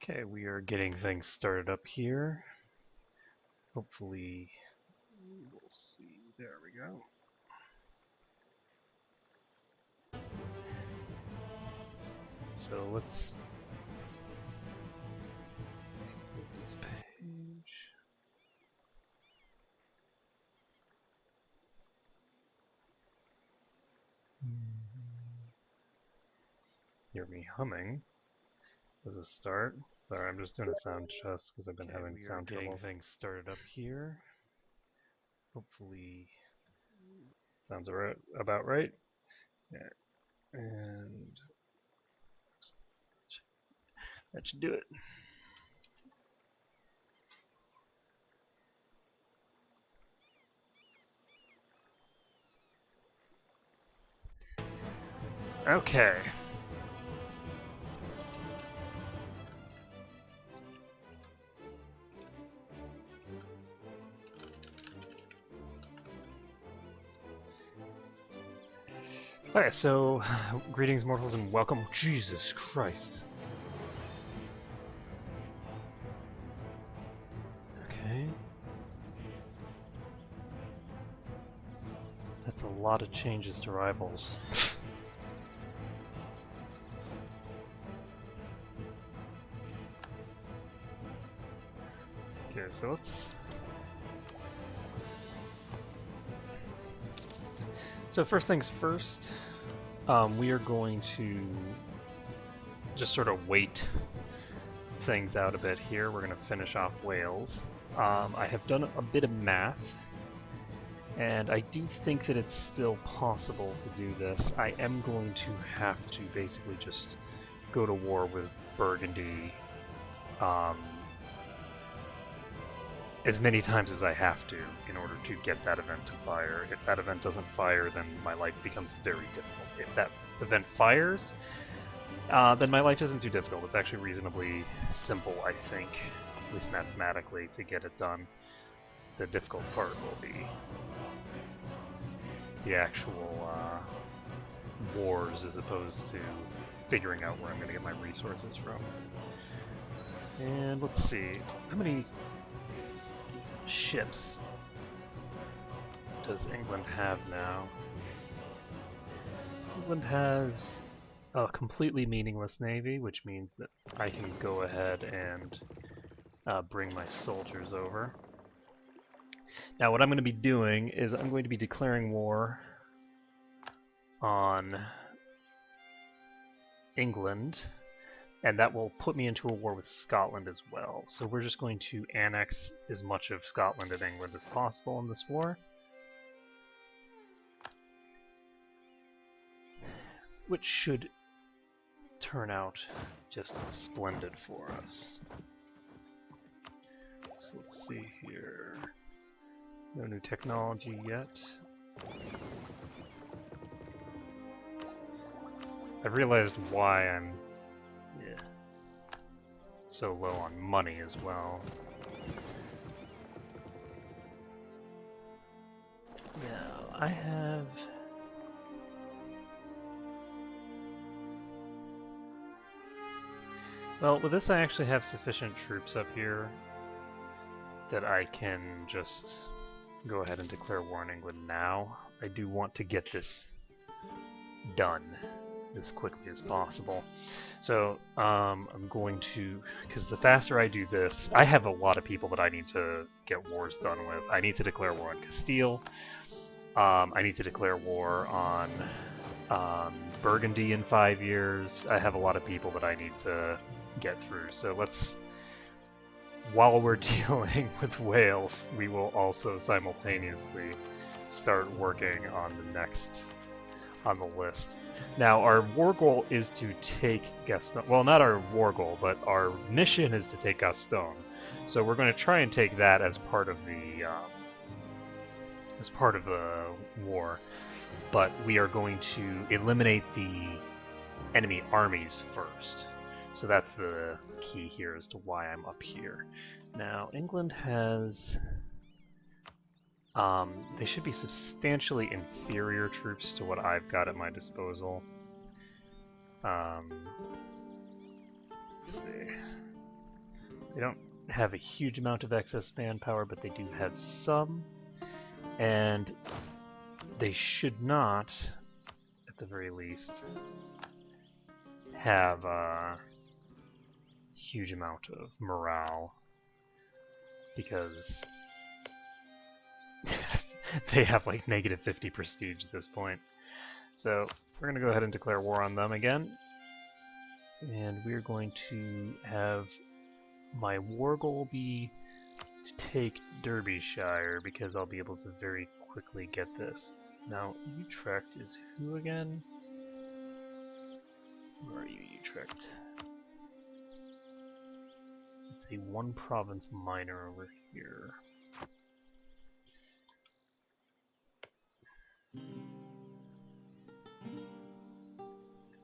Okay, we are getting things started up here. Hopefully, we'll see. There we go. So let's hit this page. Hear me humming as a start. Sorry, I'm just doing a sound test because I've been having sound troubles. Getting things started up here. Hopefully, sounds about right. Yeah. And that should do it. Okay. Okay, so greetings, mortals, and welcome. Jesus Christ. Okay. That's a lot of changes to rivals. Okay, so let's... So first things first, we are going to just sort of wait things out a bit here. We're going to finish off Wales. I have done a bit of math, and I do think that it's still possible to do this. I am going to have to basically just go to war with Burgundy as many times as I have to in order to get that event to fire. If that event doesn't fire, then my life becomes very difficult. If that event fires, then my life isn't too difficult. It's actually reasonably simple, I think, at least mathematically, to get it done. The difficult part will be the actual wars as opposed to figuring out where I'm going to get my resources from. And let's see, how many ships does England have now? England has a completely meaningless navy, which means that I can go ahead and bring my soldiers over. Now what I'm going to be doing is I'm going to be declaring war on England, and that will put me into a war with Scotland as well. So we're just going to annex as much of Scotland and England as possible in this war, which should turn out just splendid for us. So let's see here. No new technology yet. I've realized why I'm so low on money as well. Now, I have... Well, with this I actually have sufficient troops up here that I can just go ahead and declare war on England now. I do want to get this done as quickly as possible. So I'm going to, because the faster I do this, I have a lot of people that I need to get wars done with. I need to declare war on Castile. I need to declare war on Burgundy in 5 years. I have a lot of people that I need to get through. So let's, while we're dealing with Wales, we will also simultaneously start working on the next on the list. Now, our war goal is to take Gaston. Well, not our war goal, but our mission is to take Gaston. So we're going to try and take that as part of the war. But we are going to eliminate the enemy armies first. So that's the key here as to why I'm up here. Now, England has They should be substantially inferior troops to what I've got at my disposal. Let's see. They don't have a huge amount of excess manpower, but they do have some. And they should not, at the very least, have a huge amount of morale, because they have like negative 50 prestige at this point. So we're going to go ahead and declare war on them again. And we're going to have my war goal be to take Derbyshire, because I'll be able to very quickly get this. Now, Utrecht is who again? Where are you, Utrecht? It's a one province minor over here.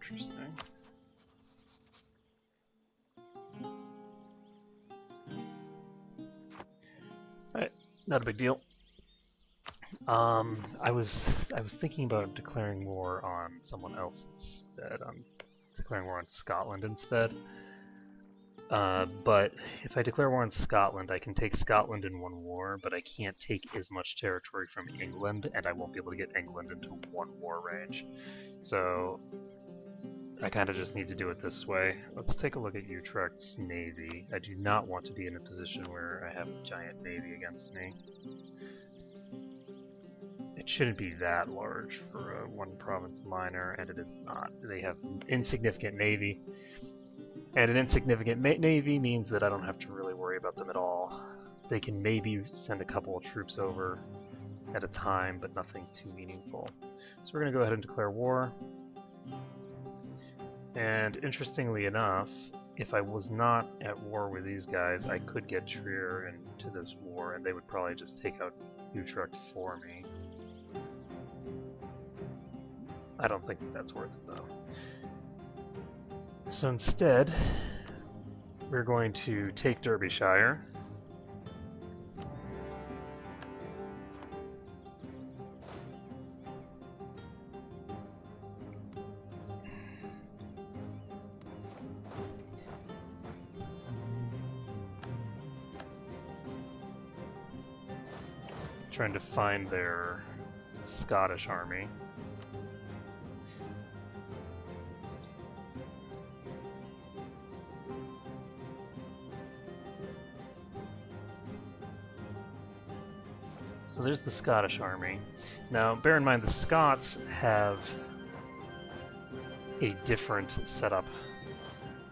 Interesting. Alright, not a big deal. I was thinking about declaring war on someone else instead. I'm declaring war on Scotland instead. But if I declare war on Scotland, I can take Scotland in one war, but I can't take as much territory from England, and I won't be able to get England into one war range. So I kind of just need to do it this way. Let's take a look at Utrecht's navy. I do not want to be in a position where I have a giant navy against me. It shouldn't be that large for a one province minor, and it is not. They have an insignificant navy. And an insignificant navy means that I don't have to really worry about them at all. They can maybe send a couple of troops over at a time, but nothing too meaningful. So we're going to go ahead and declare war. And interestingly enough, if I was not at war with these guys, I could get Trier into this war, and they would probably just take out Utrecht for me. I don't think that's worth it, though. So instead, we're going to take Derbyshire. Trying to find their Scottish army. So there's the Scottish army. Now, bear in mind the Scots have a different setup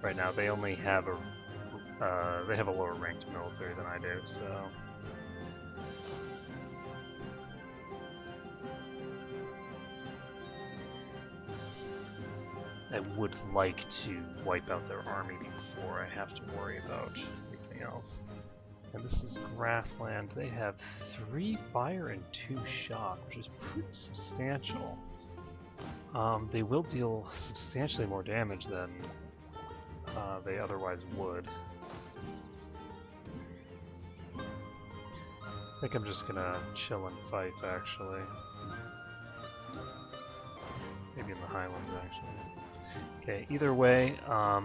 right now. They only have they have a lower ranked military than I do, so. I would like to wipe out their army before I have to worry about anything else. And this is grassland. They have 3 fire and 2 shock, which is pretty substantial. They will deal substantially more damage than they otherwise would. I think I'm just gonna chill and fight, actually. Maybe in the Highlands, actually. Okay, either way, I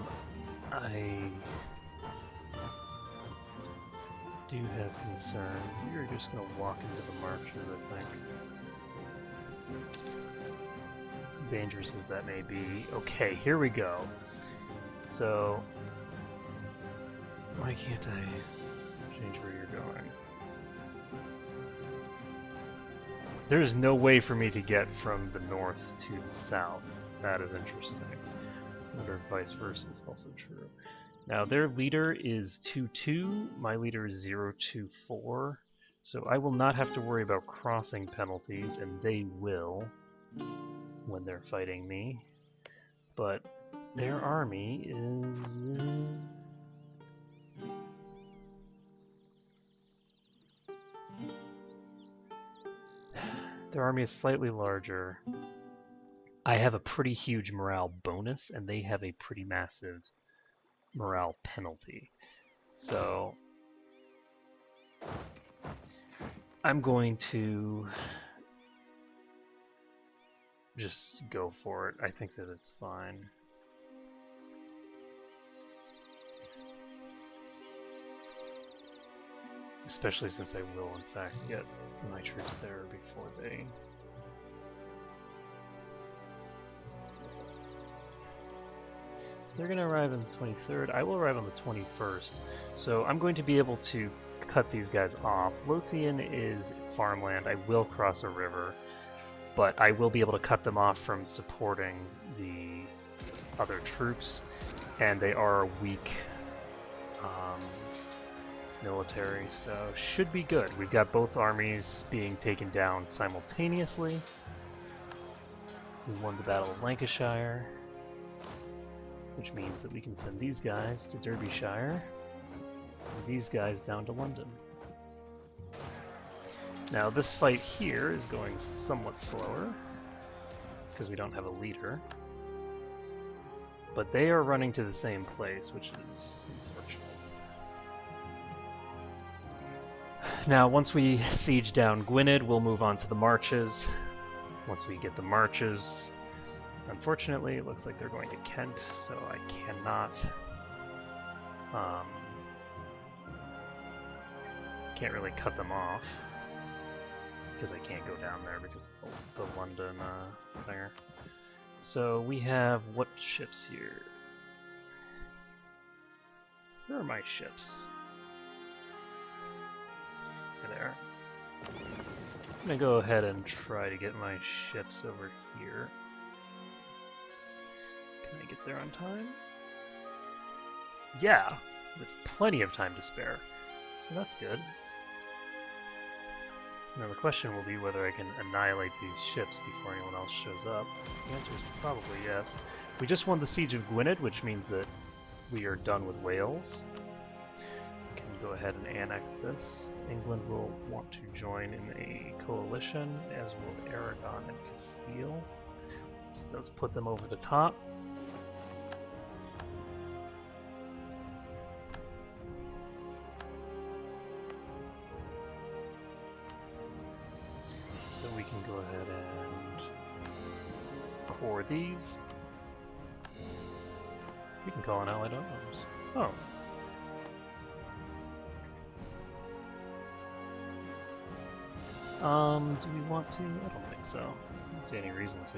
do have concerns. You're just going to walk into the marshes, I think. Dangerous as that may be. Okay, here we go. So, why can't I change where you're going? There is no way for me to get from the north to the south. That is interesting. I wonder if vice versa is also true. Now their leader is 2-2, my leader is 0-2-4, so I will not have to worry about crossing penalties, and they will when they're fighting me. But their army is... Their army is slightly larger. I have a pretty huge morale bonus, and they have a pretty massive morale penalty. So I'm going to just go for it. I think that it's fine. Especially since I will, in fact, get my troops there before they... They're going to arrive on the 23rd. I will arrive on the 21st. So I'm going to be able to cut these guys off. Lothian is farmland. I will cross a river, but I will be able to cut them off from supporting the other troops, and they are weak military, so should be good. We've got both armies being taken down simultaneously. We won the Battle of Lancashire, which means that we can send these guys to Derbyshire, and these guys down to London. Now this fight here is going somewhat slower, because we don't have a leader. But they are running to the same place, which is unfortunate. Now, once we siege down Gwynedd, we'll move on to the marches. Once we get the marches, unfortunately, it looks like they're going to Kent, so I cannot... can't really cut them off, because I can't go down there because of the London thing. So we have what ships here? Where are my ships? There. I'm gonna go ahead and try to get my ships over here. Can I get there on time? Yeah, with plenty of time to spare. So that's good. Now the question will be whether I can annihilate these ships before anyone else shows up. The answer is probably yes. We just won the Siege of Gwynedd, which means that we are done with Wales. We can go ahead and annex this. England will want to join in a coalition, as will Aragon and Castile. This does put them over the top. So we can go ahead and core these. We can call an allied arms. Oh. Do we want to? I don't think so. I don't see any reason to.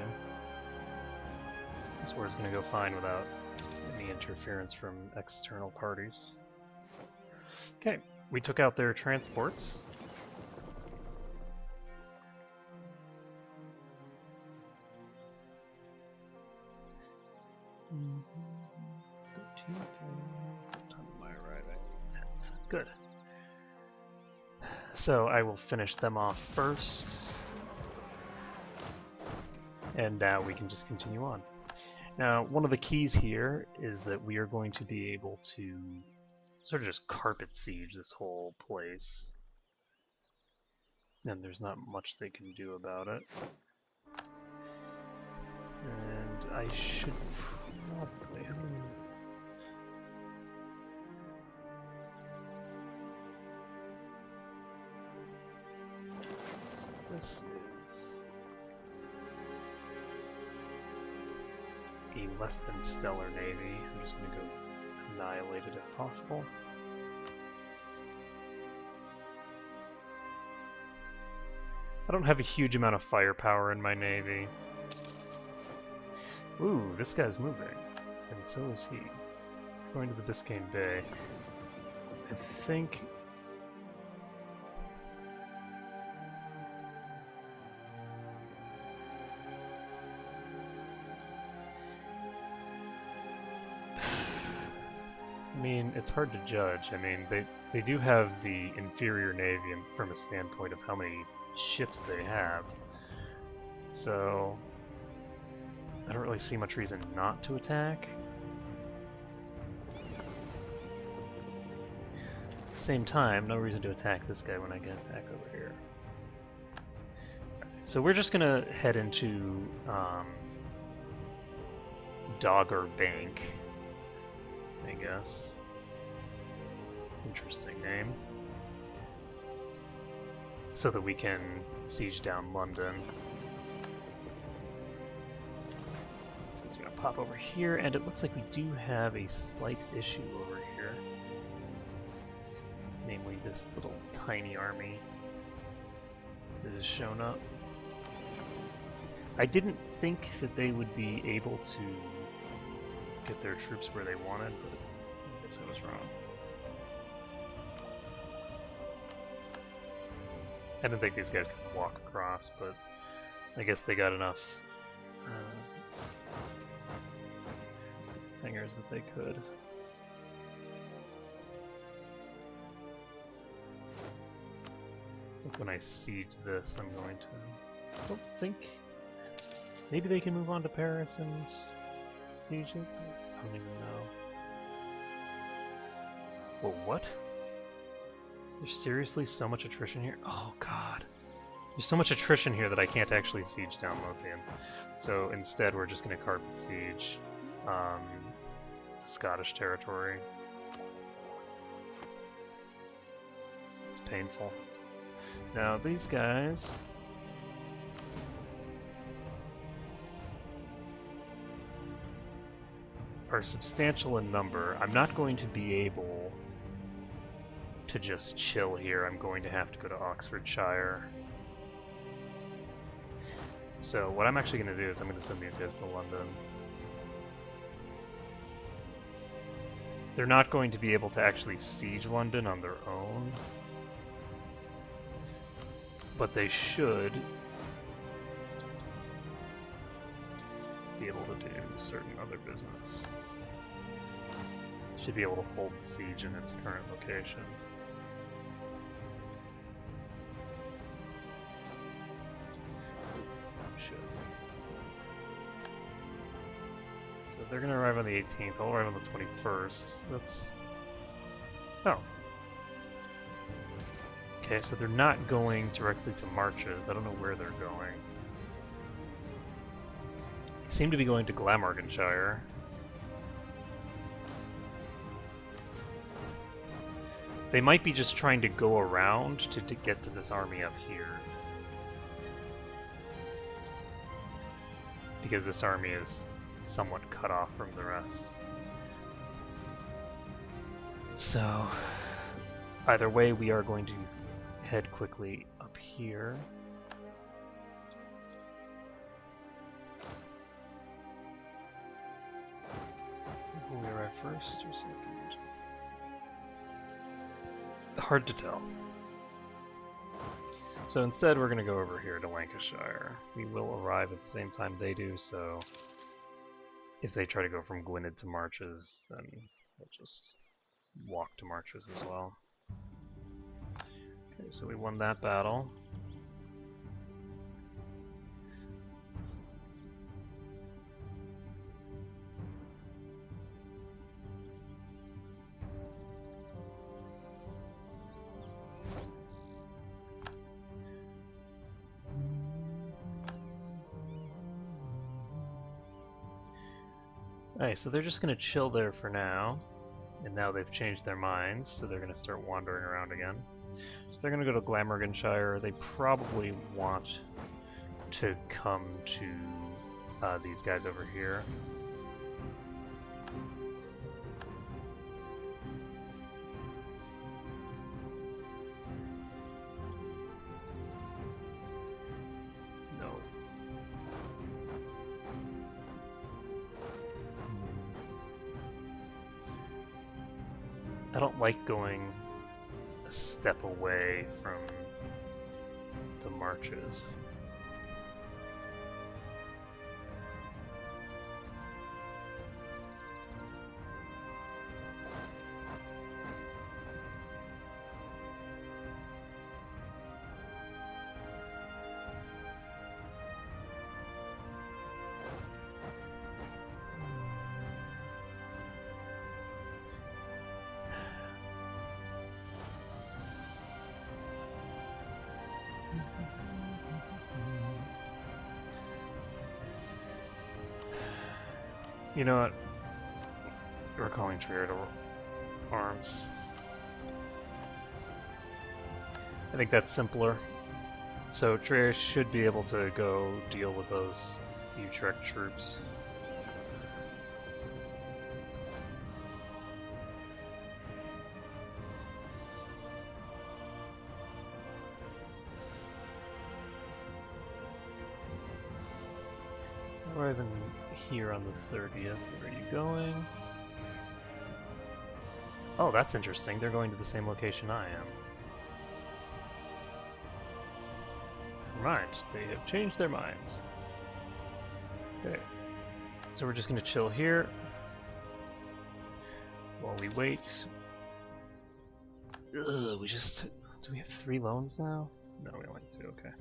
This war's gonna go fine without any interference from external parties. Okay, we took out their transports. Good. So I will finish them off first, and now we can just continue on. Now, one of the keys here is that we are going to be able to sort of just carpet siege this whole place, and there's not much they can do about it. And I should probably... This is a less than stellar navy. I'm just going to go annihilate it if possible. I don't have a huge amount of firepower in my navy. Ooh, this guy's moving. And so is he. Going to the Biscayne Bay. I think... I mean, it's hard to judge. I mean, they do have the inferior navy from a standpoint of how many ships they have. So, I don't really see much reason not to attack. At the same time, no reason to attack this guy when I can attack over here. So we're just gonna head into Dogger Bank, I guess. Interesting name. so that we can siege down London. So it's going to pop over here, and it looks like we do have a slight issue over here. Namely this little tiny army that has shown up. I didn't think that they would be able to get their troops where they wanted, but I guess I was wrong. I didn't think these guys could walk across, but I guess they got enough thingers that they could. Look, when I siege this, I'm going to... I don't think... Maybe they can move on to Paris and siege it? I don't even know. Whoa, what? Is there seriously so much attrition here? Oh god. There's so much attrition here that I can't actually siege down Lothian. So instead we're just going to carpet siege the Scottish territory. It's painful. Now these guys... are substantial in number. I'm not going to be able to just chill here. I'm going to have to go to Oxfordshire. So what I'm actually going to do is I'm going to send these guys to London. They're not going to be able to actually siege London on their own, but they should be able to do certain other business. Should be able to hold the siege in its current location. Should. So they're going to arrive on the 18th. I'll arrive on the 21st. That's... Oh. Okay, so they're not going directly to Marches. I don't know where they're going. They seem to be going to Glamorganshire. They might be just trying to go around to get to this army up here. Because this army is somewhat cut off from the rest. So, either way, we are going to head quickly up here. Will we arrive first or second? Hard to tell. So instead we're going to go over here to Lancashire. We will arrive at the same time they do, so if they try to go from Gwynedd to Marches, then we'll just walk to Marches as well. Okay, so we won that battle. Alright, so they're just going to chill there for now, and now they've changed their minds, so they're going to start wandering around again. So they're going to go to Glamorganshire. They probably want to come to these guys over here. I don't like going a step away from the Marches. You know what? We're calling Trier to arms. I think that's simpler. So Trey should be able to go deal with those Utrecht troops. So we're even here on the 30th. Where are you going? Oh, that's interesting. They're going to the same location I am. Mind, they have changed their minds. Okay, so we're just going to chill here while we wait. Ugh, do we have 3 loans now? No, we only have 2, okay.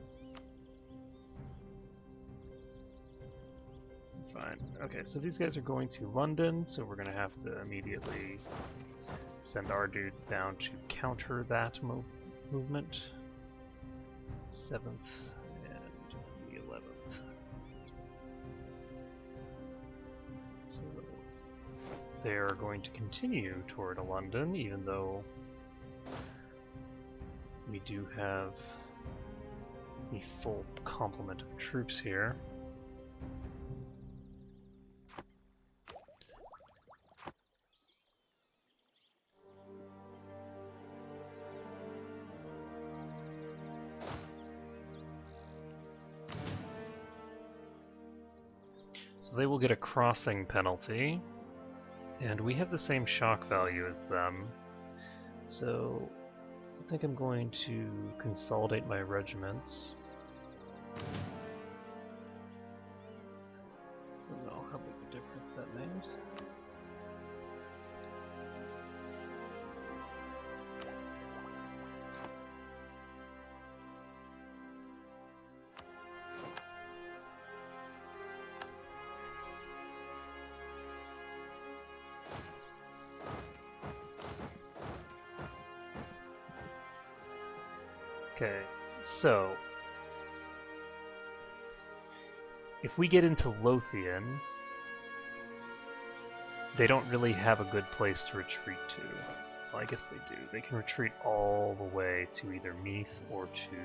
Fine. Okay, so these guys are going to London, so we're going to have to immediately send our dudes down to counter that movement. 7th and the 11th. So they are going to continue toward London, even though we do have a full complement of troops here. So they will get a crossing penalty, and we have the same shock value as them. So I think I'm going to consolidate my regiments. I don't know how big a difference that made. Okay, so if we get into Lothian, they don't really have a good place to retreat to. Well, I guess they do. They can retreat all the way to either Meath or to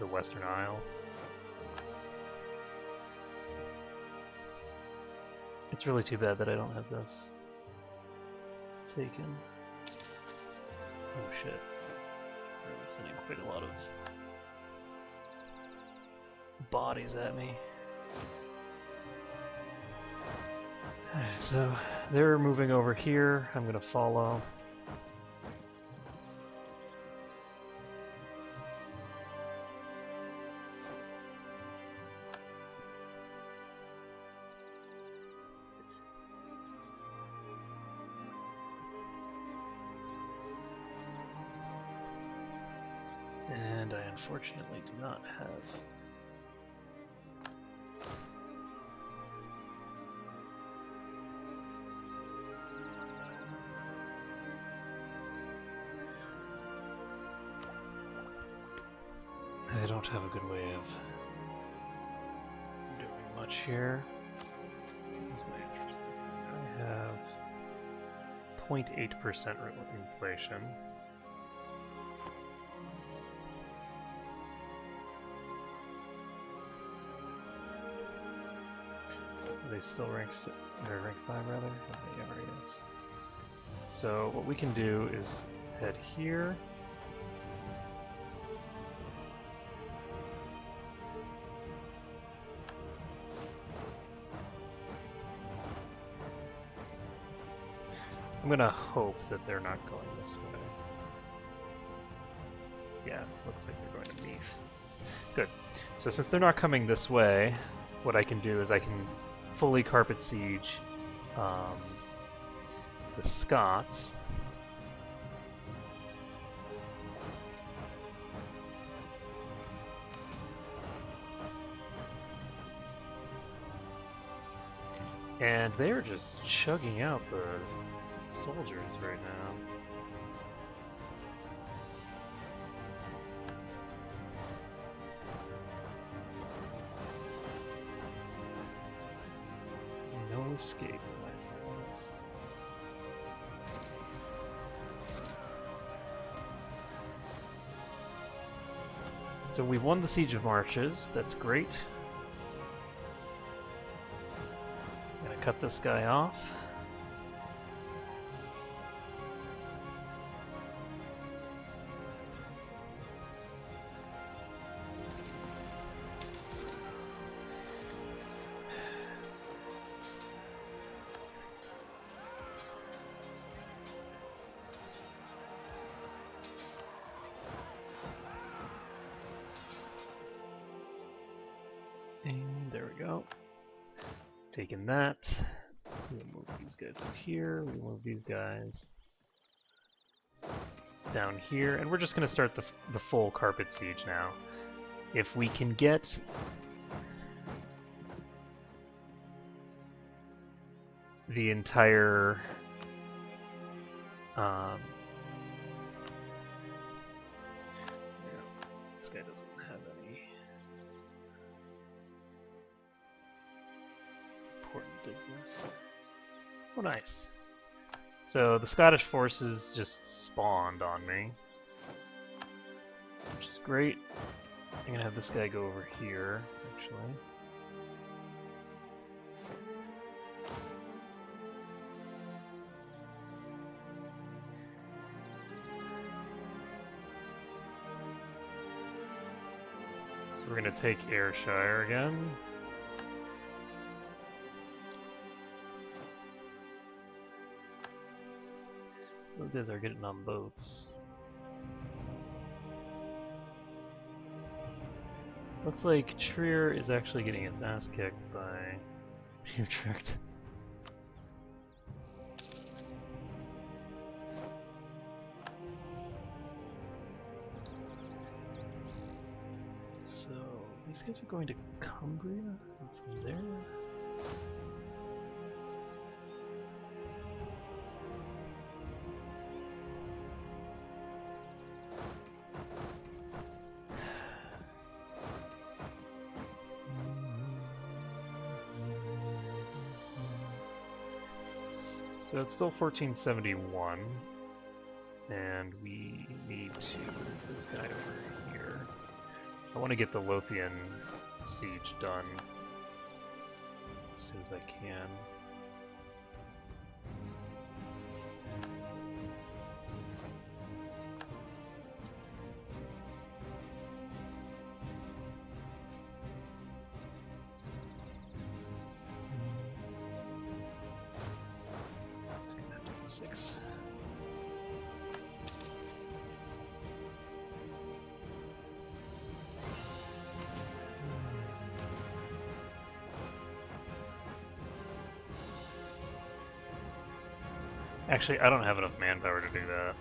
the Western Isles. It's really too bad that I don't have this taken. Oh shit. They're sending quite a lot of bodies at me. So they're moving over here. I'm gonna follow. And I unfortunately do not have a good way of doing much here. This is my interest. I have 0.8% inflation. Are they still rank 5 rather? Okay, yeah, already is. So what we can do is head here. I'm gonna hope that they're not going this way. Yeah, looks like they're going to Meath. Good. So since they're not coming this way, what I can do is I can fully carpet siege the Scots. And they're just chugging out the soldiers right now. No escape, my friends. So we've won the Siege of Marches, that's great. I'm gonna cut this guy off. And there we go. Taking that. We'll move these guys up here. We'll move these guys down here. And we're just going to start the full carpet siege now. If we can get the entire this guy doesn't have any important business. Oh, nice. So the Scottish forces just spawned on me, which is great. I'm gonna have this guy go over here, actually. So we're gonna take Ayrshire again. Those guys are getting on boats. Looks like Trier is actually getting its ass kicked by Utrecht. So these guys are going to Cumbria and from there. So it's still 1471, and we need to move this guy over here. I want to get the Lothian siege done as soon as I can. Six. Actually, I don't have enough manpower to do that.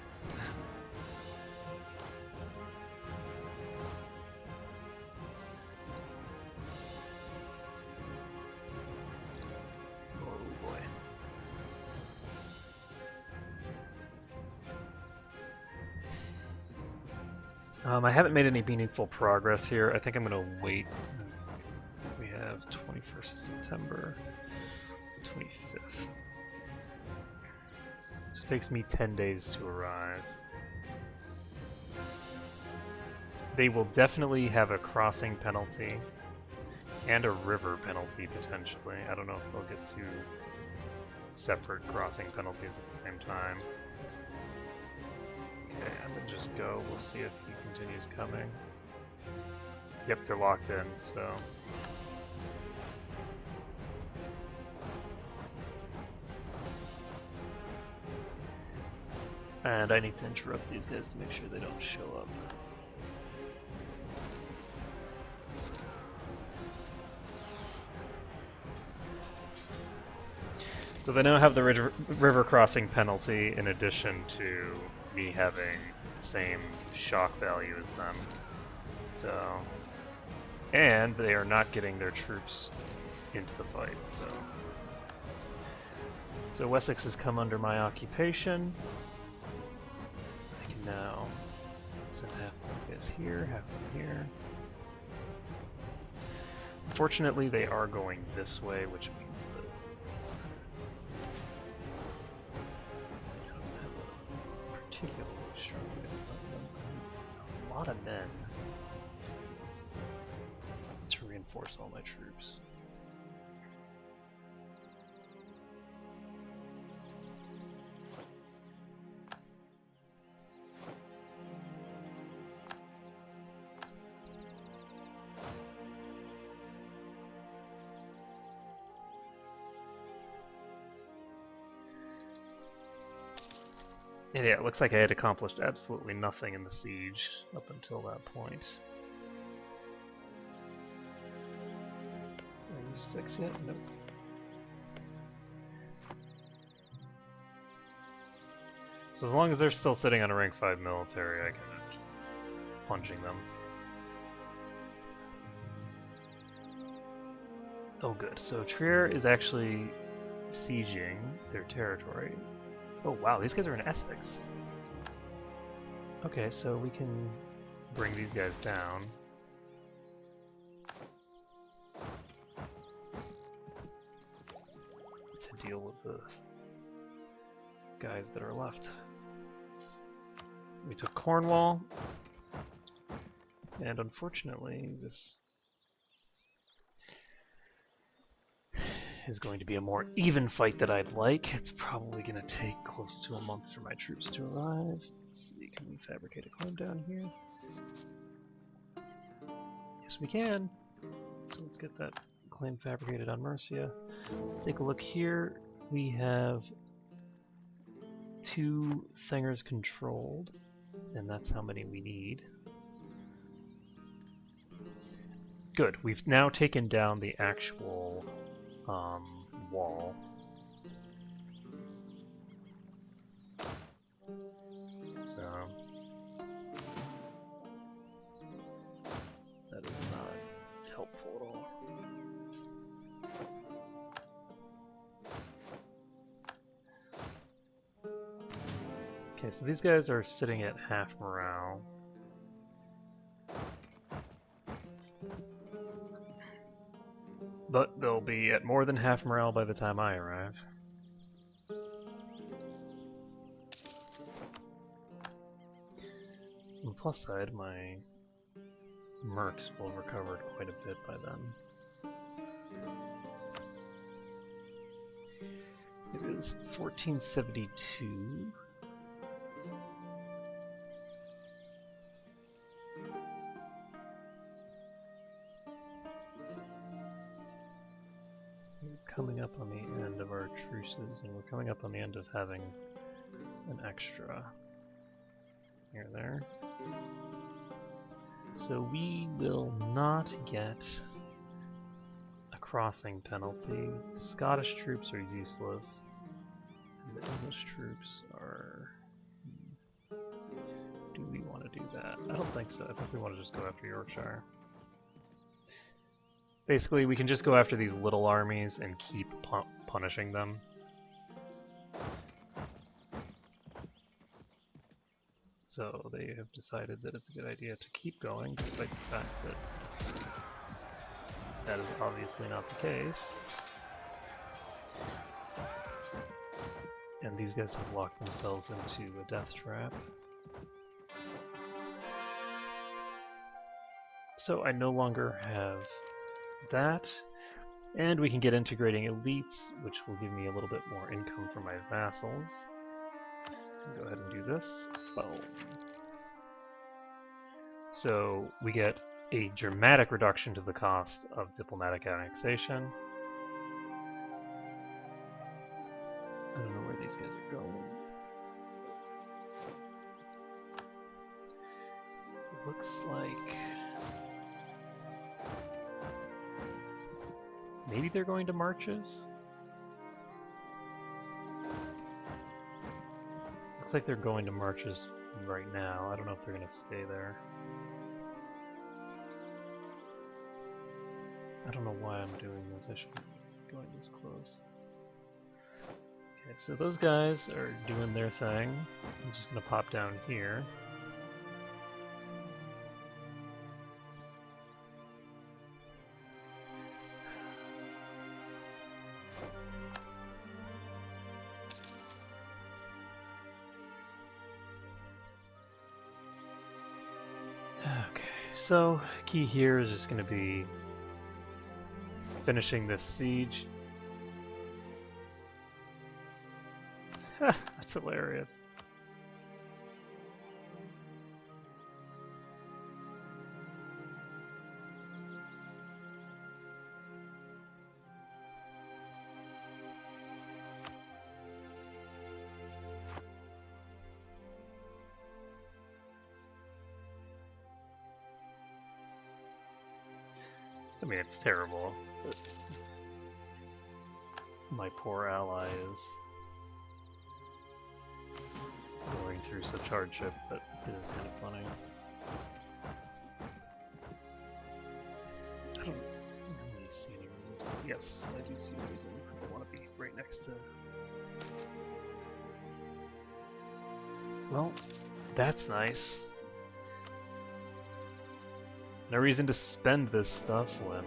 I haven't made any meaningful progress here. I think I'm going to wait. We have 21st of September, 25th. So it takes me 10 days to arrive. They will definitely have a crossing penalty and a river penalty potentially. I don't know if they'll get two separate crossing penalties at the same time. Okay, I'm gonna just go. We'll see if he continues coming. Yep, they're locked in, so. And I need to interrupt these guys to make sure they don't show up. So they now have the river crossing penalty in addition to me having the same shock value as them. So, and they are not getting their troops into the fight. So Wessex has come under my occupation. I can now send half of these guys here, half of them here. Unfortunately, they are going this way, which means that I don't have a particularly strong a lot of men. reinforce all my troops. And yeah, it looks like I had accomplished absolutely nothing in the siege up until that point. Are you 6 yet? Nope. So as long as they're still sitting on a rank 5 military, I can just keep punching them. Oh good, so Trier is actually sieging their territory. Oh wow, these guys are in Essex. Okay, so we can bring these guys down. To deal with the guys that are left. We took Cornwall, and unfortunately this is going to be a more even fight than I'd like. It's probably going to take close to a month for my troops to arrive. Let's see, can we fabricate a claim down here? Yes, we can. So let's get that claim fabricated on Mercia. Let's take a look here. We have 2 Thingers controlled, and that's how many we need. Good, we've now taken down the actual wall. So that is not helpful at all. Okay, so these guys are sitting at half morale. But they'll be at more than half morale by the time I arrive. On the plus side, my mercs will have recovered quite a bit by then. It is 1472. Coming up on the end of our truces, and we're coming up on the end of having an extra here there. So we will not get a crossing penalty. The Scottish troops are useless, and the English troops are... Do we want to do that? I don't think so. I think we want to just go after Yorkshire. Basically, we can just go after these little armies and keep punishing them. So they have decided that it's a good idea to keep going, despite the fact that that is obviously not the case. And these guys have locked themselves into a death trap. So I no longer have that, and we can get integrating elites, which will give me a little bit more income from my vassals. Go ahead and do this. Boom. So we get a dramatic reduction to the cost of diplomatic annexation. I don't know where these guys are going. It looks like maybe they're going to marches? Looks like they're going to marches right now. I don't know if they're going to stay there. I don't know why I'm doing this. I shouldn't be going this close. Okay, so those guys are doing their thing. I'm just going to pop down here. So, key here is just going to be finishing this siege. That's hilarious. I mean, it's terrible, but my poor ally is going through such hardship, but it is kind of funny. I don't really see any reason to... Yes, I do see a reason. I want to be right next to... Well, that's nice. No reason to spend this stuff when...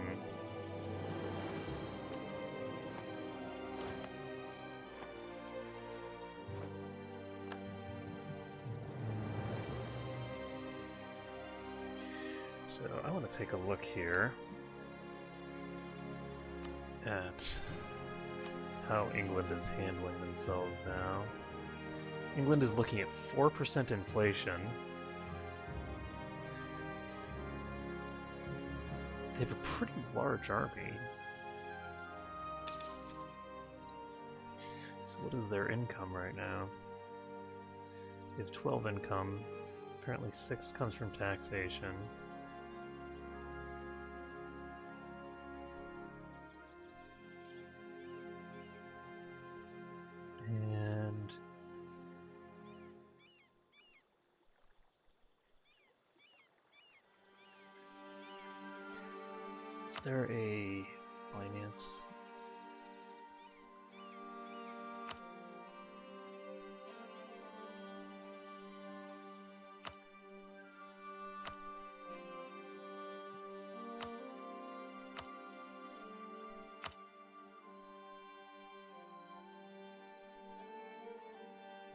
So I want to take a look here at how England is handling themselves now. England is looking at 4% inflation. They have a pretty large army. So what is their income right now? They have 12 income. Apparently 6 comes from taxation. And is there a finance?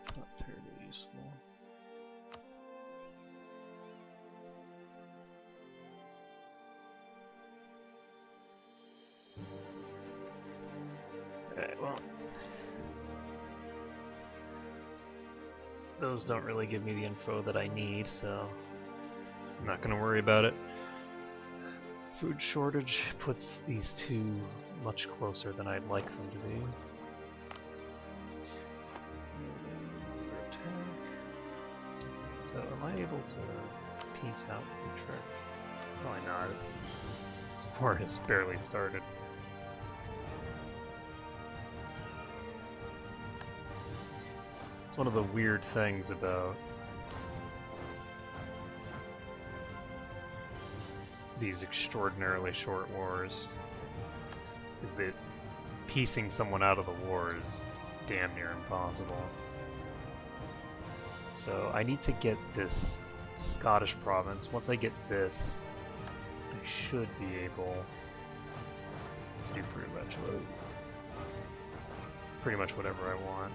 It's not terribly useful. Alright, well, those don't really give me the info that I need, so I'm not going to worry about it. Food shortage puts these two much closer than I'd like them to be. Zero attack. So am I able to peace out Utrecht? Probably not. This war has barely started. It's one of the weird things about these extraordinarily short wars is that piecing someone out of the war is damn near impossible. So I need to get this Scottish province. Once I get this, I should be able to do pretty much whatever I want.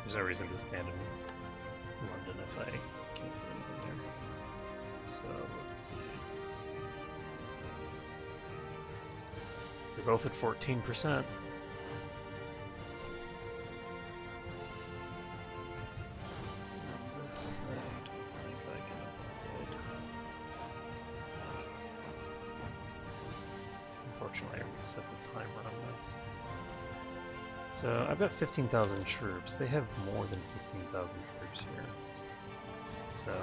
There's no reason to stand in London if I can't do anything there. So let's see. They're both at 14%. This I don't think I can avoid. Unfortunately, I reset the timer on this. So I've got 15,000 troops. They have more than 15,000 troops here. So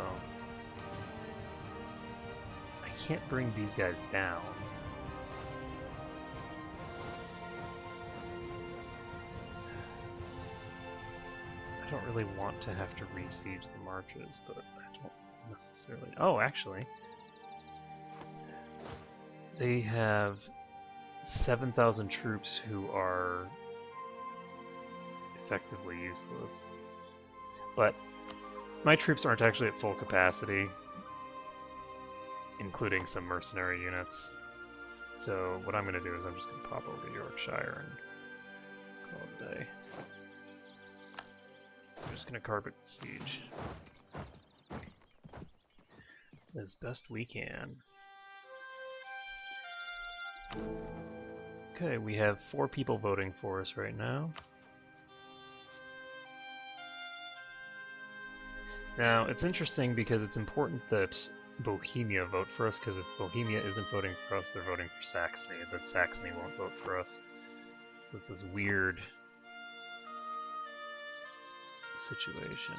I can't bring these guys down. I don't really want to have to re-siege the marches, but I don't necessarily... Oh, actually. They have 7,000 troops who are effectively useless. But my troops aren't actually at full capacity, including some mercenary units. So what I'm going to do is I'm just going to pop over to Yorkshire and call it a day. I'm just going to carpet siege as best we can. Okay, we have 4 people voting for us right now. Now, it's interesting because it's important that Bohemia vote for us, because if Bohemia isn't voting for us, they're voting for Saxony, and then Saxony won't vote for us. So it's this weird situation.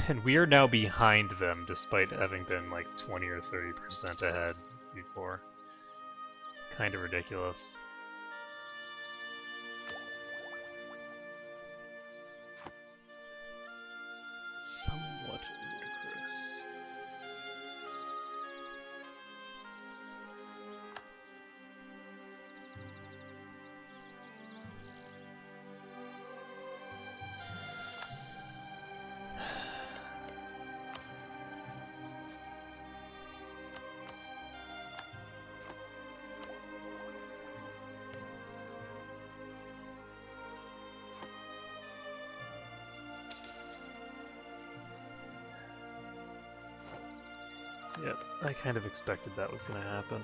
And we are now behind them, despite having been like 20 or 30% ahead before. Kind of ridiculous. Somewhat ludicrous. Yep, I kind of expected that was going to happen.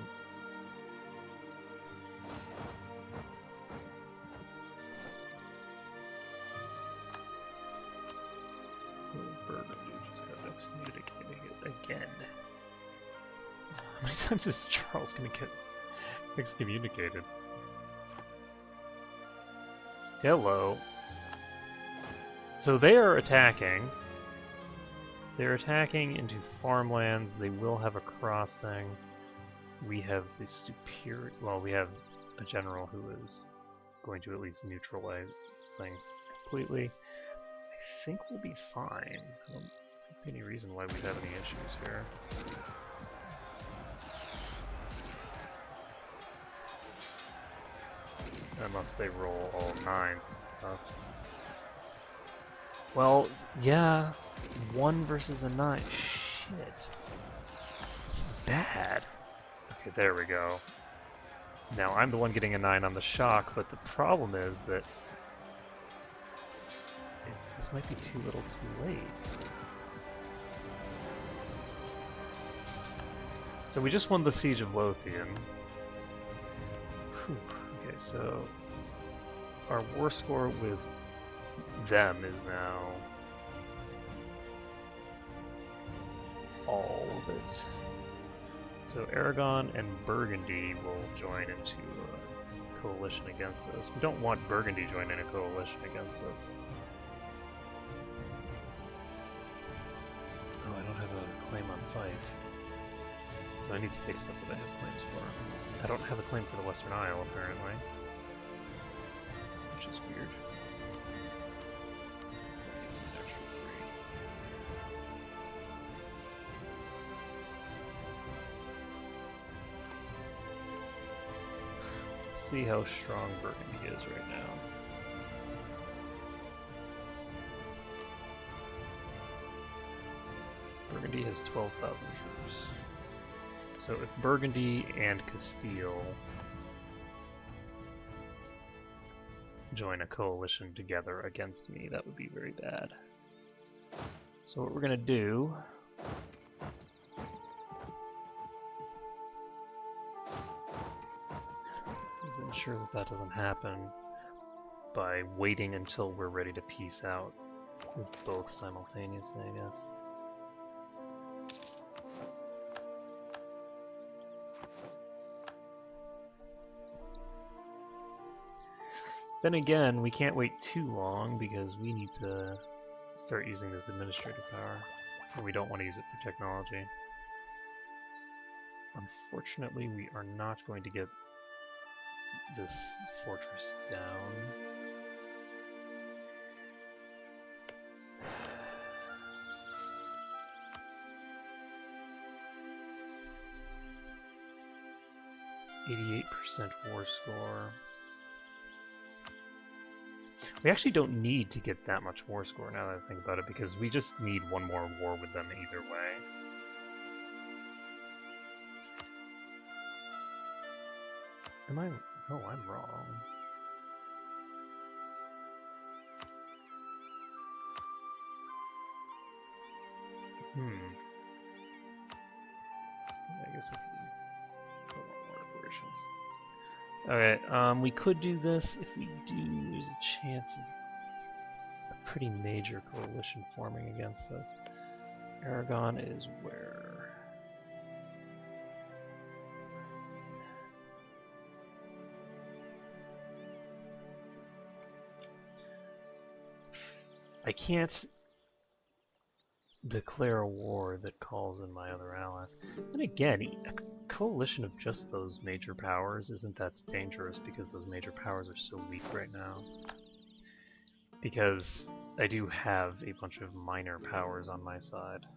Burgundy just got excommunicated again. How many times is Charles going to get excommunicated? Hello. So they are attacking. They're attacking into farmlands. They will have a crossing. We have the superior... Well, we have a general who is going to at least neutralize things completely. I think we'll be fine. I don't see any reason why we'd have any issues here. Unless they roll all 9s and stuff. Well, yeah, 1 versus a 9. Shit. This is bad. Okay, there we go. Now, I'm the one getting a 9 on the shock, but the problem is that this might be too little too late. So we just won the Siege of Lothian. Whew. Okay, so our war score with them is now all of it. So Aragon and Burgundy will join into a coalition against us. We don't want Burgundy joining a coalition against us. Oh, I don't have a claim on Fife. So I need to take stuff that I have claims for. I don't have a claim for the Western Isle, apparently. Which is weird. So it gives me an extra 3. Let's see how strong Burgundy is right now. Burgundy has 12,000 troops. So if Burgundy and Castile join a coalition together against me, that would be very bad. So what we're going to do is ensure that that doesn't happen by waiting until we're ready to peace out with both simultaneously, I guess. Then again, we can't wait too long because we need to start using this administrative power. And we don't want to use it for technology. Unfortunately, we are not going to get this fortress down. It's 88% war score. We actually don't need to get that much war score now that I think about it, because we just need one more war with them either way. Am I? Oh, I'm wrong. guess I can put more operations. Okay, we could do this. If we do, there's a chance of a pretty major coalition forming against us. Aragon is where? I can't declare a war that calls in my other allies. And again, a coalition of just those major powers isn't that dangerous because those major powers are so weak right now. Because I do have a bunch of minor powers on my side.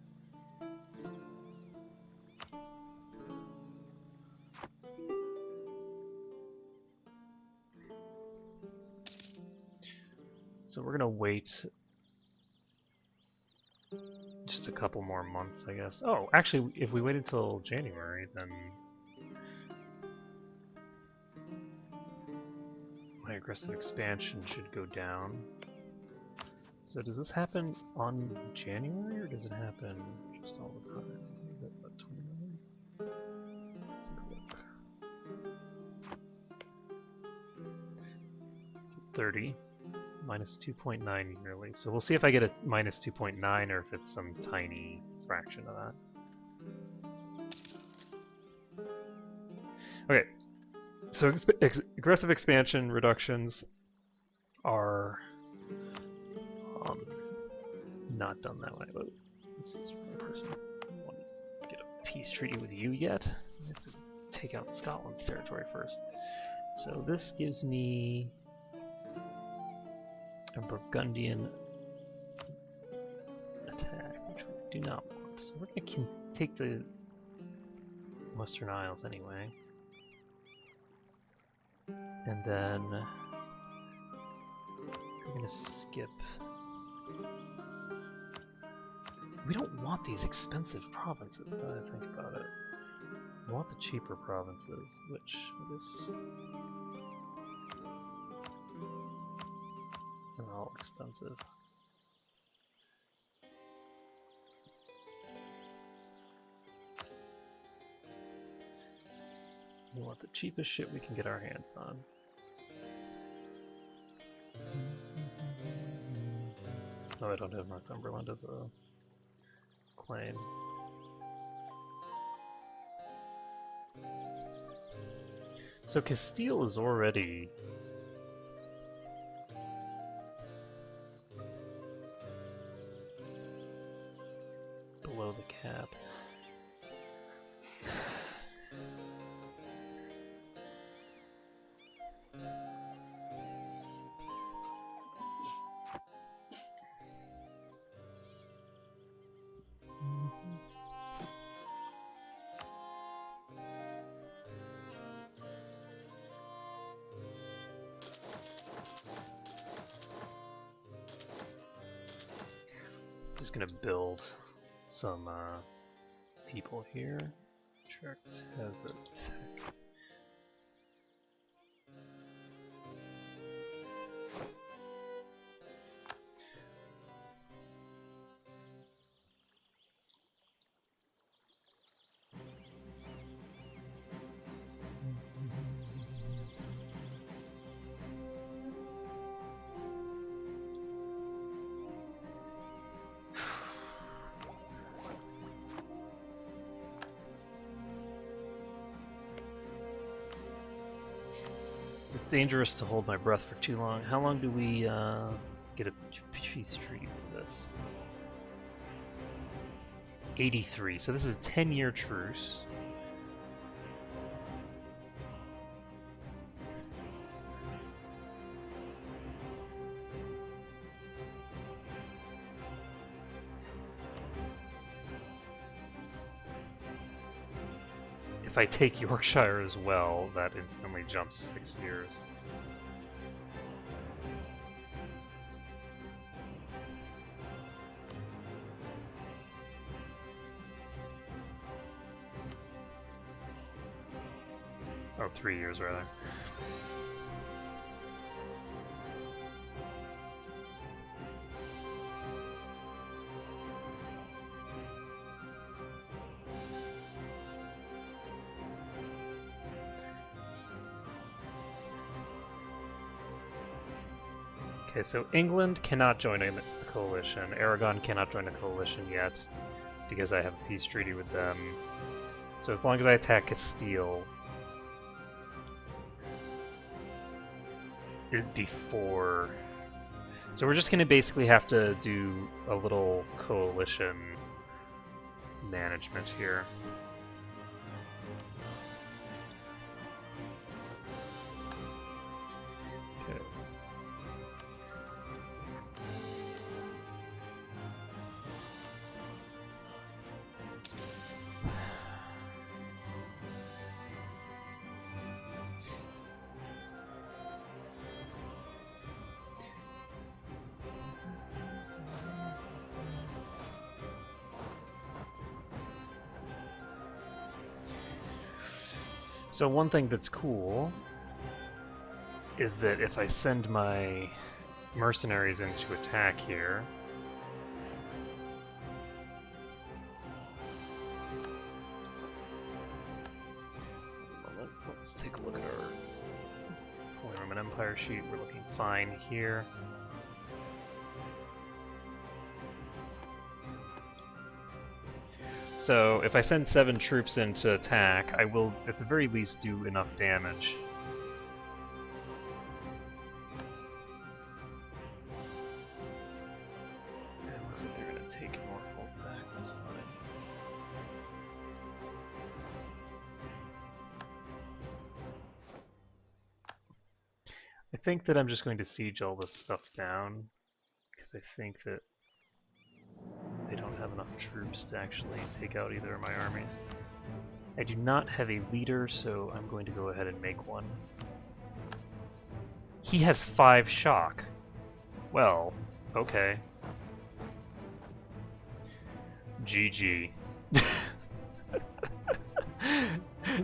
So we're gonna wait just a couple more months, I guess. Oh, actually, if we wait until January, then my aggressive expansion should go down. So does this happen on January, or does it happen just all the time? Is it about 20 million? Let's take a look. It's at 30. Minus 2.9 yearly. So we'll see if I get a minus 2.9 or if it's some tiny fraction of that. Okay. So aggressive expansion reductions are not done that way. But this is one person. I want to get a peace treaty with you yet. I have to take out Scotland's territory first. So this gives me a Burgundian attack, which we do not want. So we're going to take the Western Isles anyway. And then we're going to skip. We don't want these expensive provinces, now that I think about it. We want the cheaper provinces, which I guess are all expensive. We want the cheapest shit we can get our hands on. Oh, I don't have Northumberland as a claim. So Castile is already below the cap. Just gonna build some people here. Utrecht has a tech. It's dangerous to hold my breath for too long. How long do we get a peace treaty for this? 83. So this is a 10-year truce. If I take Yorkshire as well, that instantly jumps 6 years. Oh, 3 years rather. Okay, so England cannot join a coalition. Aragon cannot join a coalition yet because I have a peace treaty with them. So as long as I attack Castile, before... So we're just going to basically have to do a little coalition management here. Okay. So one thing that's cool is that if I send my mercenaries in to attack here, let's take a look at our Holy Roman Empire sheet. We're looking fine here. So if I send 7 troops in to attack, I will at the very least do enough damage. It looks like they're going to take Norfolk back, that's fine. I think that I'm just going to siege all this stuff down, because I think that they don't have enough troops to actually take out either of my armies. I do not have a leader, so I'm going to go ahead and make one. He has 5 shock. Well, okay. GG.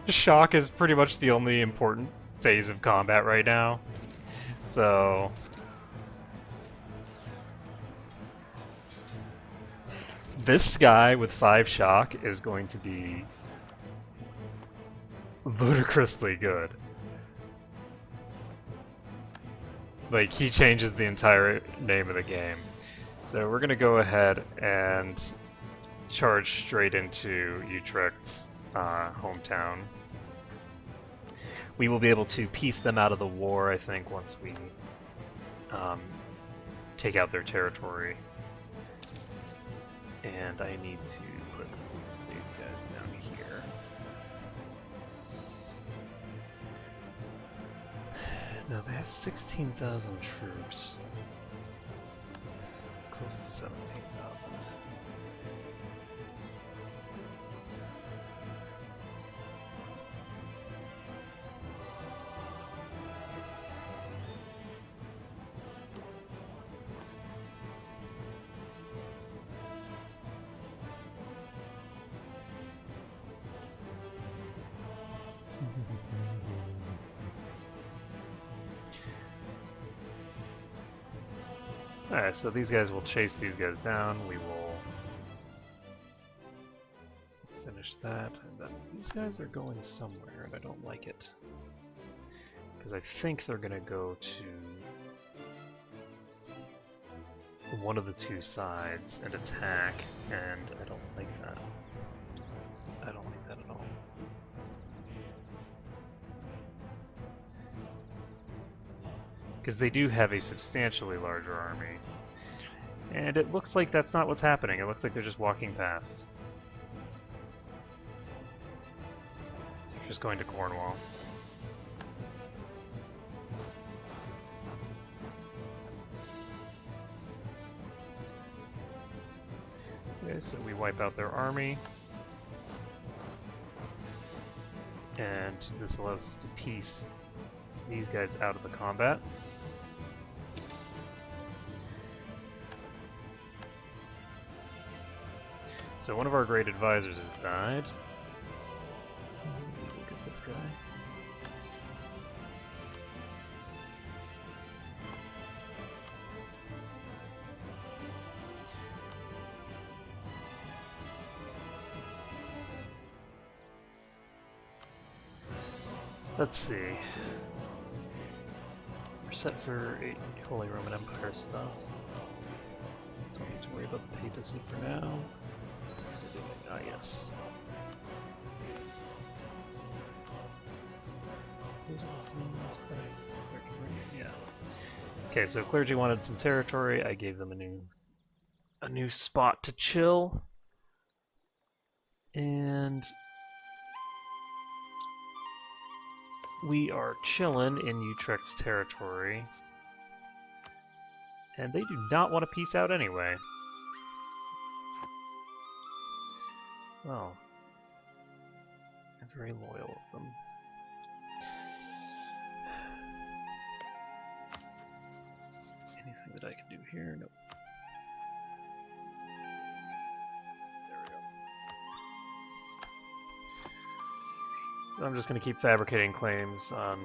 Shock is pretty much the only important phase of combat right now. So... this guy with 5 shock is going to be ludicrously good. Like, he changes the entire name of the game. So we're gonna go ahead and charge straight into Utrecht's hometown. We will be able to piece them out of the war, I think, once we take out their territory. And I need to put these guys down here. Now they have 16,000 troops. Close to 17,000. Alright, so these guys will chase these guys down. We will finish that. And then these guys are going somewhere, and I don't like it. Because I think they're going to go to one of the 2 sides and attack, and I don't like that. I don't like that at all. Because they do have a substantially larger army. And it looks like that's not what's happening. It looks like they're just walking past. They're just going to Cornwall. Okay, so we wipe out their army. And this allows us to piece these guys out of the combat. So one of our great advisors has died. Look at this guy. Let's see. For set for Holy Roman Empire stuff. Don't need to worry about the papacy for now. What is it doing? Ah, yes. Yeah. Okay, so clergy wanted some territory. I gave them a new spot to chill, and we are chilling in Utrecht's territory, and they do not want to peace out anyway. Well, I'm very loyal with them. Anything that I can do here? Nope. There we go. So I'm just going to keep fabricating claims on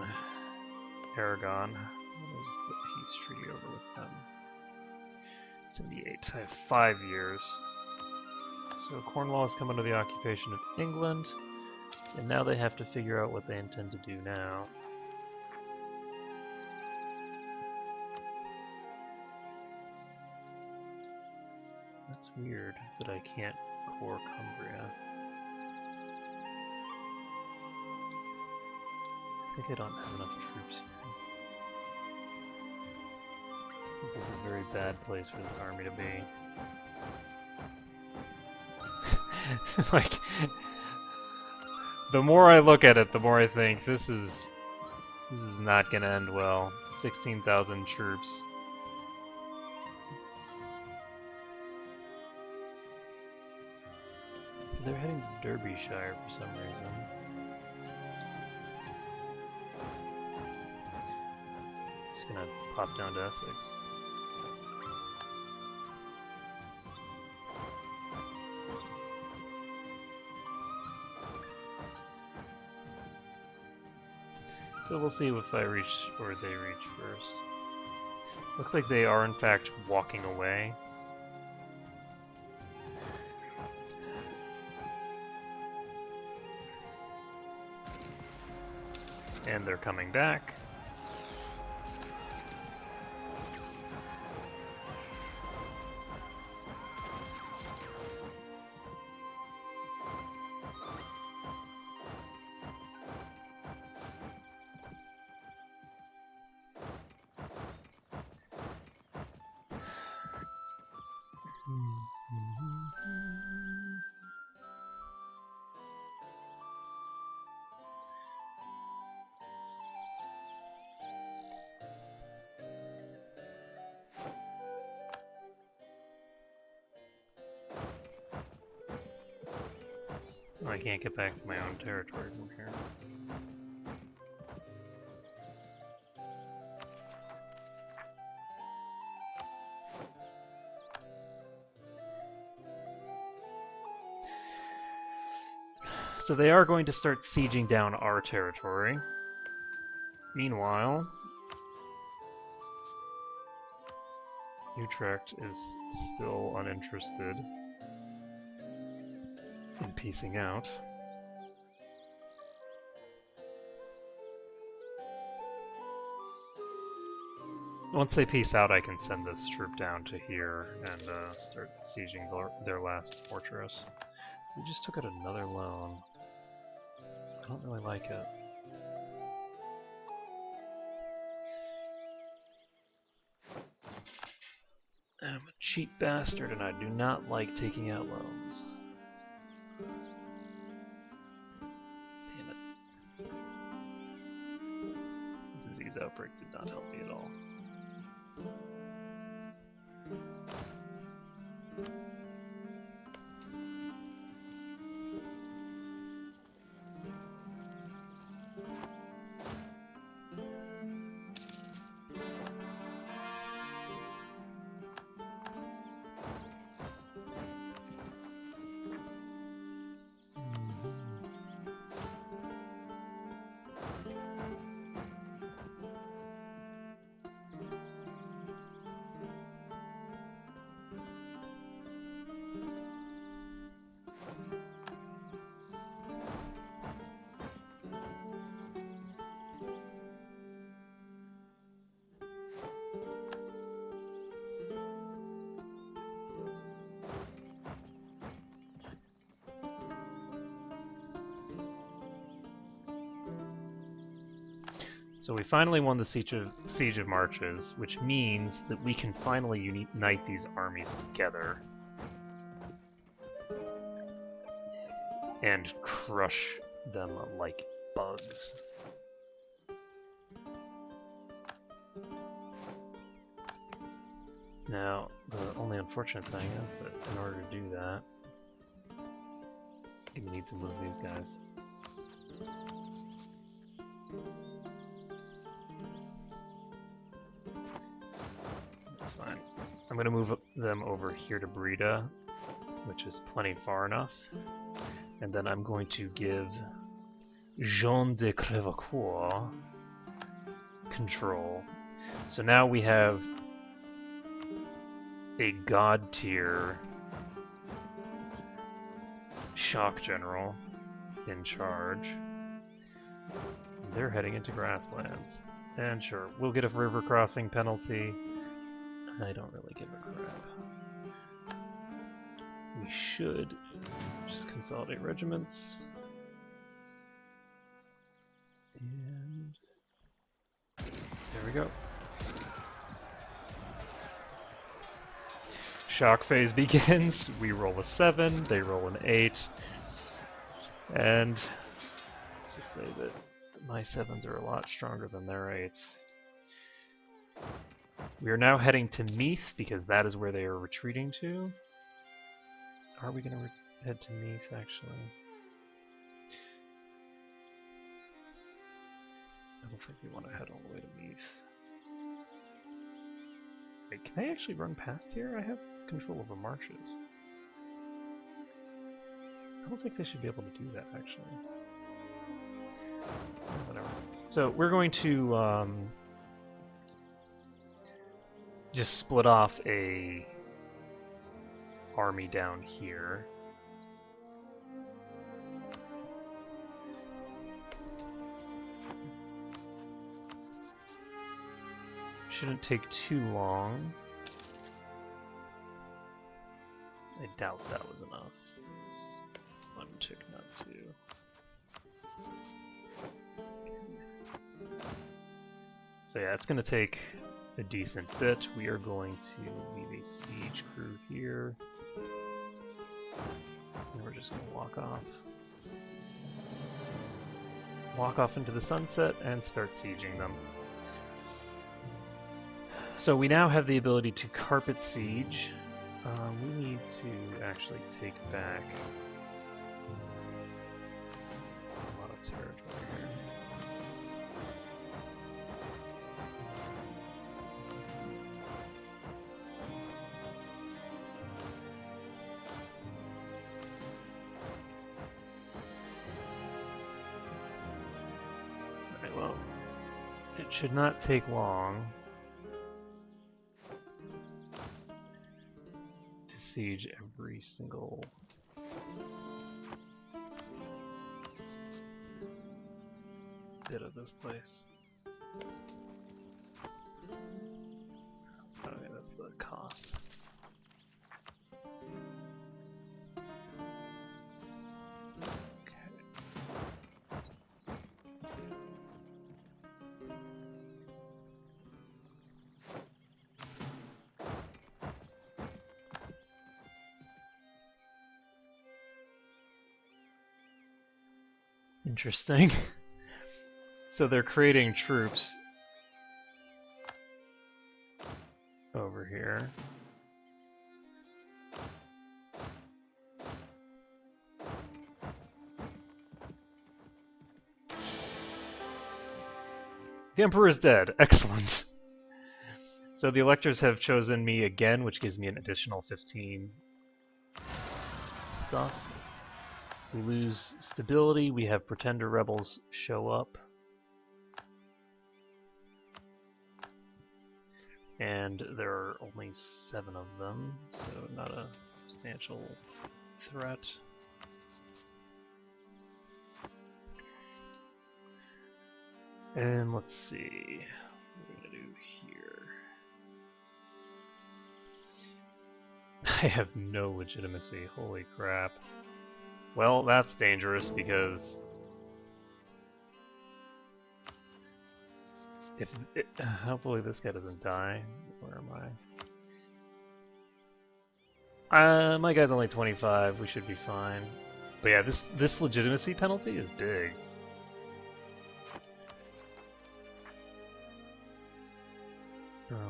Aragon. What is the peace treaty over with them? 78. I have 5 years. So Cornwall has come under the occupation of England, and now they have to figure out what they intend to do now. That's weird that I can't core Cumbria. I think I don't have enough troops here. I think this is a very bad place for this army to be. Like, the more I look at it, the more I think this is not gonna end well. 16,000 troops. So they're heading to Derbyshire for some reason. Just gonna pop down to Essex. So we'll see if I reach or they reach first. Looks like they are in fact walking away. And they're coming back. I can't get back to my own territory from here. So they are going to start sieging down our territory. Meanwhile, Utrecht is still uninterested in piecing out. Once they peace out, I can send this troop down to here and start sieging their last fortress. We just took out another loan. I don't really like it. I'm a cheap bastard and I do not like taking out loans. Damn it. Disease outbreak did not help me at all. So we finally won the Siege of Marches, which means that we can finally unite these armies together and crush them like bugs. Now, the only unfortunate thing is that in order to do that, you need to move these guys. That's fine. I'm going to move them over here to Breda, which is plenty far enough. And then I'm going to give Jean de Crevecoeur control. So now we have a god tier shock general in charge. They're heading into grasslands. And sure, we'll get a river crossing penalty. I don't really give a crap. We should just consolidate regiments. And there we go. Shock phase begins. We roll a 7, they roll an 8. And let's just say that my 7s are a lot stronger than their 8s. We are now heading to Meath because that is where they are retreating to. Are we going to head to Meath actually? I don't think we want to head all the way to Meath. Wait, can I actually run past here? I have control over marshes. I don't think they should be able to do that, actually. Whatever. So we're going to just split off a army down here. Shouldn't take too long. I doubt that was enough. One tick, not two. So yeah, it's going to take a decent bit. We are going to leave a siege crew here. And we're just going to walk off. Walk off into the sunset and start sieging them. So we now have the ability to carpet siege. We need to actually take back a lot of territory here. Alright, well, it should not take long siege every single bit of this place. Okay, that's the cost. Interesting. So they're creating troops over here. The Emperor is dead. Excellent. So the electors have chosen me again, which gives me an additional 15 stuff. We lose stability, we have pretender rebels show up. And there are only 7 of them, so not a substantial threat. And let's see what we're gonna do here. I have no legitimacy, holy crap. Well, that's dangerous because If hopefully this guy doesn't die. Where am I? My guy's only 25. We should be fine. But yeah, this legitimacy penalty is big.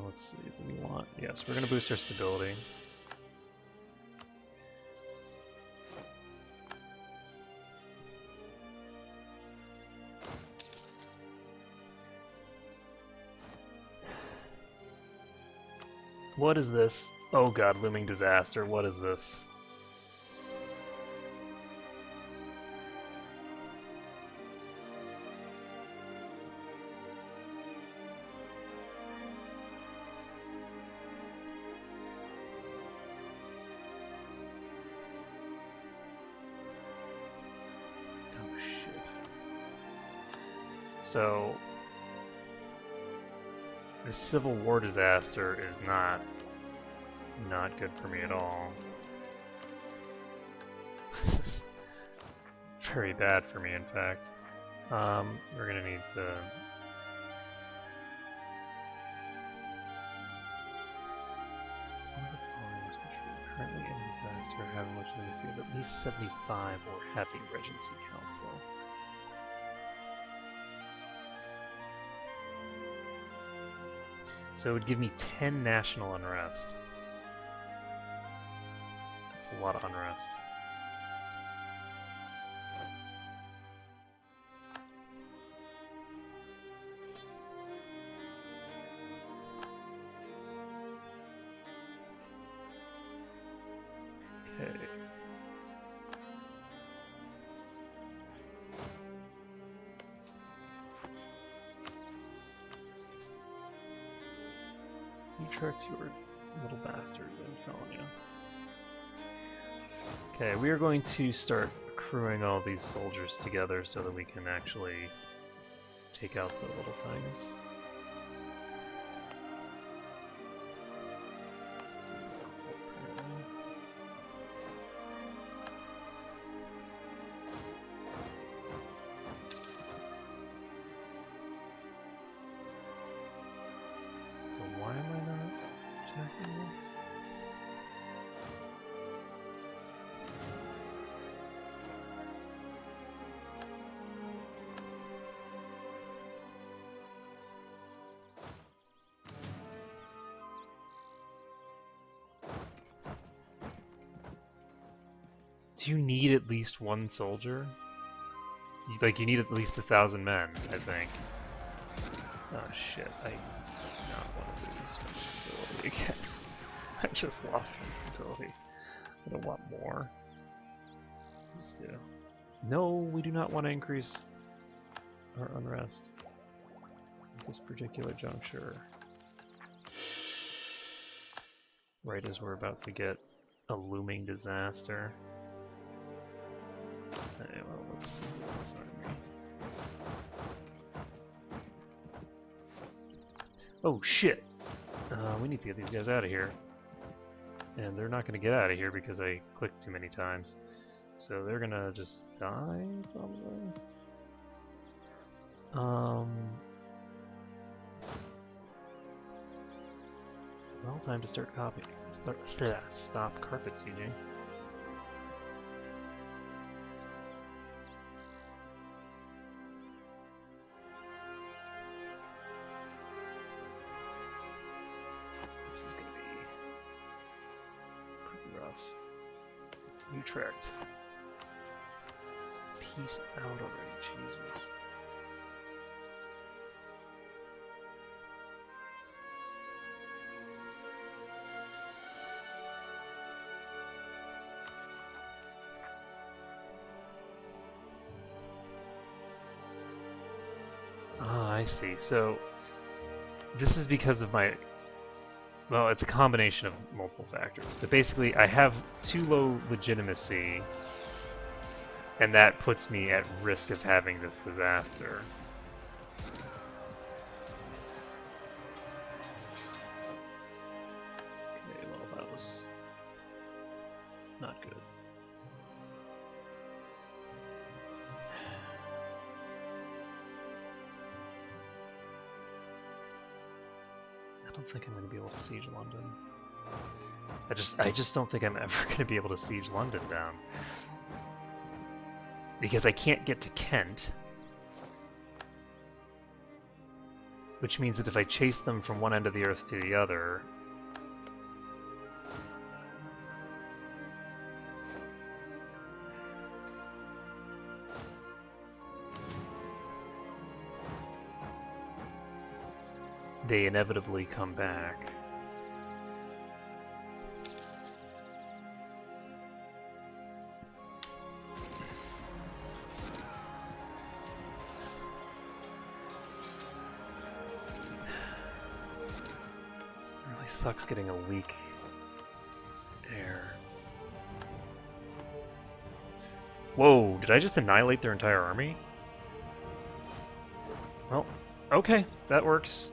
Let's see. Do we want? Yes, we're gonna boost our stability. What is this? Oh god, looming disaster. What is this? Oh shit. So this Civil War disaster is not good for me at all. This is very bad for me, in fact. We're gonna need to... One of the following must be true. Currently in disaster, having much legacy of at least 75 or having Regency Council. So it would give me 10 national unrest. That's a lot of unrest. Okay. You tricked your little bastards, I'm telling you. Okay, we are going to start accruing all these soldiers together so that we can actually take out the little things. So why am I not attacking this? Do you need at least one soldier? Like, you need at least 1,000 men, I think. Oh shit, I do not want to lose my stability again. I just lost my stability. I don't want more. What does this do? No, we do not want to increase our unrest at this particular juncture. Right as we're about to get a looming disaster. Okay, well, let's army. Oh shit! We need to get these guys out of here. And they're not going to get out of here because I clicked too many times. So they're going to just die, probably? Well, time to start copying. Stop carpet sieging. This is gonna be pretty rough. Utrecht. Peace out already, Jesus. Ah, I see. So this is because of my... Well, it's a combination of multiple factors. But basically, I have too low legitimacy, and that puts me at risk of having this disaster. Okay, well, that was not good. don't think I'm going to be able to siege London. I just don't think I'm ever going to be able to siege London down. Because I can't get to Kent. Which means that if I chase them from one end of the earth to the other... they inevitably come back. Really sucks getting a weak air. Whoa, did I just annihilate their entire army? Well, okay, that works.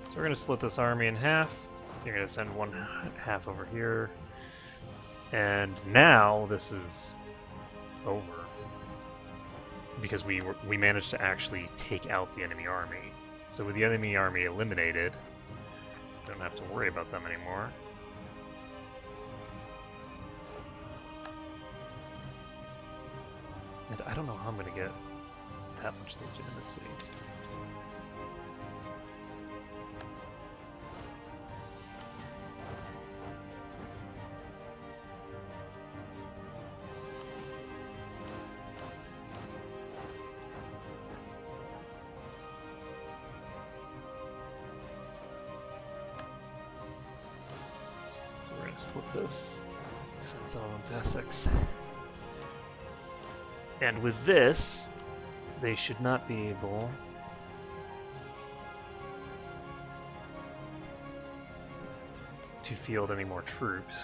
So we're going to split this army in half. You're going to send one half over here. And now this is over. Because we managed to actually take out the enemy army. So with the enemy army eliminated, we don't have to worry about them anymore. And I don't know how I'm going to get that much legitimacy. So we're going to split this, send some of them to Essex. And with this, they should not be able to field any more troops.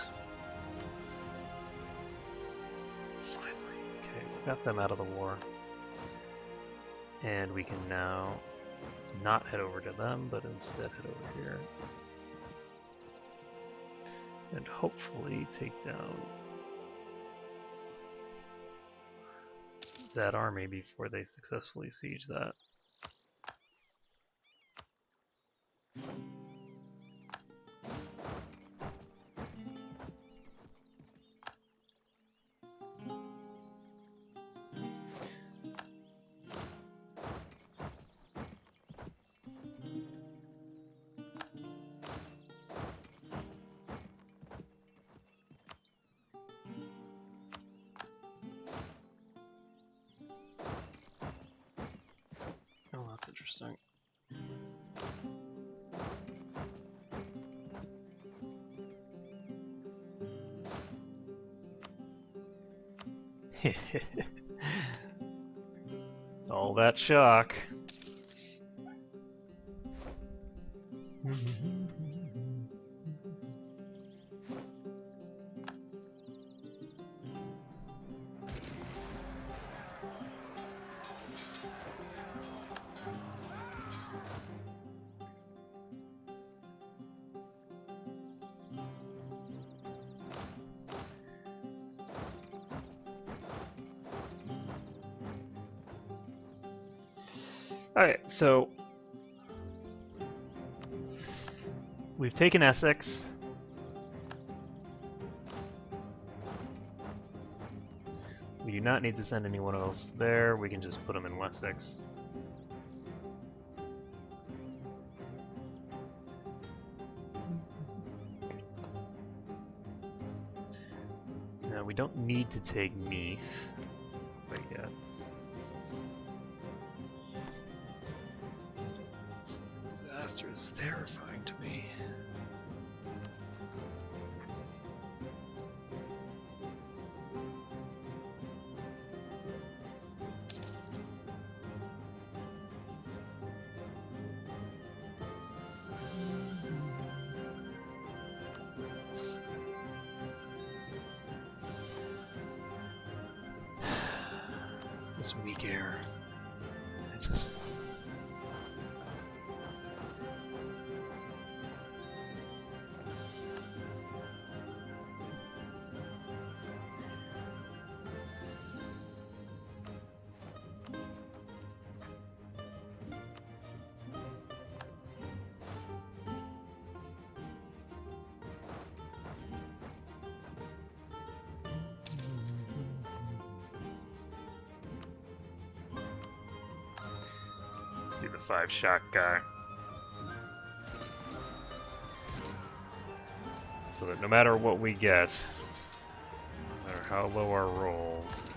Finally, okay, we got them out of the war. And we can now not head over to them, but instead head over here. And hopefully take down that army before they successfully siege that. Oh, that's interesting. All that shock. Alright, so we've taken Essex. We do not need to send anyone else there. We can just put them in Wessex. Now, we don't need to take Meath right yet. Disaster is terrifying to me. This weak air. I just... See the 5-shot guy. So that no matter what we get, no matter how low our rolls,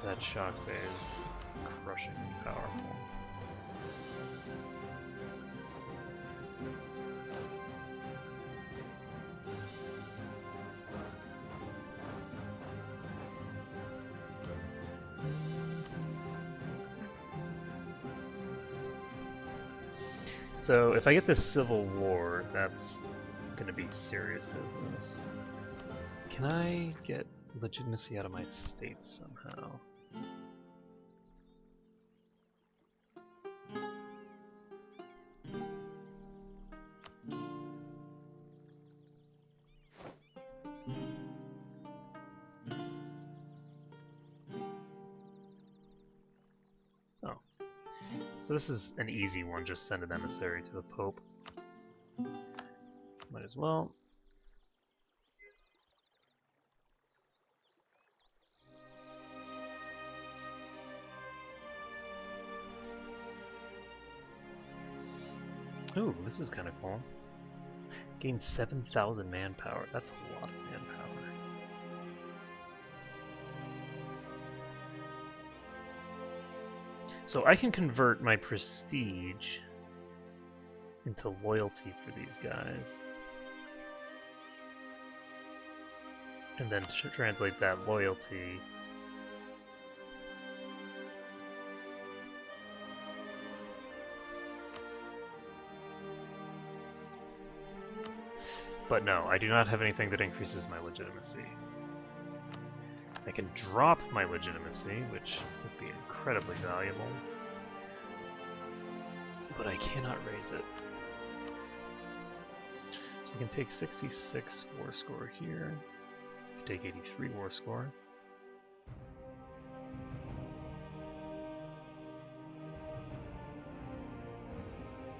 that shock phase is crushingly powerful. So if I get this civil war, that's going to be serious business. Can I get legitimacy out of my states somehow? Oh. So this is an easy one, just send an emissary to the Pope. Might as well. Ooh, this is kind of cool. Gain 7,000 manpower. That's a lot of manpower. So I can convert my prestige into loyalty for these guys. And then to translate that loyalty but no, I do not have anything that increases my legitimacy. I can drop my legitimacy, which would be incredibly valuable, but I cannot raise it. So I can take 66 war score here, I can take 83 war score.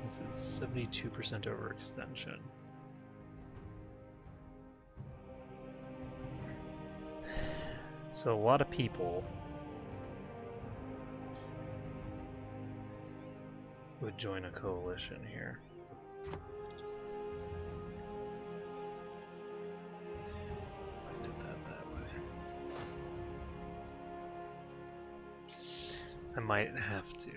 This is 72% overextension. So a lot of people would join a coalition here. I did that way. I might have to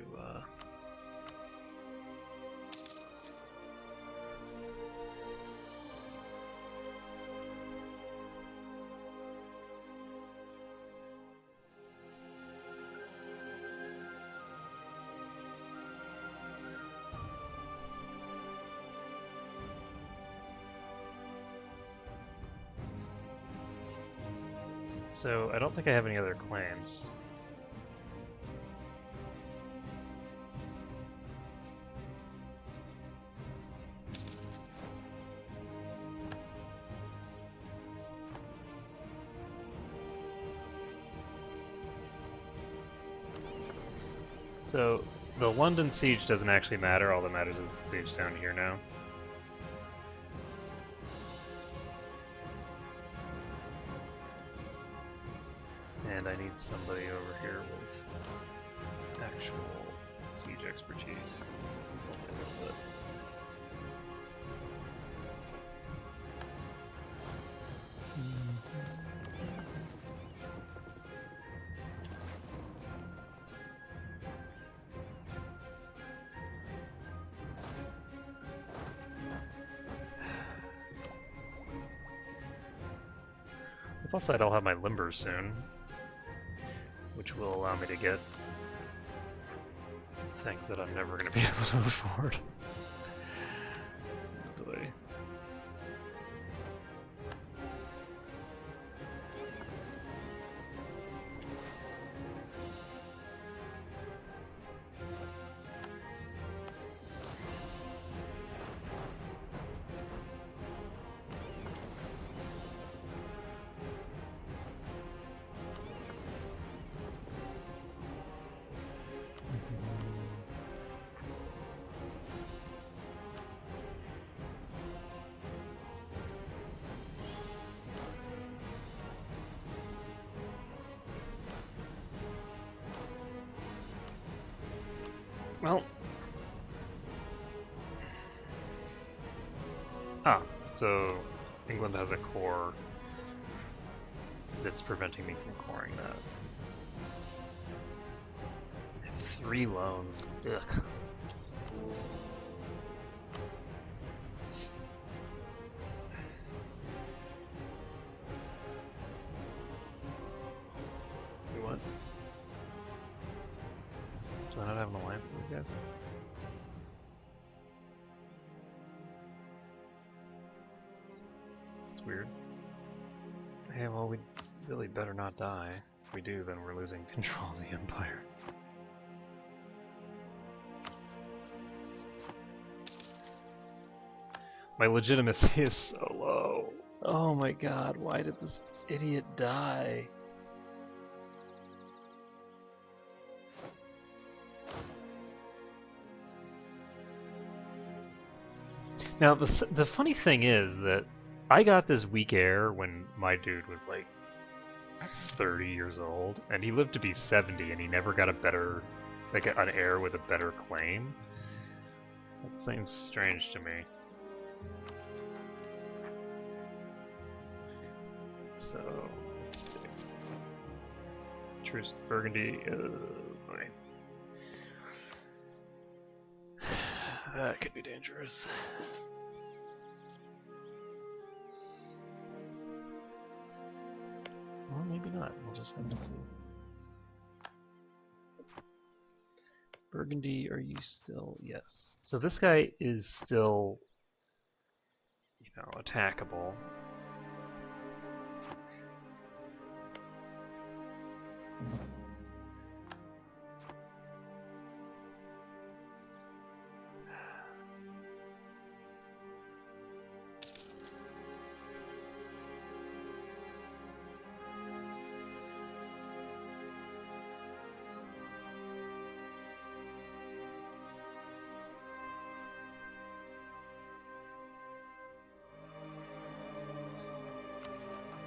So, I don't think I have any other claims. So, the London siege doesn't actually matter, all that matters is the siege down here now. And I need somebody over here with actual siege expertise. It's only a little bit. Plus, I'll have my limber soon, which will allow me to get things that I'm never going to be able to afford. Delay. Well, Ah, so England has a core that's preventing me from coring that. I have 3 loans. Ugh. What? Do I not have an alliance with these guys? It's weird. Hey, well, we really better not die. If we do, then we're losing control of the Empire. My legitimacy is so low. Oh my god, why did this idiot die? Now, the funny thing is that I got this weak heir when my dude was like 30 years old, and he lived to be 70, and he never got a better, like an heir with a better claim. That seems strange to me. So, let's see. Truce with Burgundy. Okay. That could be dangerous. Or maybe not. We'll just have to see. Burgundy, are you still? Yes. So this guy is still, you know, attackable.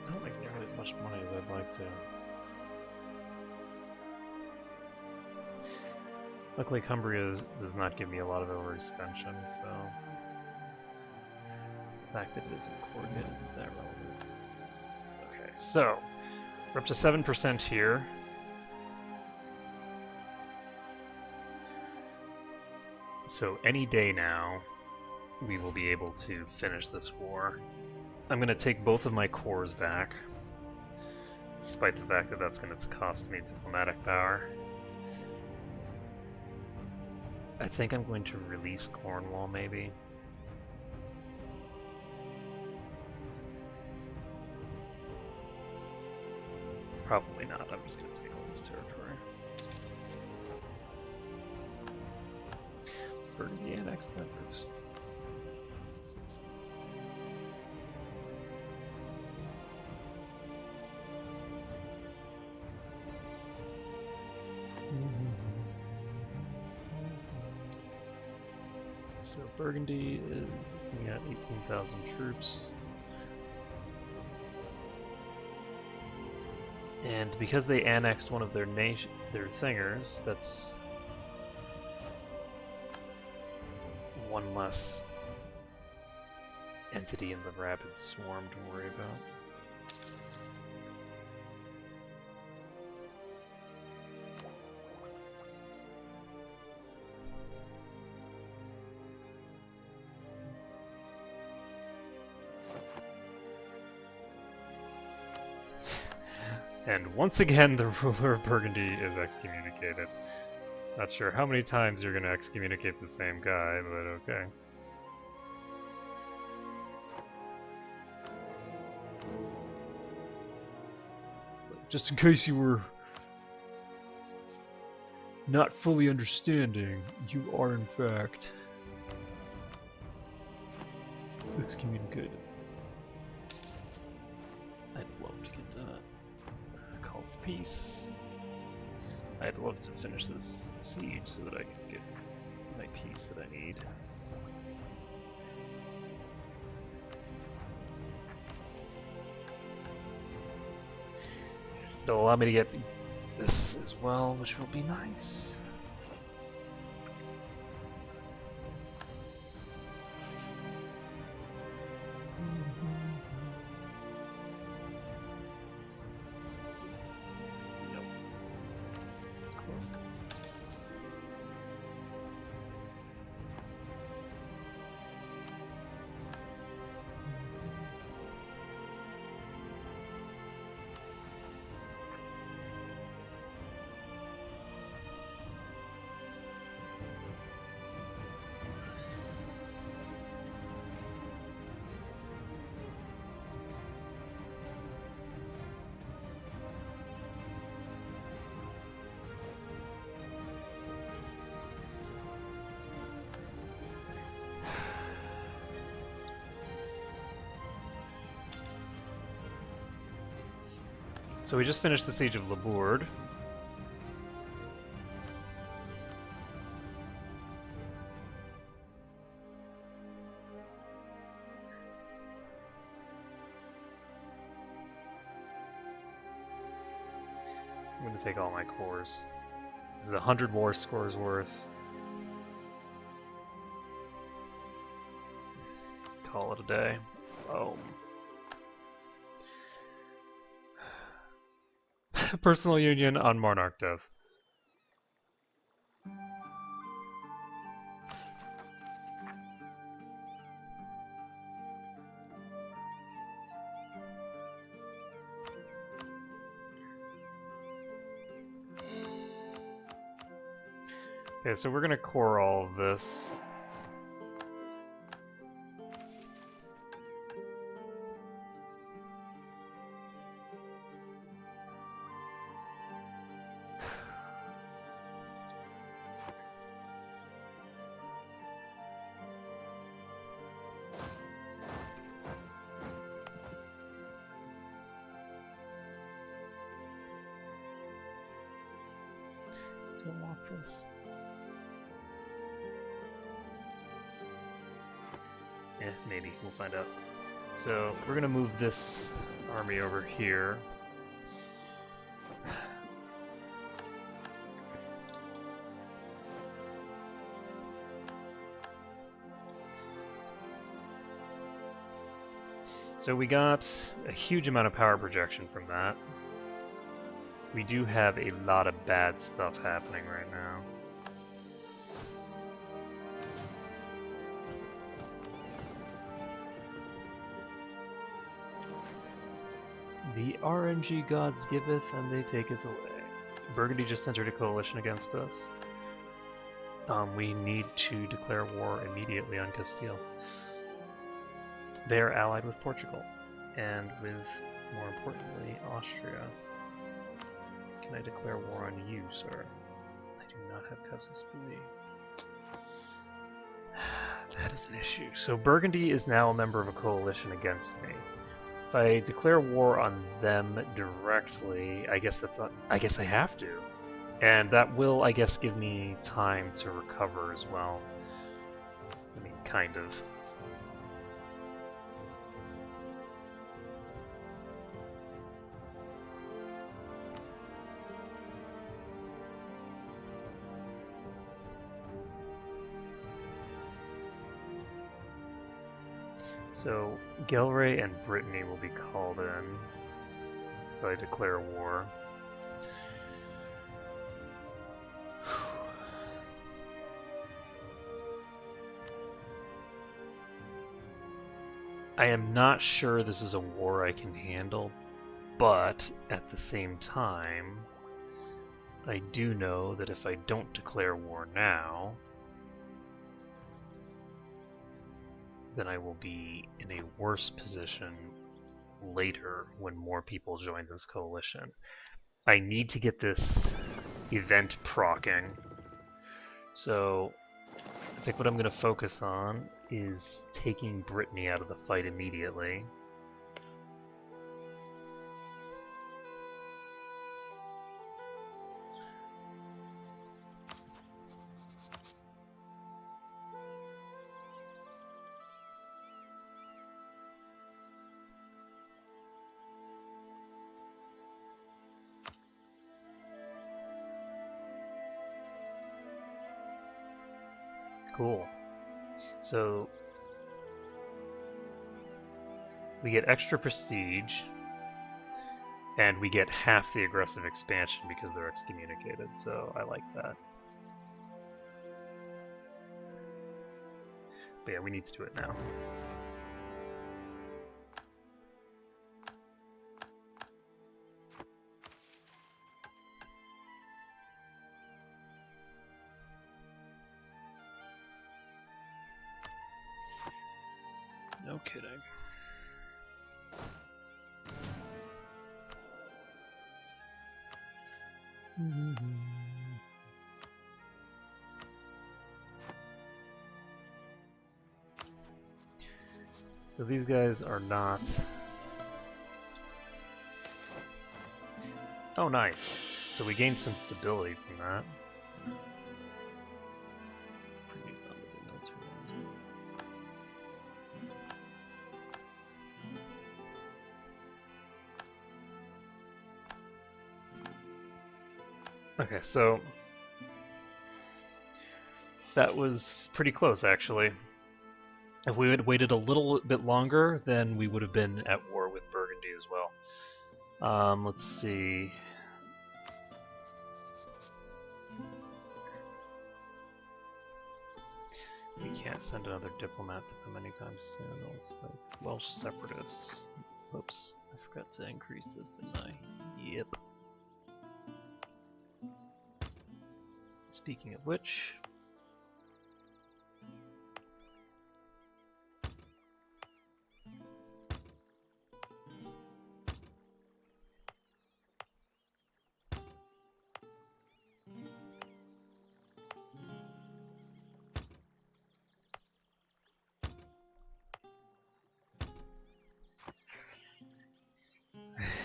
I don't make nearly as much money as I'd like to. Luckily, Cumbria does not give me a lot of overextension, so the fact that it isn't coordinate isn't that relevant. Okay, so we're up to 7% here. So any day now, we will be able to finish this war. I'm going to take both of my cores back, despite the fact that that's going to cost me diplomatic power. I think I'm going to release Cornwall, maybe. Probably not. I'm just going to take all this territory. Burgundy annexed members. So Burgundy is looking at 18,000 troops. And because they annexed one of their thingers, that's one less entity in the rabid swarm to worry about. And once again, the ruler of Burgundy is excommunicated. Not sure how many times you're going to excommunicate the same guy, but okay. So, just in case you were not fully understanding, you are in fact excommunicated. I'd love to get that. Call for peace. I'd love to finish this siege so that I can get my peace that I need. It'll allow me to get this as well, which will be nice. So we just finished the Siege of Labourd. So I'm going to take all my cores. This is 100 war scores worth. Call it a day. Oh. Personal union on Monarch death. Okay, so we're gonna core all of this. Do I want this? Yeah, maybe. We'll find out. So, we're gonna move this army over here. So we got a huge amount of power projection from that. We do have a lot of bad stuff happening right now. The RNG gods giveth and they taketh away. Burgundy just entered a coalition against us. We need to declare war immediately on Castile. They are allied with Portugal and with, more importantly, Austria. Can I declare war on you, sir? I do not have casus belli. That is an issue. So Burgundy is now a member of a coalition against me. If I declare war on them directly, I guess that's not, I guess I have to. And that will, I guess, give me time to recover as well. I mean, kind of. So, Gelre and Brittany will be called in if I declare war. I am not sure this is a war I can handle, but at the same time, I do know that if I don't declare war now, then I will be in a worse position later when more people join this coalition. I need to get this event proccing. So I think what I'm going to focus on is taking Brittany out of the fight immediately. Cool. So we get extra prestige, and we get half the aggressive expansion because they're excommunicated, so I like that. But yeah, we need to do it now. No kidding. So these guys are not... Oh, nice. So we gained some stability from that. Pretty fun with the military as well. Okay, so that was pretty close, actually. If we had waited a little bit longer, then we would have been at war with Burgundy as well. Let's see. We can't send another diplomat to them anytime soon, it looks like. Welsh separatists. Oops, I forgot to increase this, didn't I? Yep. Speaking of which...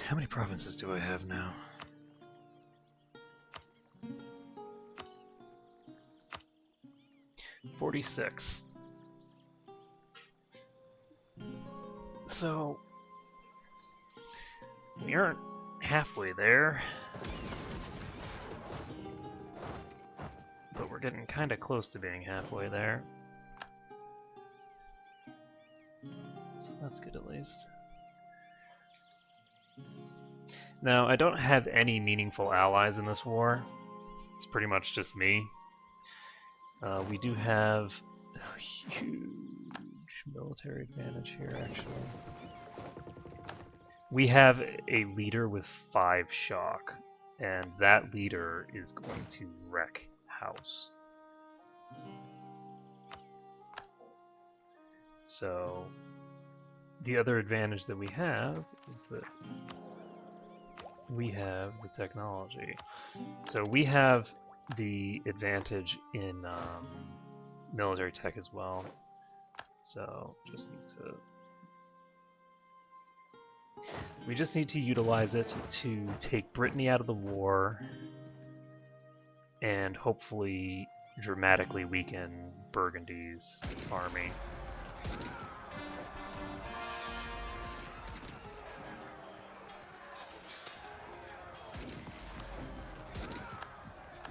How many provinces do I have now? $46. So we aren't halfway there, but we're getting kind of close to being halfway there. So that's good at least. Now, I don't have any meaningful allies in this war. It's pretty much just me. We do have a huge military advantage here, actually. We have a leader with 5 shock, and that leader is going to wreck house. So, the other advantage that we have is that we have the technology. So we have the advantage in military tech as well. So we just need to utilize it to take Brittany out of the war and hopefully dramatically weaken Burgundy's army.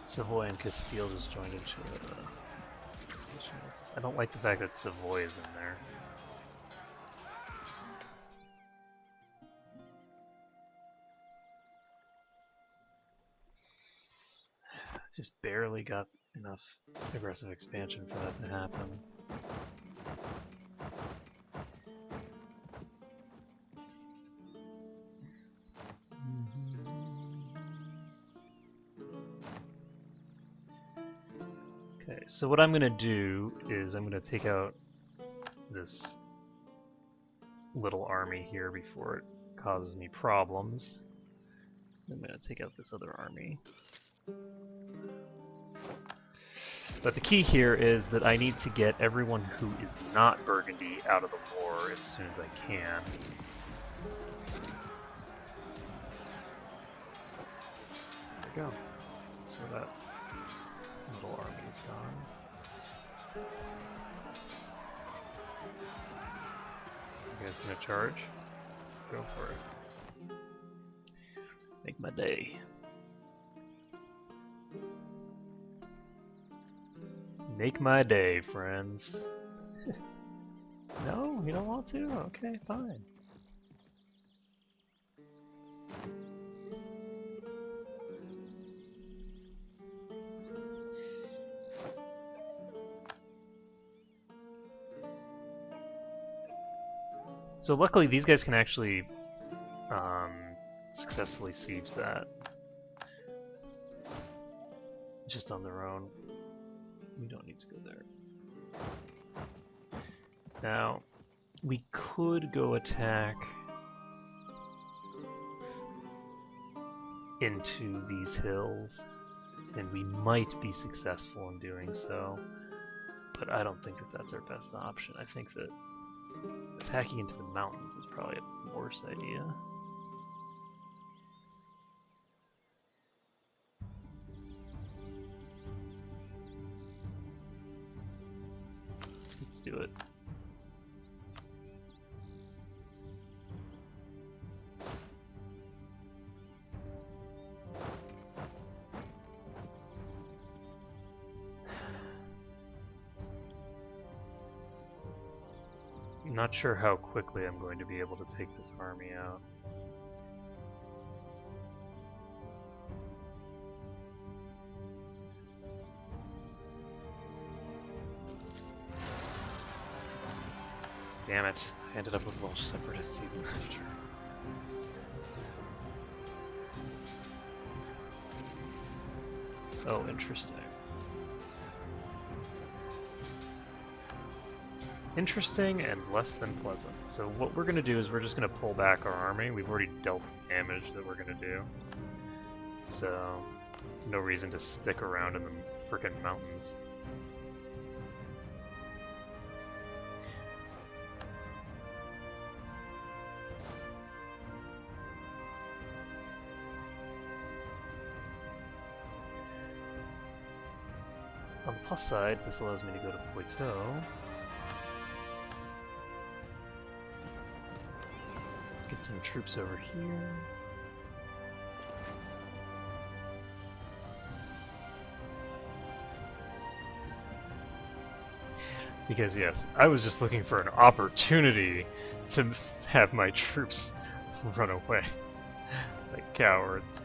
Savoy and Castile just joined into I don't like the fact that Savoy is in there. Just barely got enough aggressive expansion for that to happen. Okay, so what I'm going to do is I'm going to take out this little army here before it causes me problems. I'm going to take out this other army. But the key here is that I need to get everyone who is not Burgundy out of the war as soon as I can. There we go. So that little army is gone. You guys gonna charge? Go for it. Make my day. Make my day, friends. No, you don't want to? Okay, fine. So luckily these guys can actually successfully siege that just on their own. We don't need to go there. Now, we could go attack into these hills, and we might be successful in doing so, but I don't think that that's our best option. I think that attacking into the mountains is probably a worse idea. do it. I'm not sure how quickly I'm going to be able to take this army out. Damn it, I ended up with Welsh separatists even after. Oh, interesting. Interesting and less than pleasant. So what we're going to do is we're just going to pull back our army. We've already dealt the damage that we're going to do. So, no reason to stick around in the frickin' mountains. On the plus side, this allows me to go to Poitou. Get some troops over here. Because yes, I was just looking for an opportunity to have my troops run away. Like cowards.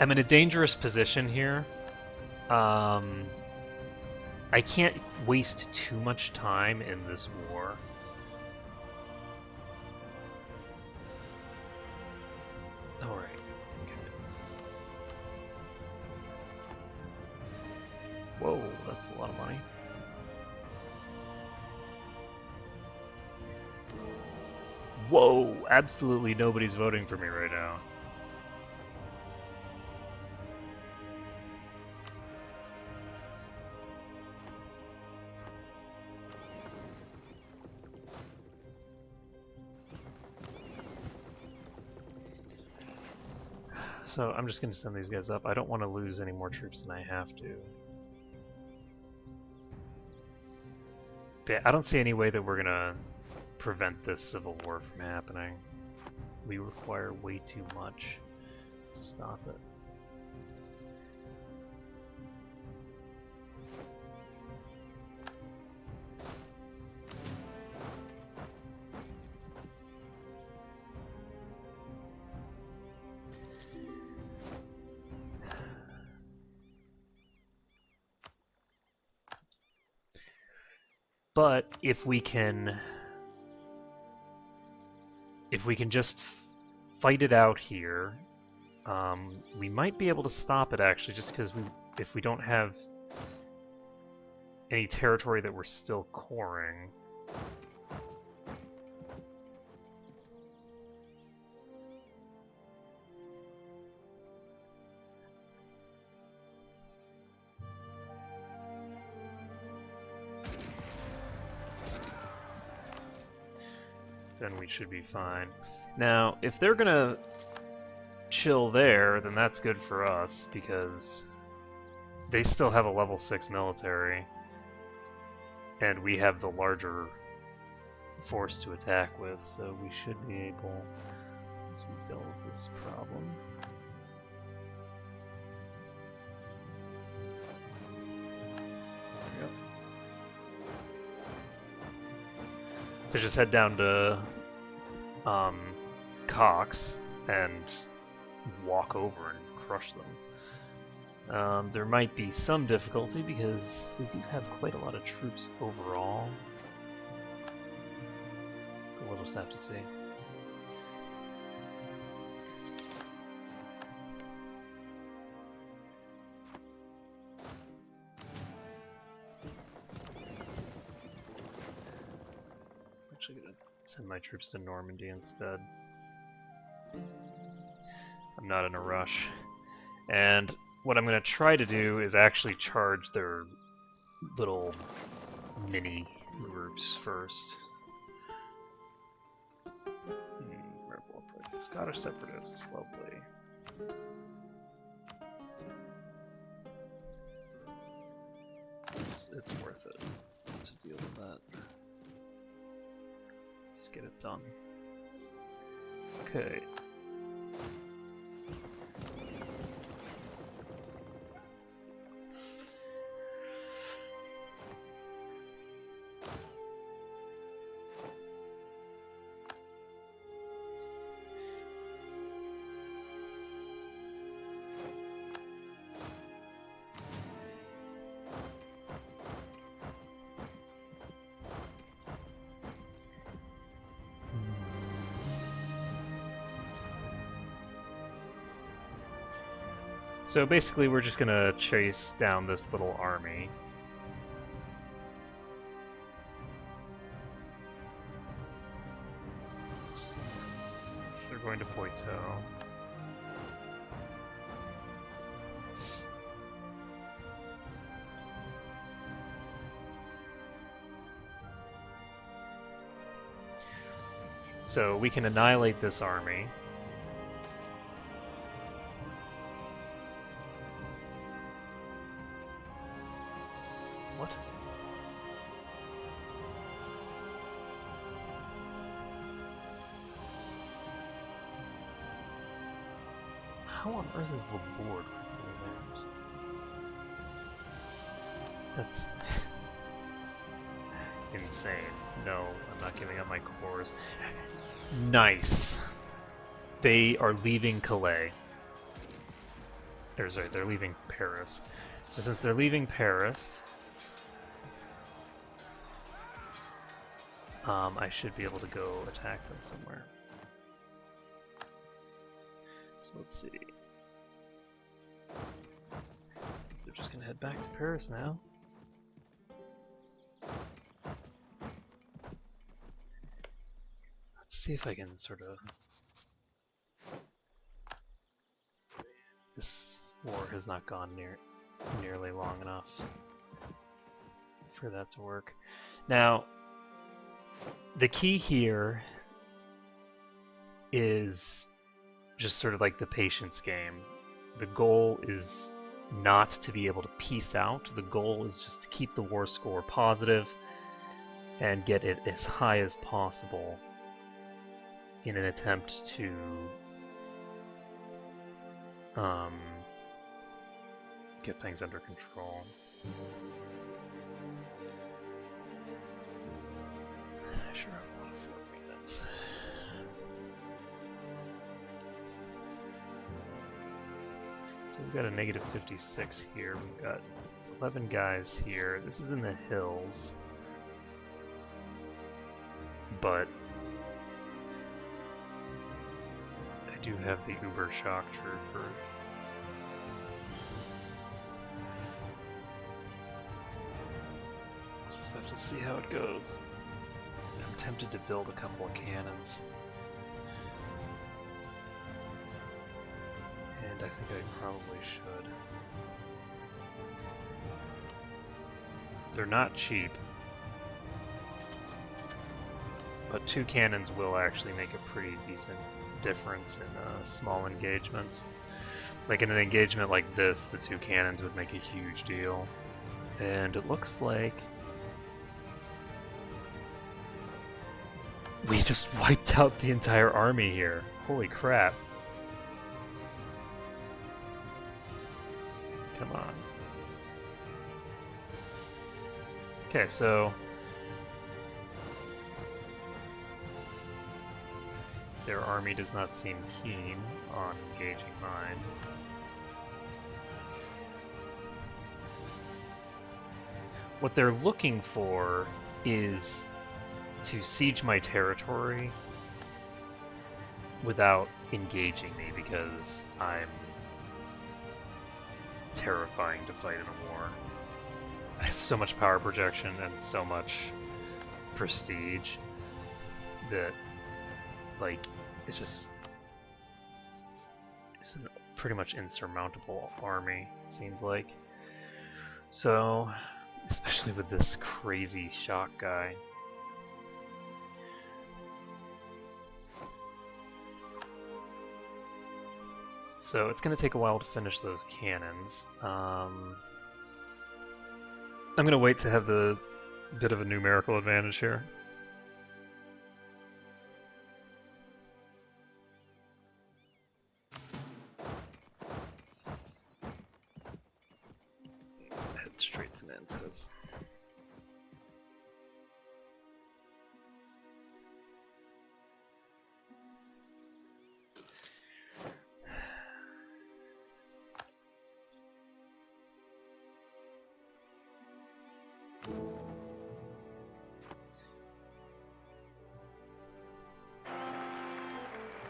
I'm in a dangerous position here. I can't waste too much time in this war. Alright. Okay. Whoa, that's a lot of money. Whoa, absolutely nobody's voting for me right now. So I'm just going to send these guys up. I don't want to lose any more troops than I have to. But yeah, I don't see any way that we're going to prevent this civil war from happening. We require way too much to stop it. But if we can just fight it out here, we might be able to stop it actually, just because if we don't have any territory that we're still coring. Then we should be fine. Now, if they're gonna chill there, then that's good for us, because they still have a level 6 military, and we have the larger force to attack with, so we should be able, once we deal with this problem. There we go. To just head down to Cox and walk over and crush them. There might be some difficulty because they do have quite a lot of troops overall. But we'll just have to see. Actually gonna send my troops to Normandy instead. I'm not in a rush. And what I'm going to try to do is actually charge their little mini groups first. Rebel opposing Scottish separatists, lovely. It's worth it to deal with that. Just get it done. Okay. So basically we're just gonna chase down this little army. They're going to Poito. So we can annihilate this army. What? How on earth is the board for theirs? That's insane. No, I'm not giving up my cores. Nice. They are leaving Calais. Sorry, they're leaving Paris. So since they're leaving Paris, I should be able to go attack them somewhere. So let's see. They're just gonna head back to Paris now. Let's see if I can sort of... This war has not gone nearly long enough for that to work. Now, the key here is just sort of like the patience game. The goal is not to be able to peace out. The goal is just to keep the war score positive and get it as high as possible in an attempt to get things under control. Sure, I want 4 minutes. So we've got a negative 56 here. We've got 11 guys here. This is in the hills. But I do have the Uber Shock Trooper. Just have to see how it goes. I'm tempted to build a couple of cannons. And I think I probably should. They're not cheap. But 2 cannons will actually make a pretty decent difference in small engagements. Like in an engagement like this, the 2 cannons would make a huge deal. And it looks like we just wiped out the entire army here. Holy crap. Come on. Okay, so their army does not seem keen on engaging mine. What they're looking for is to siege my territory without engaging me because I'm terrifying to fight in a war. I have so much power projection and so much prestige that, like, it's a pretty much insurmountable army, it seems like. So, especially with this crazy shock guy. So it's going to take a while to finish those cannons. I'm going to wait to have the bit of a numerical advantage here. Head straight to Nantes.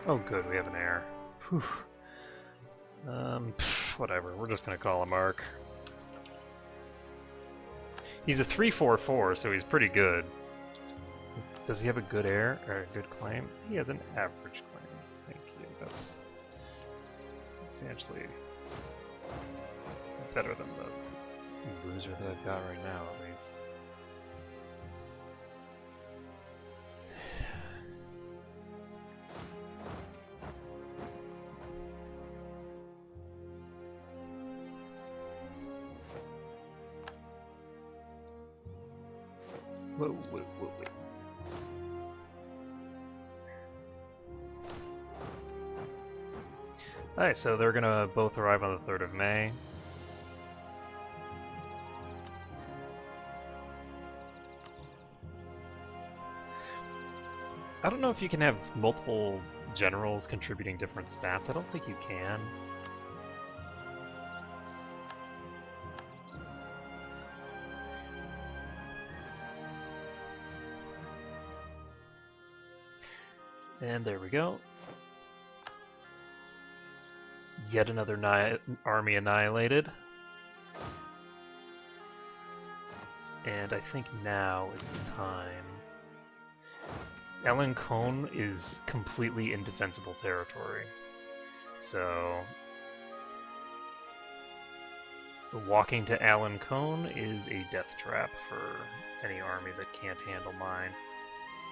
Oh good, we have an heir. Whew. Whatever, we're just gonna call him Ark. He's a 3/4/4, so he's pretty good. Does he have a good heir, or a good claim? He has an average claim. Thank you, that's substantially better than the loser that I've got right now, at least. Whoa. Alright, so they're gonna both arrive on the 3rd of May. I don't know if you can have multiple generals contributing different stats. I don't think you can. And there we go. Yet another army annihilated. And I think now is the time. Alencon is completely indefensible territory. So the walking to Alencon is a death trap for any army that can't handle mine.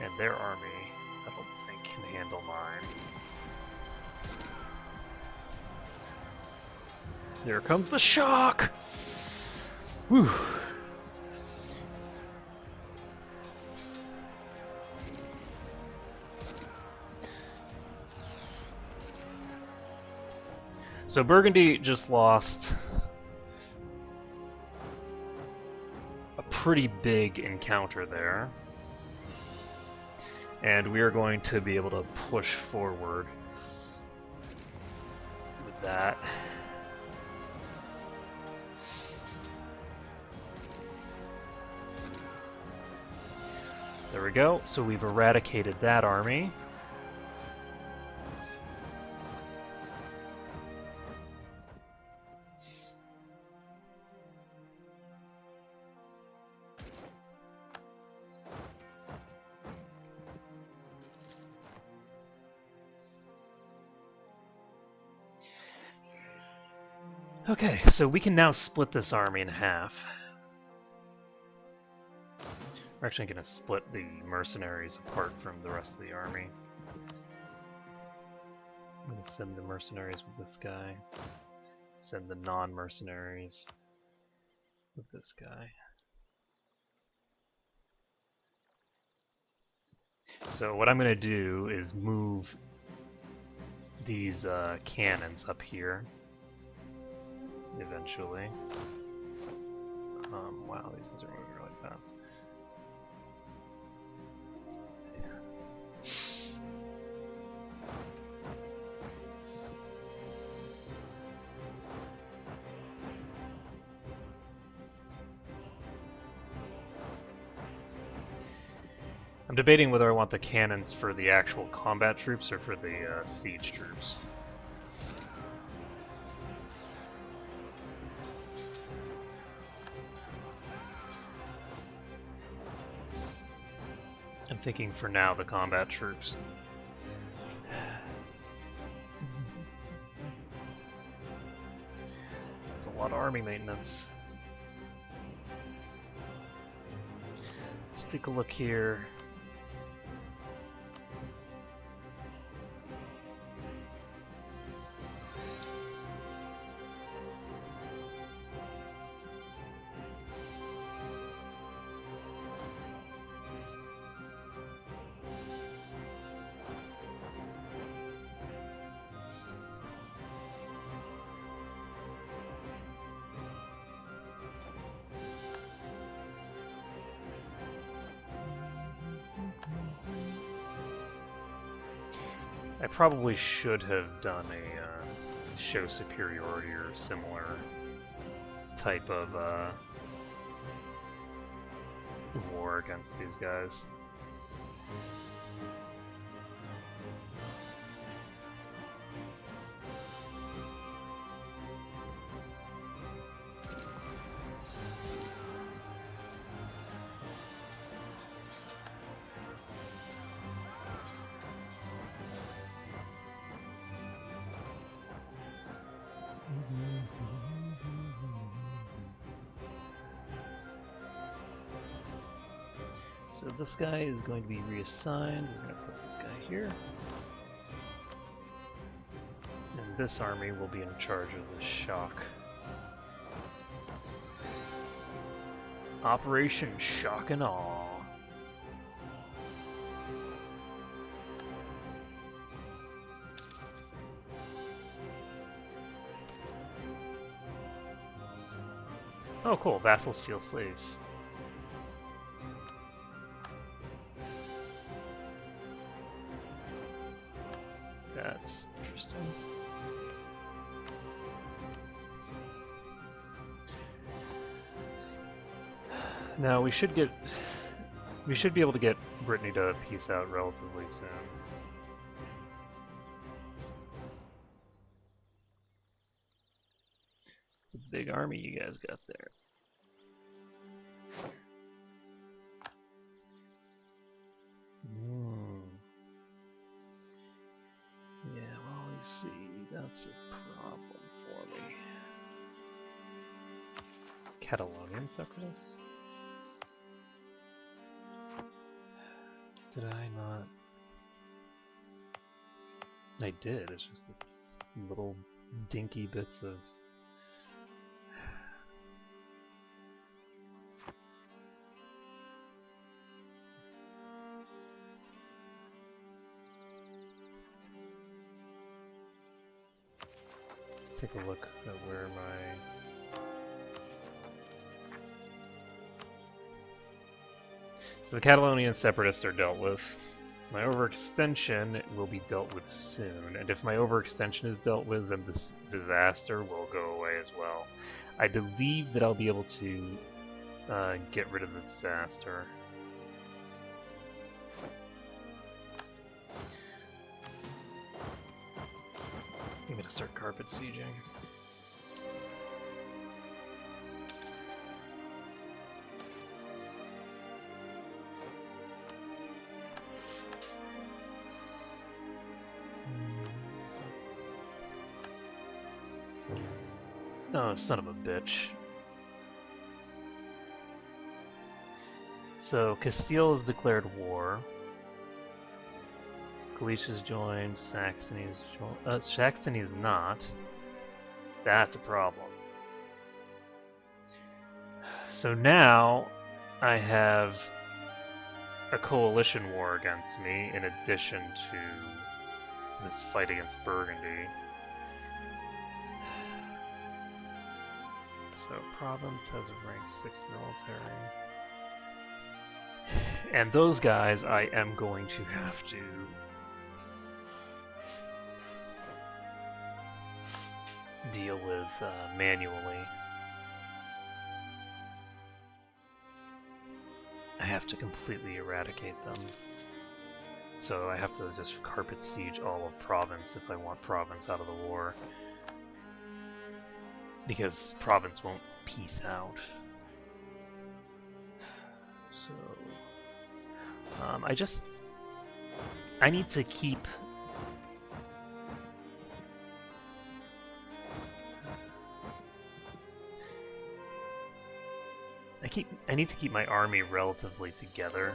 And their army, I don't think, can handle mine. Here comes the shock! Whew. So Burgundy just lost a pretty big encounter there. And we are going to be able to push forward with that. There we go. So we've eradicated that army. Okay, so we can now split this army in half. We're actually going to split the mercenaries apart from the rest of the army. I'm going to send the mercenaries with this guy. Send the non-mercenaries with this guy. So what I'm going to do is move these cannons up here. Eventually. Wow, these guys are moving really fast. I'm debating whether I want the cannons for the actual combat troops or for the siege troops. I'm thinking for now the combat troops. It's a lot of army maintenance. Let's take a look here. probably should have done a show superiority or similar type of war against these guys. So this guy is going to be reassigned. We're going to put this guy here. And this army will be in charge of the shock. Operation Shock and Awe. Oh cool, vassals feel slaves. That's interesting. Now we should be able to get Brittany to peace out relatively soon. It's a big army you guys got there. Yeah, well, you see, that's a problem for me. Catalonian separatists? Did I not? I did, it's just it's little dinky bits of... Let's take a look at where my... So the Catalonian separatists are dealt with. My overextension will be dealt with soon, and if my overextension is dealt with, then this disaster will go away as well. I believe that I'll be able to get rid of the disaster. I'm gonna start carpet sieging. Oh, son of a bitch. So, Castile has declared war. Galicia's joined, Saxony's joined. Saxony's not. That's a problem. So now, I have a coalition war against me in addition to this fight against Burgundy. So province has a rank 6 military. And those guys I am going to have to deal with manually. I have to completely eradicate them. So I have to just carpet siege all of Provence if I want Provence out of the war. Because Provence won't peace out. So... I need to keep... I need to keep my army relatively together.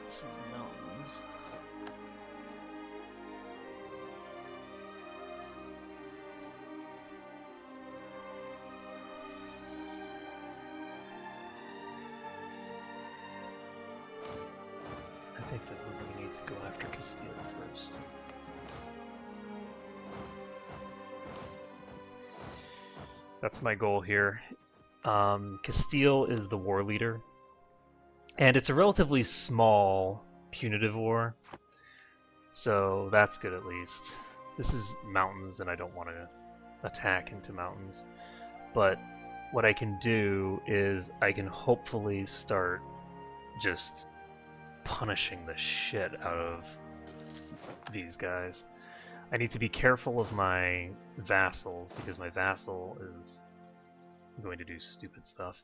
This is mountains. I think that we're going to need to go after Castile first. That's my goal here. Castile is the war leader, and it's a relatively small punitive war, so that's good at least. This is mountains, and I don't want to attack into mountains, but what I can do is I can hopefully start just punishing the shit out of these guys. I need to be careful of my vassals, because my vassal is going to do stupid stuff.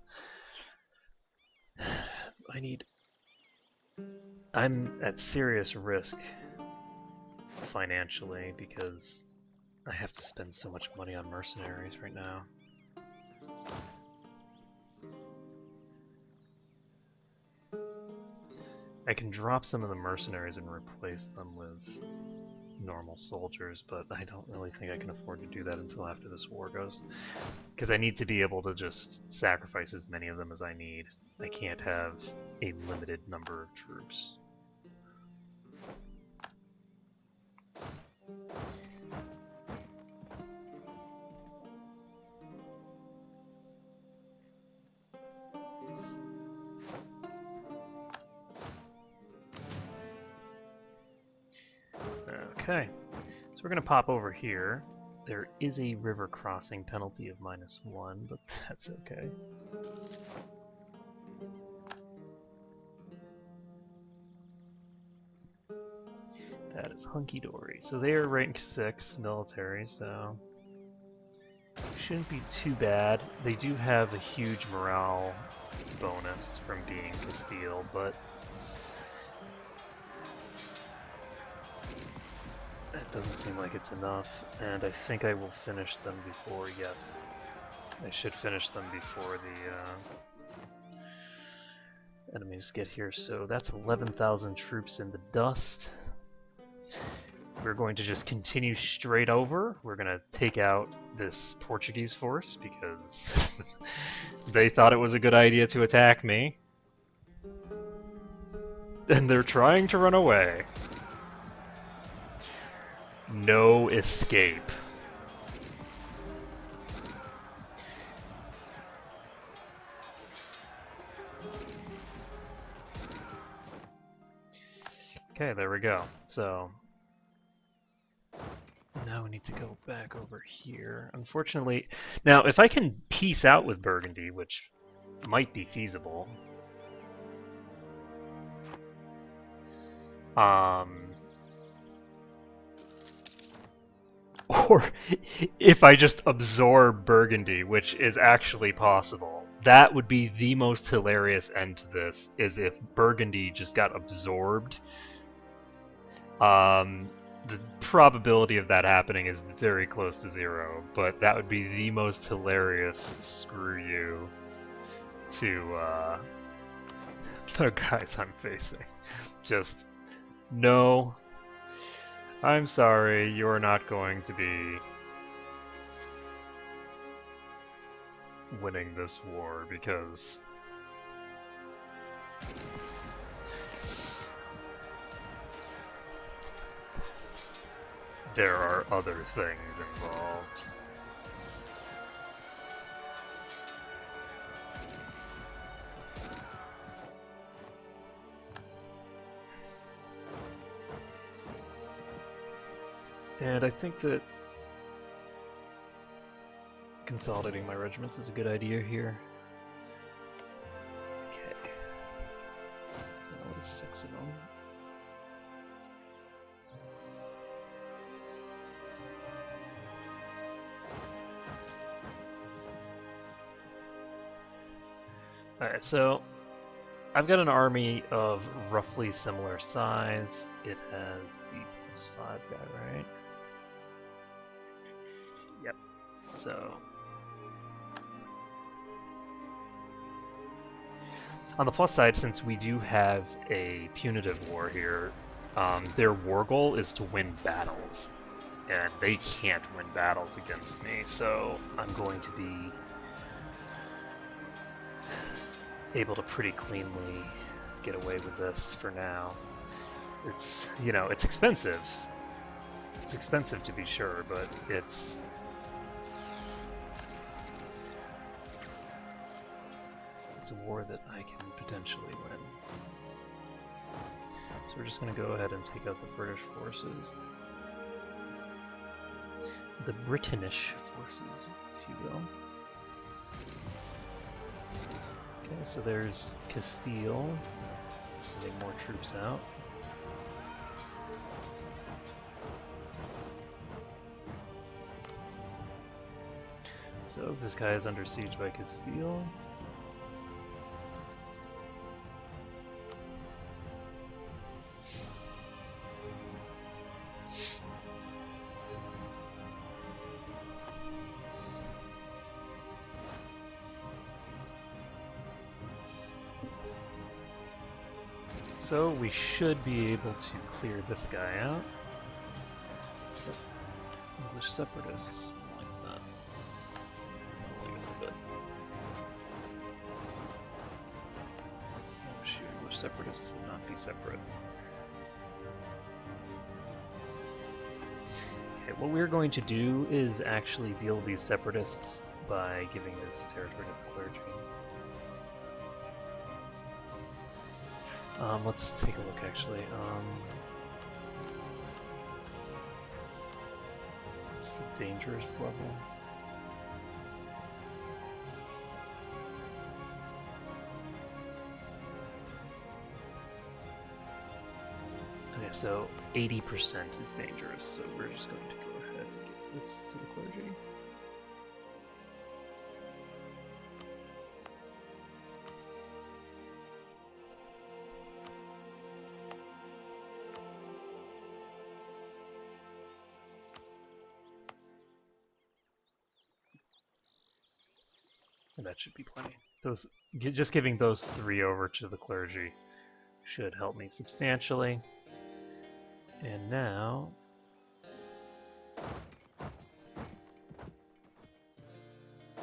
I'm at serious risk financially because I have to spend so much money on mercenaries right now. I can drop some of the mercenaries and replace them with normal soldiers, but I don't really think I can afford to do that until after this war goes. Because I need to be able to just sacrifice as many of them as I need. I can't have a limited number of troops. Okay, so we're going to pop over here. There is a river crossing penalty of -1, but that's okay. That is hunky-dory. So they are rank 6 military, so shouldn't be too bad. They do have a huge morale bonus from being Castile, but it doesn't seem like it's enough, and I think I will finish them before, yes. I should finish them before the enemies get here, so that's 11,000 troops in the dust. We're going to just continue straight over. We're going to take out this Portuguese force because they thought it was a good idea to attack me. And they're trying to run away. No escape. Okay, there we go. So now we need to go back over here. Unfortunately, now if I can peace out with Burgundy, which might be feasible, or if I just absorb Burgundy, which is actually possible, that would be the most hilarious end to this, is if Burgundy just got absorbed. The probability of that happening is very close to 0, but that would be the most hilarious screw you to the guys I'm facing. Just, no, I'm sorry, you're not going to be winning this war because there are other things involved. And I think that consolidating my regiments is a good idea here. Okay. Now what is 6 of them? Alright, so I've got an army of roughly similar size. It has the +5 guy, right? Yep. So on the plus side, since we do have a punitive war here, their war goal is to win battles. And they can't win battles against me, so I'm going to be able to pretty cleanly get away with this for now. It's, you know, it's expensive. It's expensive to be sure, but it's it's a war that I can potentially win. So we're just going to go ahead and take out the British forces. The Britannish forces, if you will. Okay, so there's Castile, sending more troops out. So this guy is under siege by Castile. So we should be able to clear this guy out. English separatists, like that. Only a little bit. I wish English separatists would not be separate. Okay, what we're going to do is actually deal with these separatists by giving this territory to the clergy. Let's take a look actually. What's the dangerous level? Okay, so 80% is dangerous, so we're just going to go ahead and give this to the clergy. And that should be plenty. Those, just giving those 3 over to the clergy should help me substantially. And now...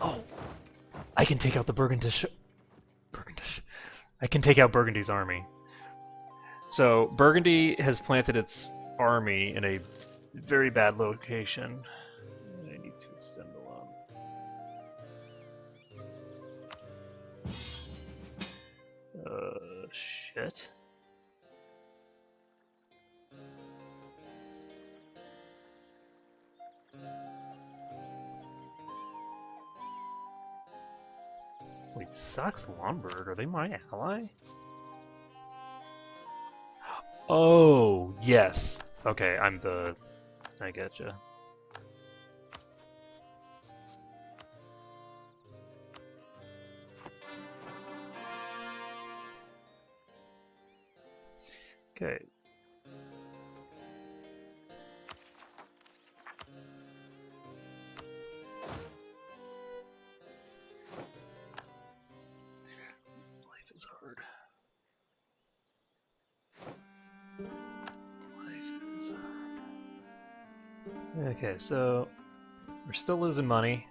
Oh! I can take out the Burgundish... I can take out Burgundy's army. So, Burgundy has planted its army in a very bad location. I need to extend the line. Shit. Wait, Saxe-Lauenburg, are they my ally? Oh, yes. Okay, I'm the... I getcha. Okay. Life is hard. Life is hard. Okay, so we're still losing money.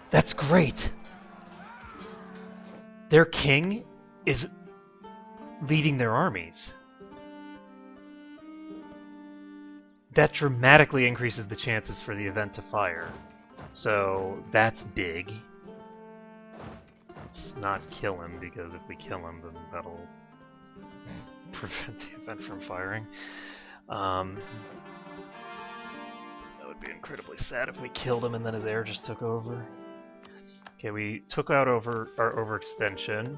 That's great! Their king is leading their armies. That dramatically increases the chances for the event to fire. So that's big. Let's not kill him, because if we kill him, then that'll prevent the event from firing. That would be incredibly sad if we killed him and then his heir just took over. Okay, we took out our overextension.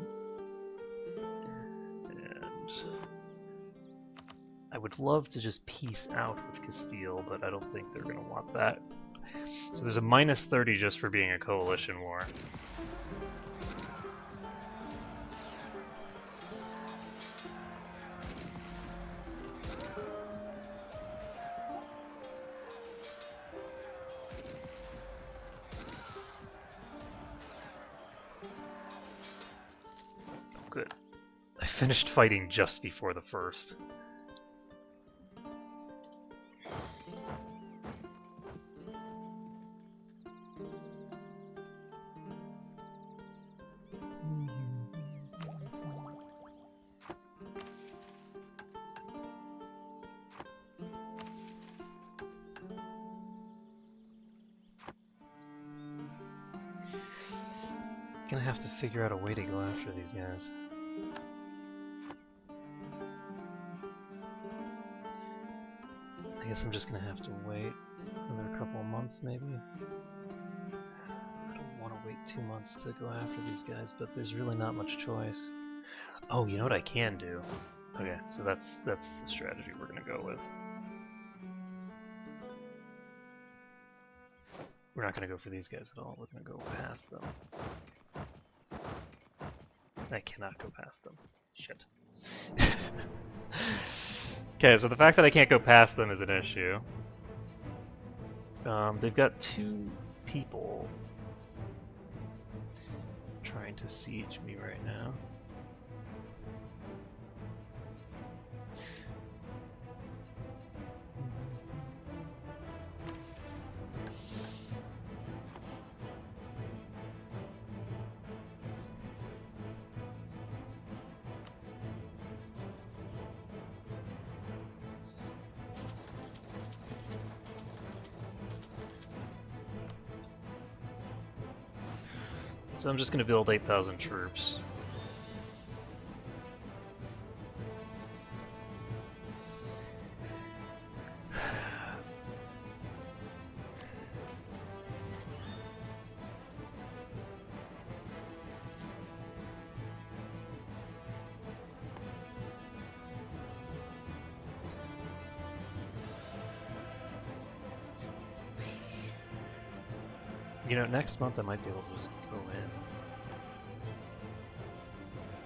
And I would love to just peace out with Castile, but I don't think they're going to want that. So there's a minus 30 just for being a coalition war. Good. I finished fighting just before the first. Gonna have to figure out a way to go after these guys. I guess I'm just gonna have to wait another couple of months, maybe. I don't want to wait 2 months to go after these guys, but there's really not much choice. Oh, you know what I can do? Okay, so that's the strategy we're gonna go with. We're not gonna go for these guys at all. We're gonna go past them. I cannot go past them. Shit. Okay, so the fact that I can't go past them is an issue. They've got 2 people trying to siege me right now. So I'm just going to build 8,000 troops. You know, next month I might be able to just go in.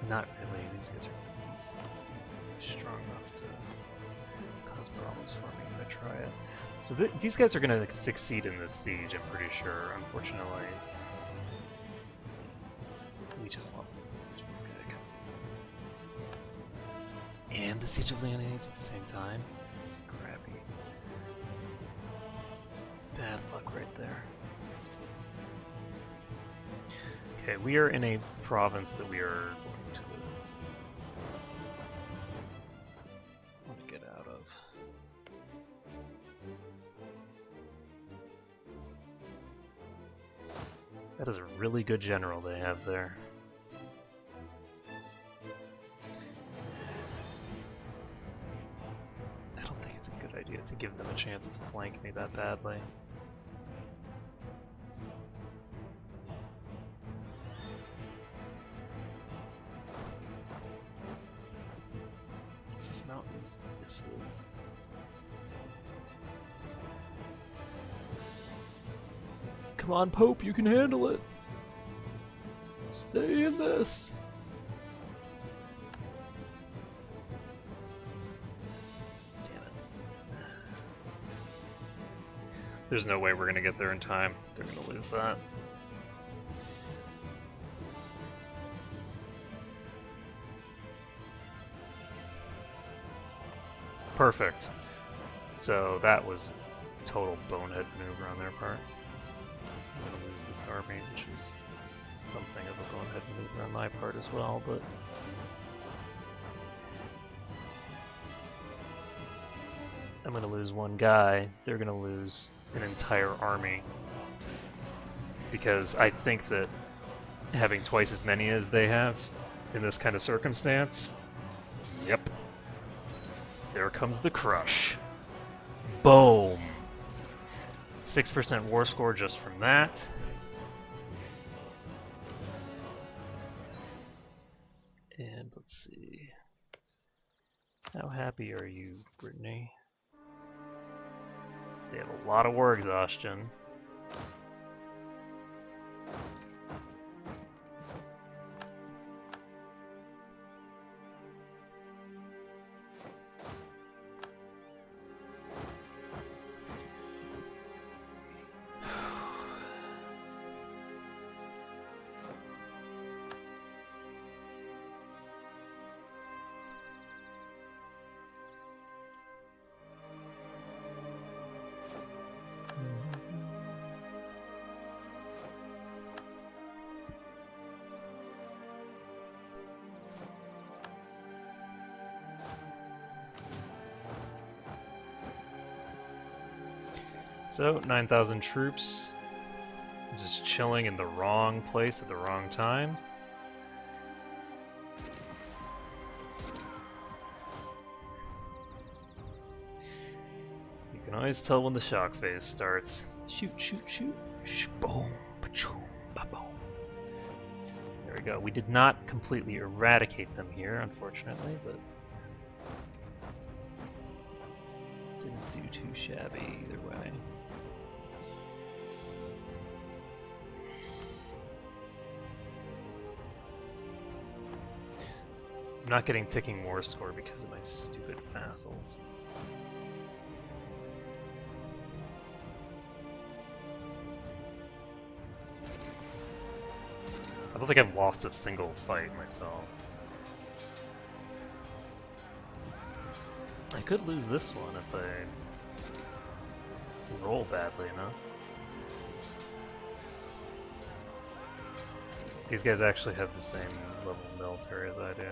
Not really, these guys are strong enough to cause problems for me if I try it. So these guys are going to succeed in this siege, I'm pretty sure, unfortunately. We just lost the siege of this guy. And the siege of Lyonnaise at the same time. It's crappy. Bad luck right there. Okay, we are in a province that we are going to want to get out of. That is a really good general they have there. I don't think it's a good idea to give them a chance to flank me that badly. Mountains. Yes, it is. Come on, Pope, you can handle it. Stay in this. Damn it. There's no way we're gonna get there in time. They're gonna lose that. Perfect. So that was a total bonehead maneuver on their part. I'm going to lose this army, which is something of a bonehead maneuver on my part as well, but... I'm going to lose one guy. They're going to lose an entire army. Because I think that having twice as many as they have in this kind of circumstance... Yep. There comes the crush. Boom! 6% war score just from that. And let's see. How happy are you, Brittany? They have a lot of war exhaustion. So, 9,000 troops. Just chilling in the wrong place at the wrong time. You can always tell when the shock phase starts. Shoot, shoot, shoot. Boom, ba-choom, ba-boom. There we go. We did not completely eradicate them here, unfortunately, but didn't do too shabby either way. I'm not getting ticking war score because of my stupid vassals. I don't think I've lost a single fight myself. I could lose this one if I roll badly enough. These guys actually have the same level of military as I do.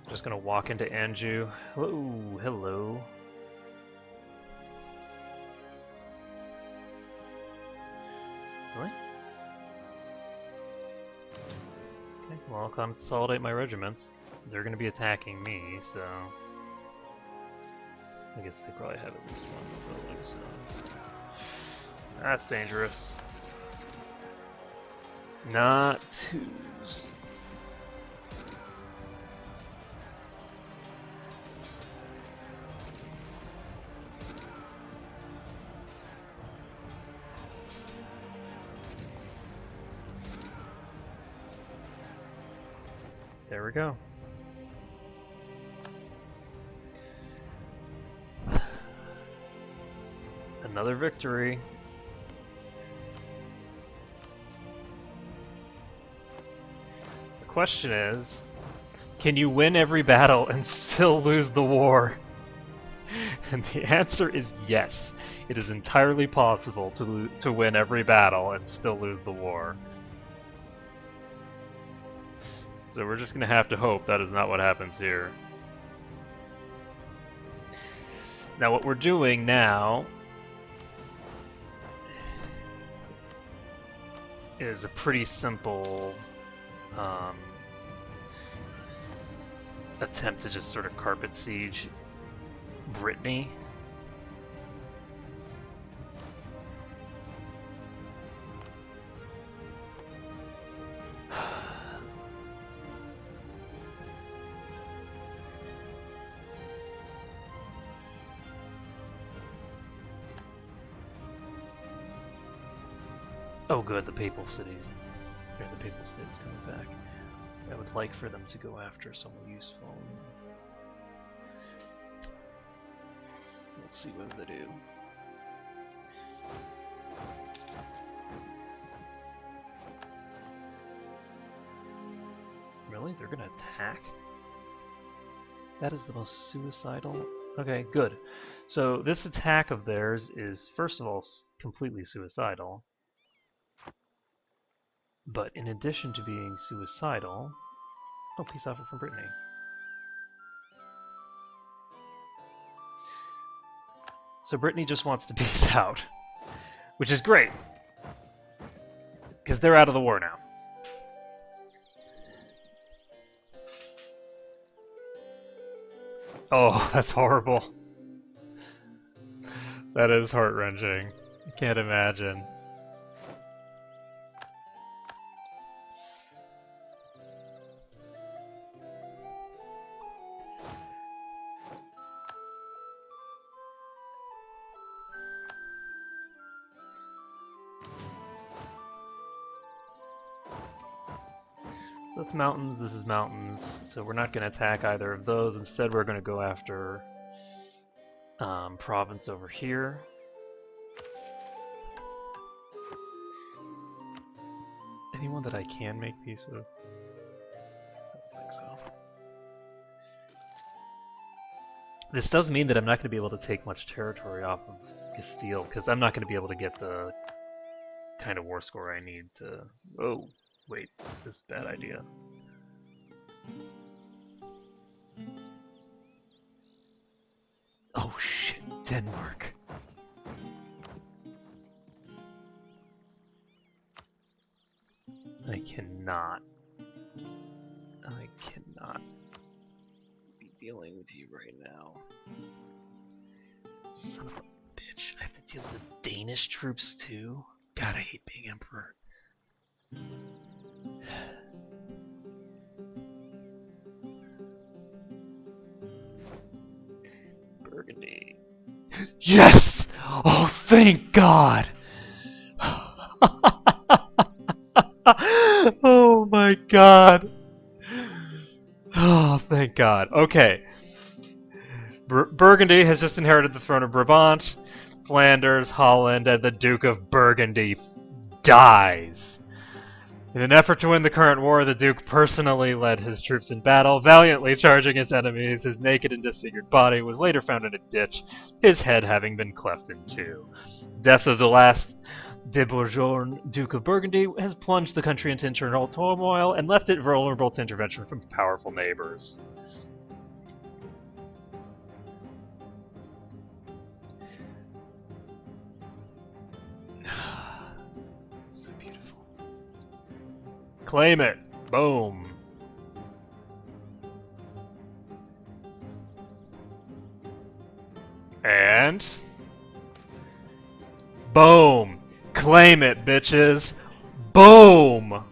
Just gonna walk into Anjou. Whoa, hello. Really? Okay, well I'll consolidate my regiments. They're gonna be attacking me, so I guess they probably have at least one building, so that's dangerous. Not twos. There we go. Another victory. The question is, can you win every battle and still lose the war? And the answer is yes. It is entirely possible to win every battle and still lose the war. So we're just going to have to hope that is not what happens here. Now what we're doing now is a pretty simple attempt to just sort of carpet siege Brittany. Oh good, the papal cities, or the papal state is coming back. I would like for them to go after someone useful. Let's see what they do. Really? They're gonna attack? That is the most suicidal. Okay, good. So this attack of theirs is, first of all, completely suicidal. But in addition to being suicidal... Oh, peace offer from Brittany. So Brittany just wants to peace out. Which is great. Because they're out of the war now. Oh, that's horrible. That is heart-wrenching. I can't imagine. So that's mountains, this is mountains, so we're not going to attack either of those. Instead we're going to go after province over here. Anyone that I can make peace with? I don't think so. This does mean that I'm not going to be able to take much territory off of Castile, because I'm not going to be able to get the kind of war score I need to... Oh, wait, this is a bad idea. Oh shit, Denmark. I cannot be dealing with you right now. Son of a bitch, I have to deal with the Danish troops too? God, I hate being emperor. Burgundy. Yes! Oh, thank God! Oh my God! Oh, thank God. Okay. Burgundy has just inherited the throne of Brabant. Flanders, Holland, and the Duke of Burgundy dies. In an effort to win the current war, the Duke personally led his troops in battle, valiantly charging his enemies. His naked and disfigured body was later found in a ditch, his head having been cleft in two. Death of the last de Bourgogne, Duke of Burgundy, has plunged the country into internal turmoil and left it vulnerable to intervention from powerful neighbors. So beautiful. Claim it! Boom! And... boom! Claim it, bitches! Boom!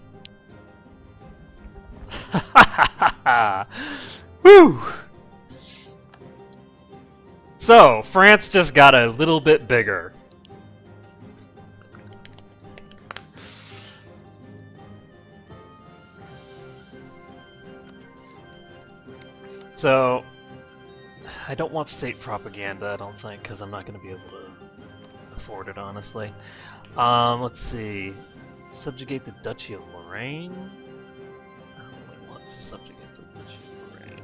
Woo! So, France just got a little bit bigger. So, I don't want state propaganda, I don't think, because I'm not going to be able to afford it, honestly. Let's see. Subjugate the Duchy of Lorraine? I don't really want to subjugate the Duchy of Lorraine.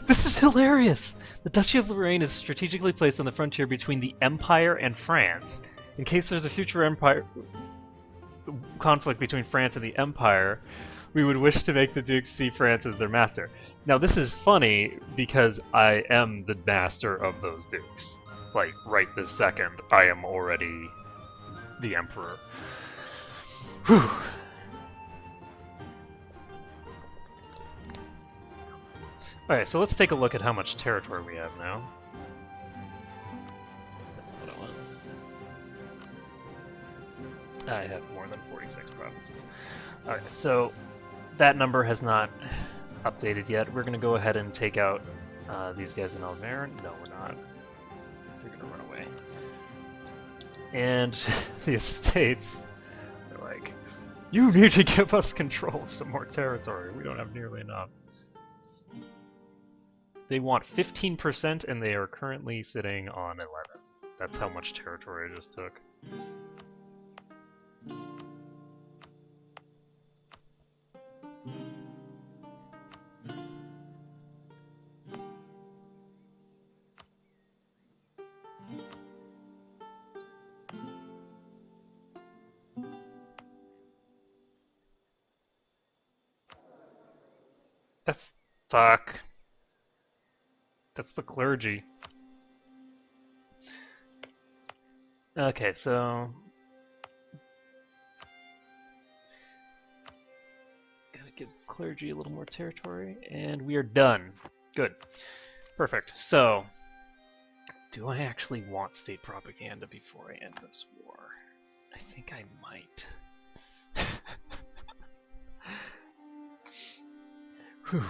This is hilarious! The Duchy of Lorraine is strategically placed on the frontier between the Empire and France. In case there's a future empire conflict between France and the Empire, we would wish to make the Dukes see France as their master. Now this is funny because I am the master of those Dukes. Like, right this second, I am already the Emperor. Whew. Alright, so let's take a look at how much territory we have now. That's what I want. I have more than 46 provinces. Alright, so that number has not updated yet. We're going to go ahead and take out these guys in Almarin. No, we're not. They're going to run away. And the estates are like, you need to give us control of some more territory. We don't have nearly enough. They want 15% and they are currently sitting on 11. That's how much territory I just took. That's... fuck. That's the clergy. Okay, so... gotta give clergy a little more territory, and we are done. Good. Perfect. So, do I actually want state propaganda before I end this war? I think I might. Whew.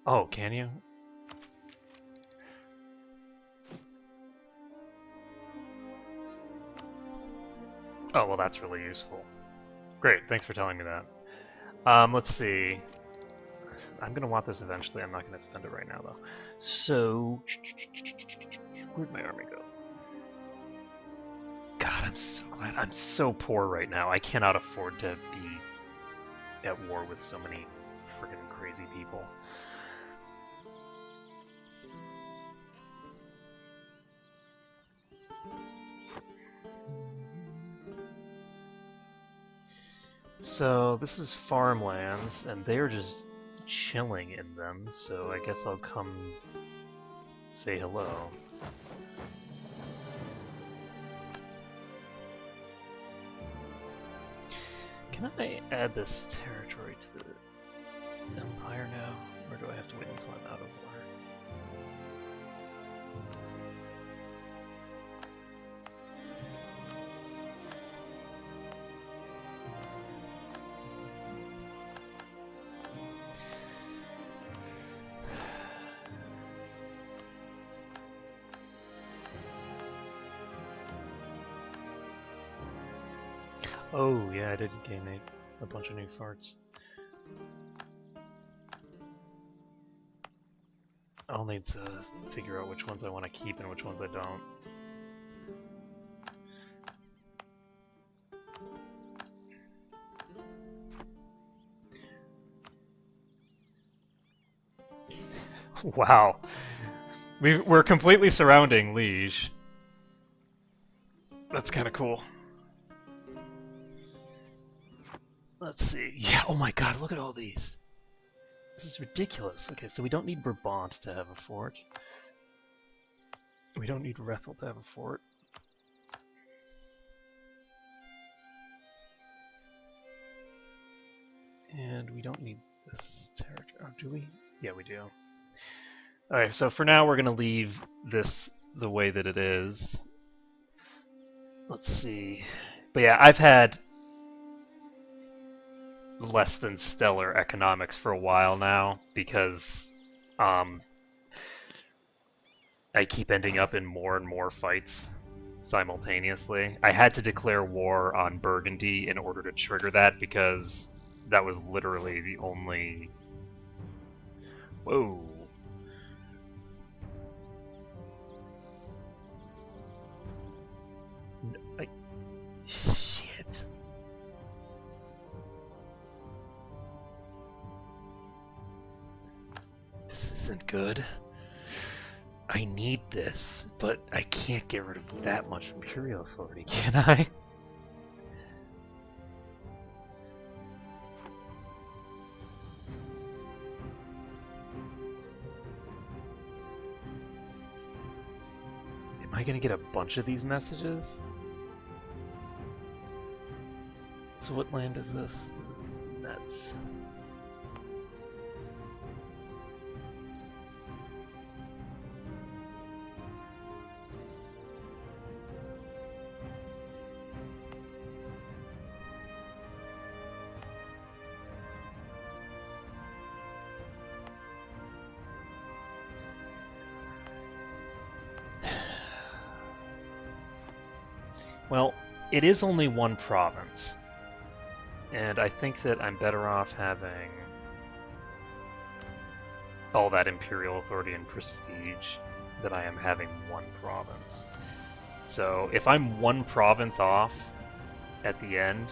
Oh, can you? Oh, well that's really useful. Great, thanks for telling me that. Let's see. I'm gonna want this eventually, I'm not gonna spend it right now though. So, where'd my army go? God, I'm so glad. I'm so poor right now. I cannot afford to be at war with so many freaking crazy people. So this is farmlands, and they're just chilling in them, so I guess I'll come say hello. Can I add this territory to the Empire now, or do I have to wait until I'm out of war? Oh, yeah, I did gain a bunch of new farts. I'll need to figure out which ones I want to keep and which ones I don't. Wow. We're completely surrounding Liege. That's kind of cool. Let's see. Yeah, oh my god, look at all these. This is ridiculous. Okay, so we don't need Brabant to have a fort. We don't need Rethel to have a fort. And we don't need this territory. Oh, do we? Yeah, we do. Alright, so for now we're going to leave this the way that it is. Let's see. But yeah, I've had less than stellar economics for a while now because I keep ending up in more and more fights simultaneously. I had to declare war on Burgundy in order to trigger that because that was literally the only... Whoa. Shit. This isn't good. I need this, but I can't get rid of that much Imperial authority, can I? Am I gonna get a bunch of these messages? So what land is this? This is nuts. Well, it is only one province. And I think that I'm better off having all that Imperial authority and prestige than I am having one province. So if I'm one province off at the end,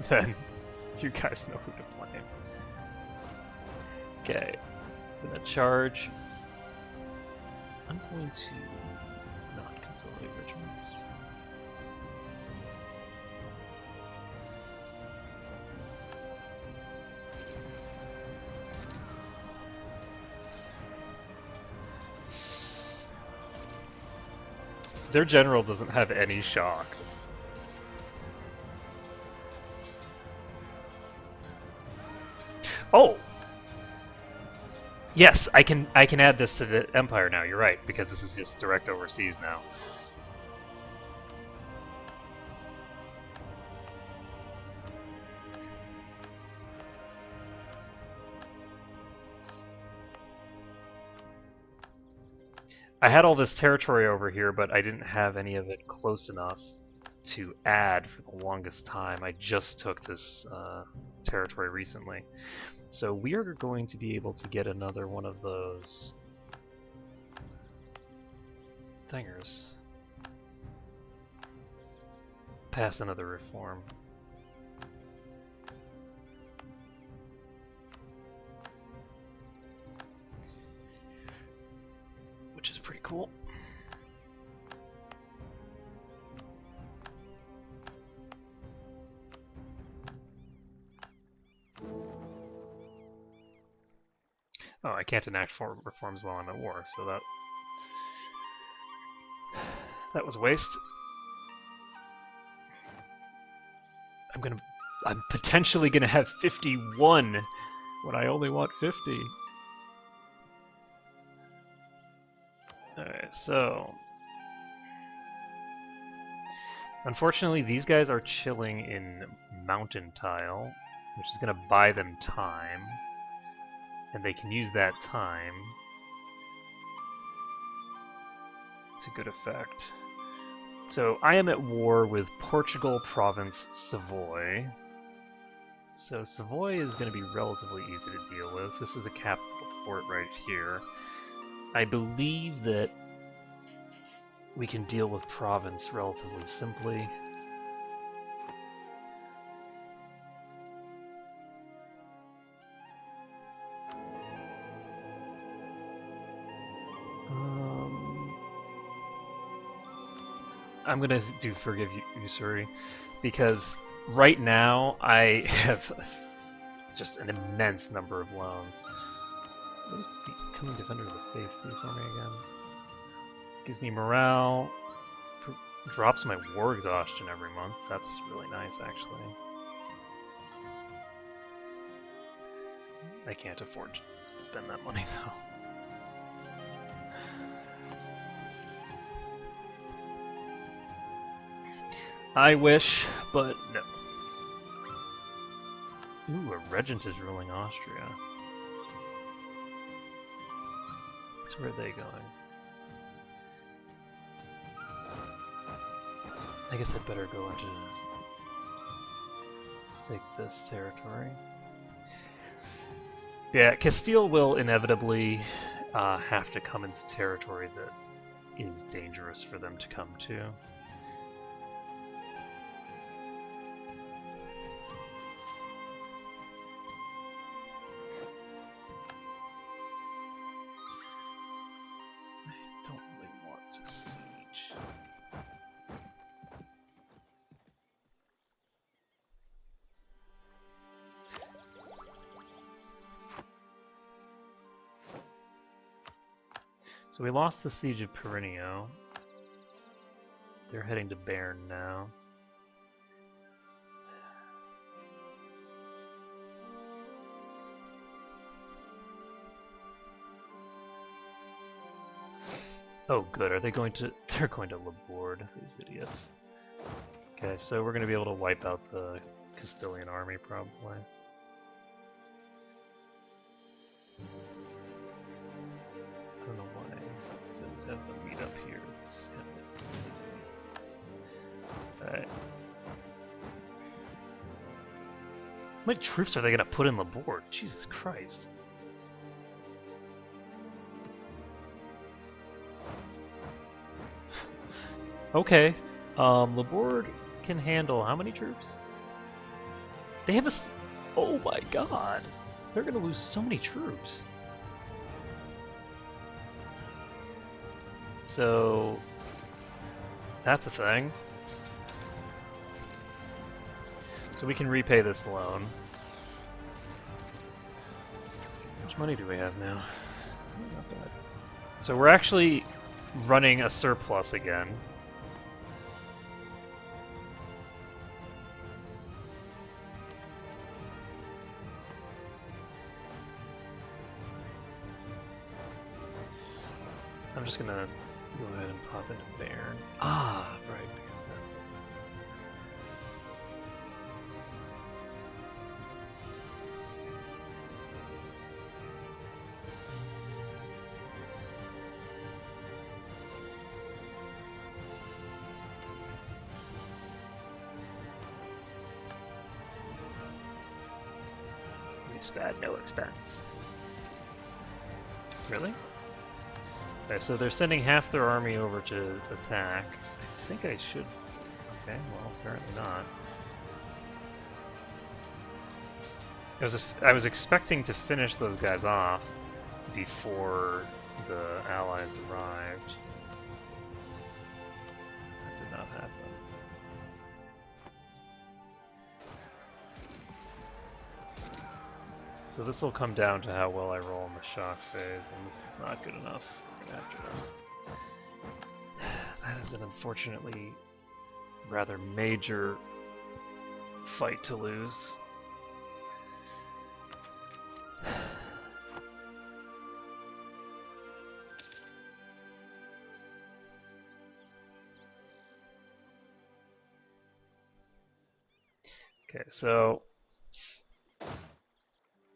then you guys know who to blame. Okay, I'm gonna charge. I'm going to not consolidate regiments. Their general doesn't have any shock. Oh! Yes, I can add this to the Empire now, you're right, because this is just direct overseas now. I had all this territory over here, but I didn't have any of it close enough to add for the longest time. I just took this territory recently. So we are going to be able to get another one of those thingers. Pass another reform. Which is pretty cool. Oh, I can't enact reforms while I'm at war, so that was a waste. I'm potentially gonna have 51 when I only want 50. Alright, so unfortunately these guys are chilling in mountain tile, which is gonna buy them time. And they can use that time to good effect. So I am at war with Portugal province Savoy. So Savoy is going to be relatively easy to deal with. This is a capital fort right here. I believe that we can deal with province relatively simply. I'm gonna do forgive usury because right now I have just an immense number of loans. What does becoming defender of the faith do for me again? Gives me morale, drops my war exhaustion every month. That's really nice, actually. I can't afford to spend that money though. I wish, but no. Ooh, a regent is ruling Austria. So where are they going? I guess I'd better go into take this territory. Yeah, Castile will inevitably have to come into territory that is dangerous for them to come to. So we lost the siege of Perineo. They're heading to Bern now. Oh good, are they going to... They're going to Laborde, these idiots. Okay, so we're going to be able to wipe out the Castilian army, probably. I don't know why. Does it have a meet up here? It's kind of tasty. Alright. How many troops are they going to put in Laborde? Jesus Christ. Okay. Laborde can handle how many troops? They have a... Oh my god. They're going to lose so many troops. So... That's a thing. So we can repay this loan. How much money do we have now? Not bad. So we're actually running a surplus again. I'm just gonna go ahead and pop into Bern. Ah, right, because that was... We've spared no expense. Really? Okay, so they're sending half their army over to attack. I think I should... Okay, well, apparently not. I was expecting to finish those guys off before the allies arrived. That did not happen. So this will come down to how well I roll in the shock phase, and this is not good enough. We're gonna have to... That is an unfortunately rather major fight to lose. Okay, so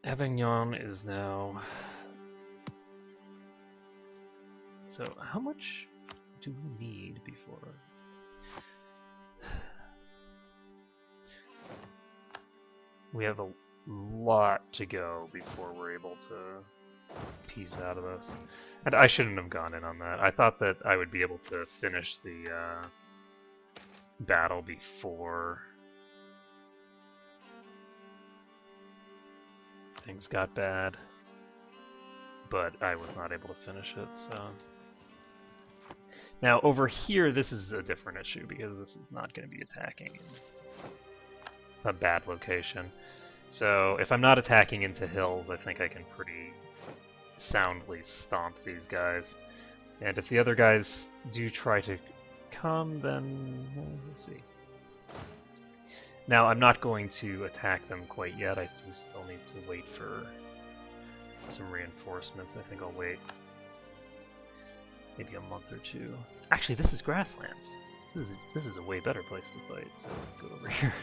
Avignon is now... So how much do we need before... We have a lot to go before we're able to piece out of this. And I shouldn't have gone in on that. I thought that I would be able to finish the battle before things got bad. But I was not able to finish it, so... Now, over here, this is a different issue, because this is not going to be attacking in a bad location. So, if I'm not attacking into hills, I think I can pretty soundly stomp these guys. And if the other guys do try to come, then we'll see. Now, I'm not going to attack them quite yet. I still need to wait for some reinforcements. I think I'll wait maybe a month or two. Actually, this is grasslands. This is a way better place to fight, so let's go over here.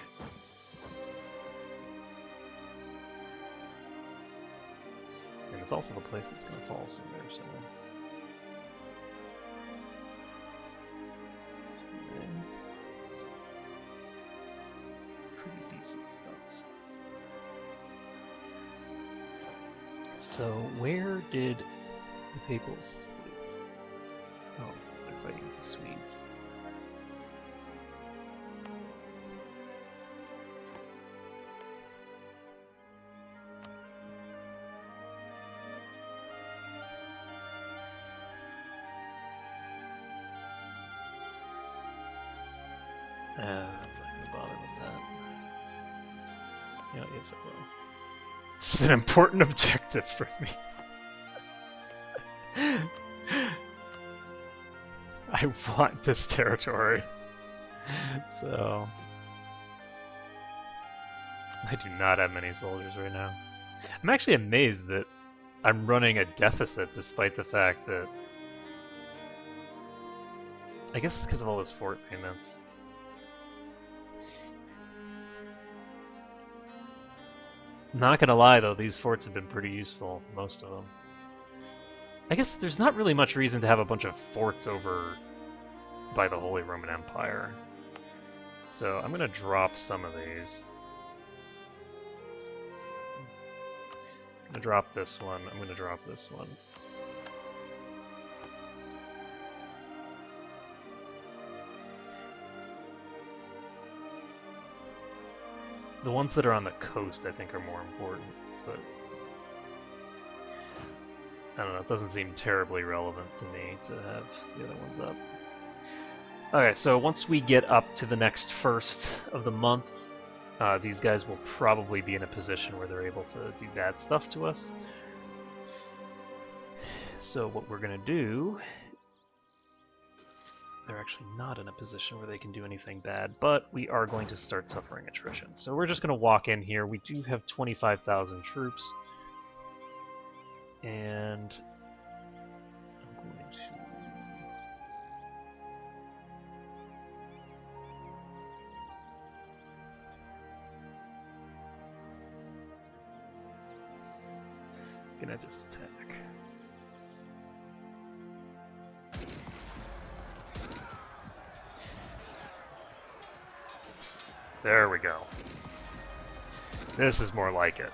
And it's also the place that's going to fall sooner, so... Pretty decent stuff. So, where did the Papal States... Oh, they're fighting the Swedes. I'm not gonna bother with that. Yeah, yes I will. It's an important objective for me. I want this territory. So... I do not have many soldiers right now. I'm actually amazed that I'm running a deficit despite the fact that... I guess it's because of all those fort payments. Not gonna lie though, these forts have been pretty useful, most of them. I guess there's not really much reason to have a bunch of forts over by the Holy Roman Empire. So I'm gonna drop some of these. I'm gonna drop this one, I'm gonna drop this one. The ones that are on the coast, I think, are more important, but I don't know, it doesn't seem terribly relevant to me to have the other ones up. Okay, so once we get up to the next first of the month, these guys will probably be in a position where they're able to do bad stuff to us. So what we're going to do... They're actually not in a position where they can do anything bad, but we are going to start suffering attrition. So we're just going to walk in here. We do have 25,000 troops. And I'm going to... gonna just attack. There we go. This is more like it.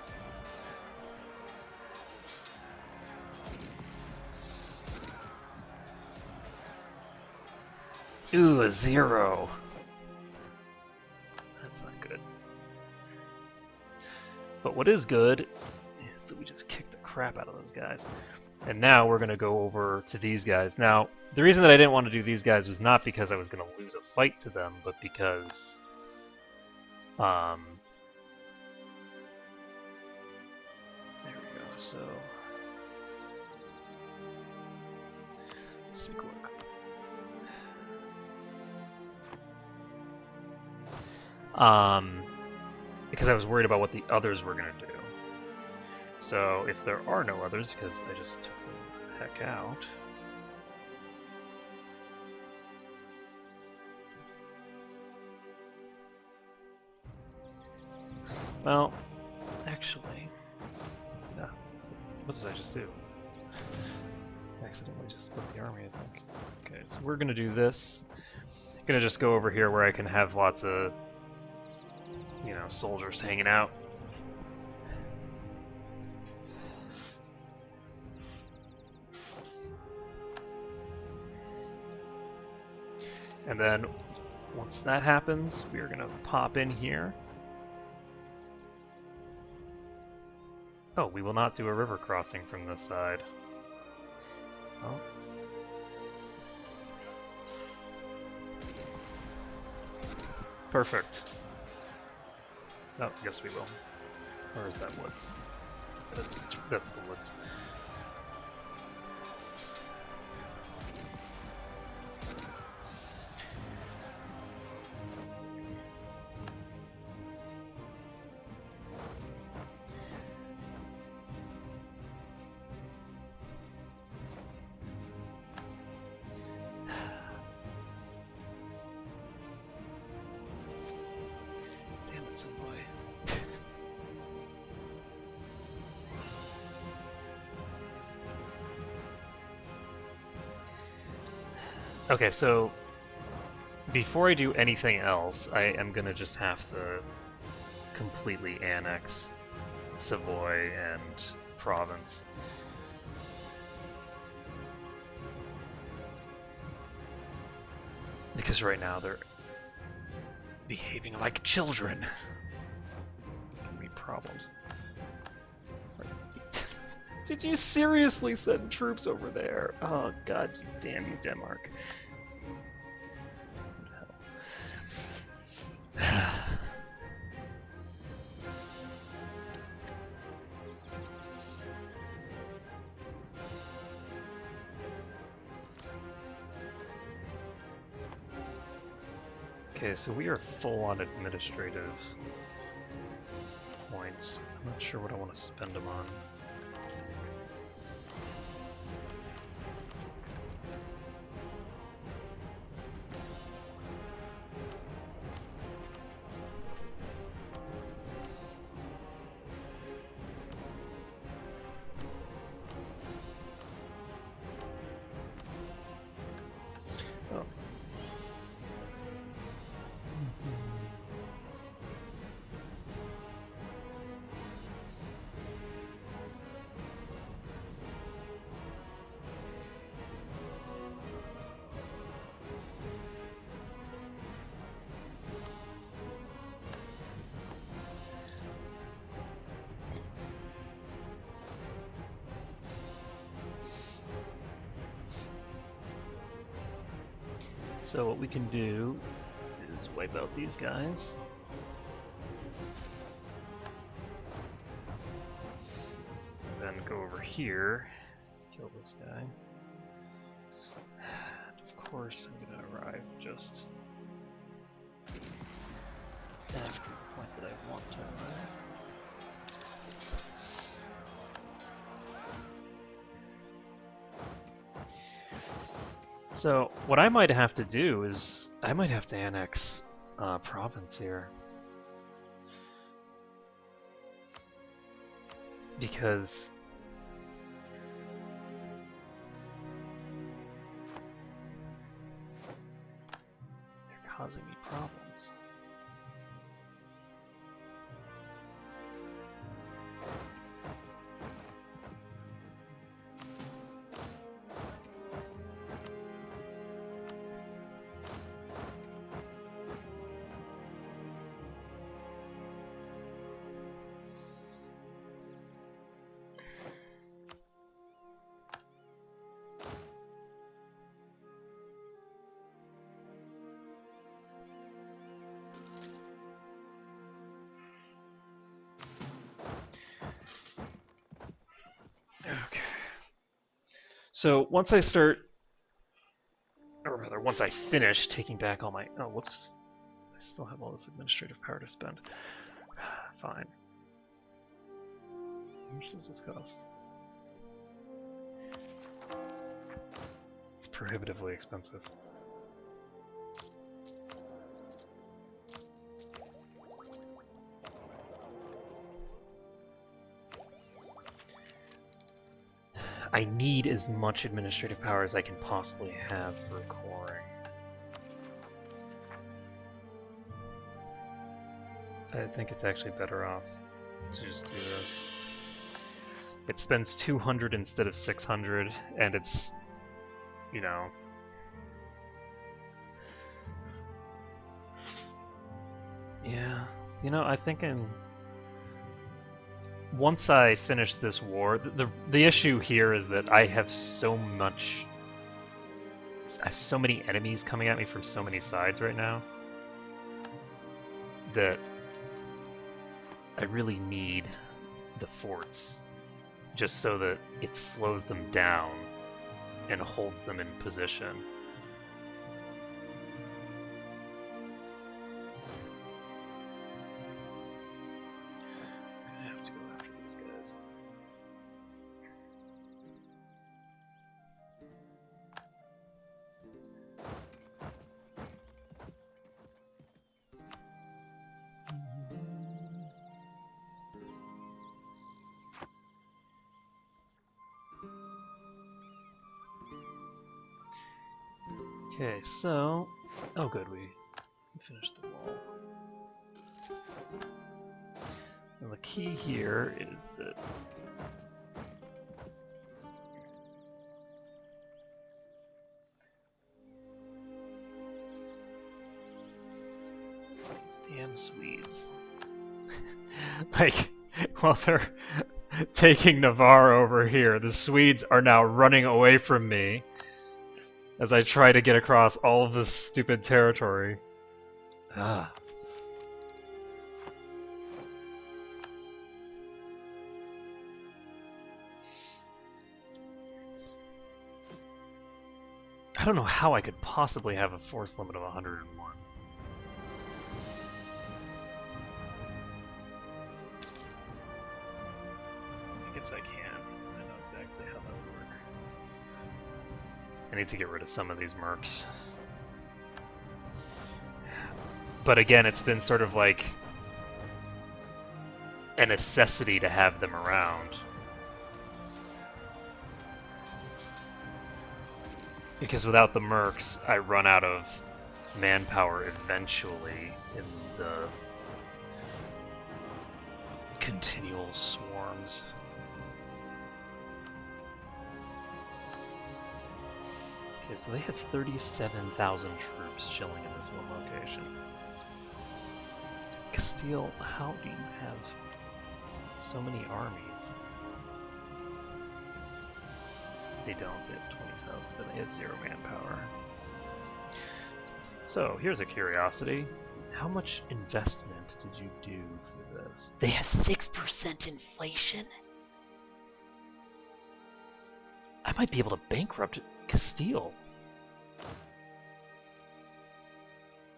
Ooh, a 0. That's not good. But what is good is that we just kicked the crap out of those guys. And now we're going to go over to these guys. Now, the reason that I didn't want to do these guys was not because I was going to lose a fight to them, but because... So let's take a look. Because I was worried about what the others were going to do. So if there are no others, because I just took the heck out. Well, actually, no. What did I just do? Accidentally just split the army, I think. Okay, so we're going to do this. I'm going to just go over here where I can have lots of, you know, soldiers hanging out. And then once that happens, we are going to pop in here. Oh, we will not do a river crossing from this side. Oh. Perfect. Oh, yes we will. Or is that woods? That's the woods. Okay, so before I do anything else, I am gonna just have to completely annex Savoy and Provence. Because right now they're behaving like children. Giving me problems. Did you seriously send troops over there? Oh god, damn you, Denmark. Okay, so we are full on administrative points. I'm not sure what I want to spend them on. So what we can do is wipe out these guys. And then go over here, kill this guy. And of course I'm gonna arrive just after the point that I want to arrive. So what I might have to do is I might have to annex Provence here, because they're causing me problems. So once I start, or rather, once I finish taking back all my... Oh, whoops. I still have all this administrative power to spend. Fine. How much does this cost? It's prohibitively expensive. I need as much administrative power as I can possibly have for coring. I think it's actually better off to just do this. It spends 200 instead of 600, and it's, you know... Yeah, you know, I think once I finish this war, the issue here is that I have so many enemies coming at me from so many sides right now that I really need the forts just so that it slows them down and holds them in position. Okay, so... Oh good, we finished the wall. And the key here is that... These damn Swedes. Like, while they're taking Navarre over here, the Swedes are now running away from me as I try to get across all of this stupid territory. Ah. I don't know how I could possibly have a force limit of 101. I guess I can. I know exactly how that would work. I need to get rid of some of these mercs. But again, it's been sort of like a necessity to have them around. Because without the mercs, I run out of manpower eventually in the continual swarms. Okay, so they have 37,000 troops chilling in this one location. Castile, how do you have so many armies? They don't, they have 20,000, but they have 0 manpower. So, here's a curiosity. How much investment did you do for this? They have 6% inflation? I might be able to bankrupt Castile.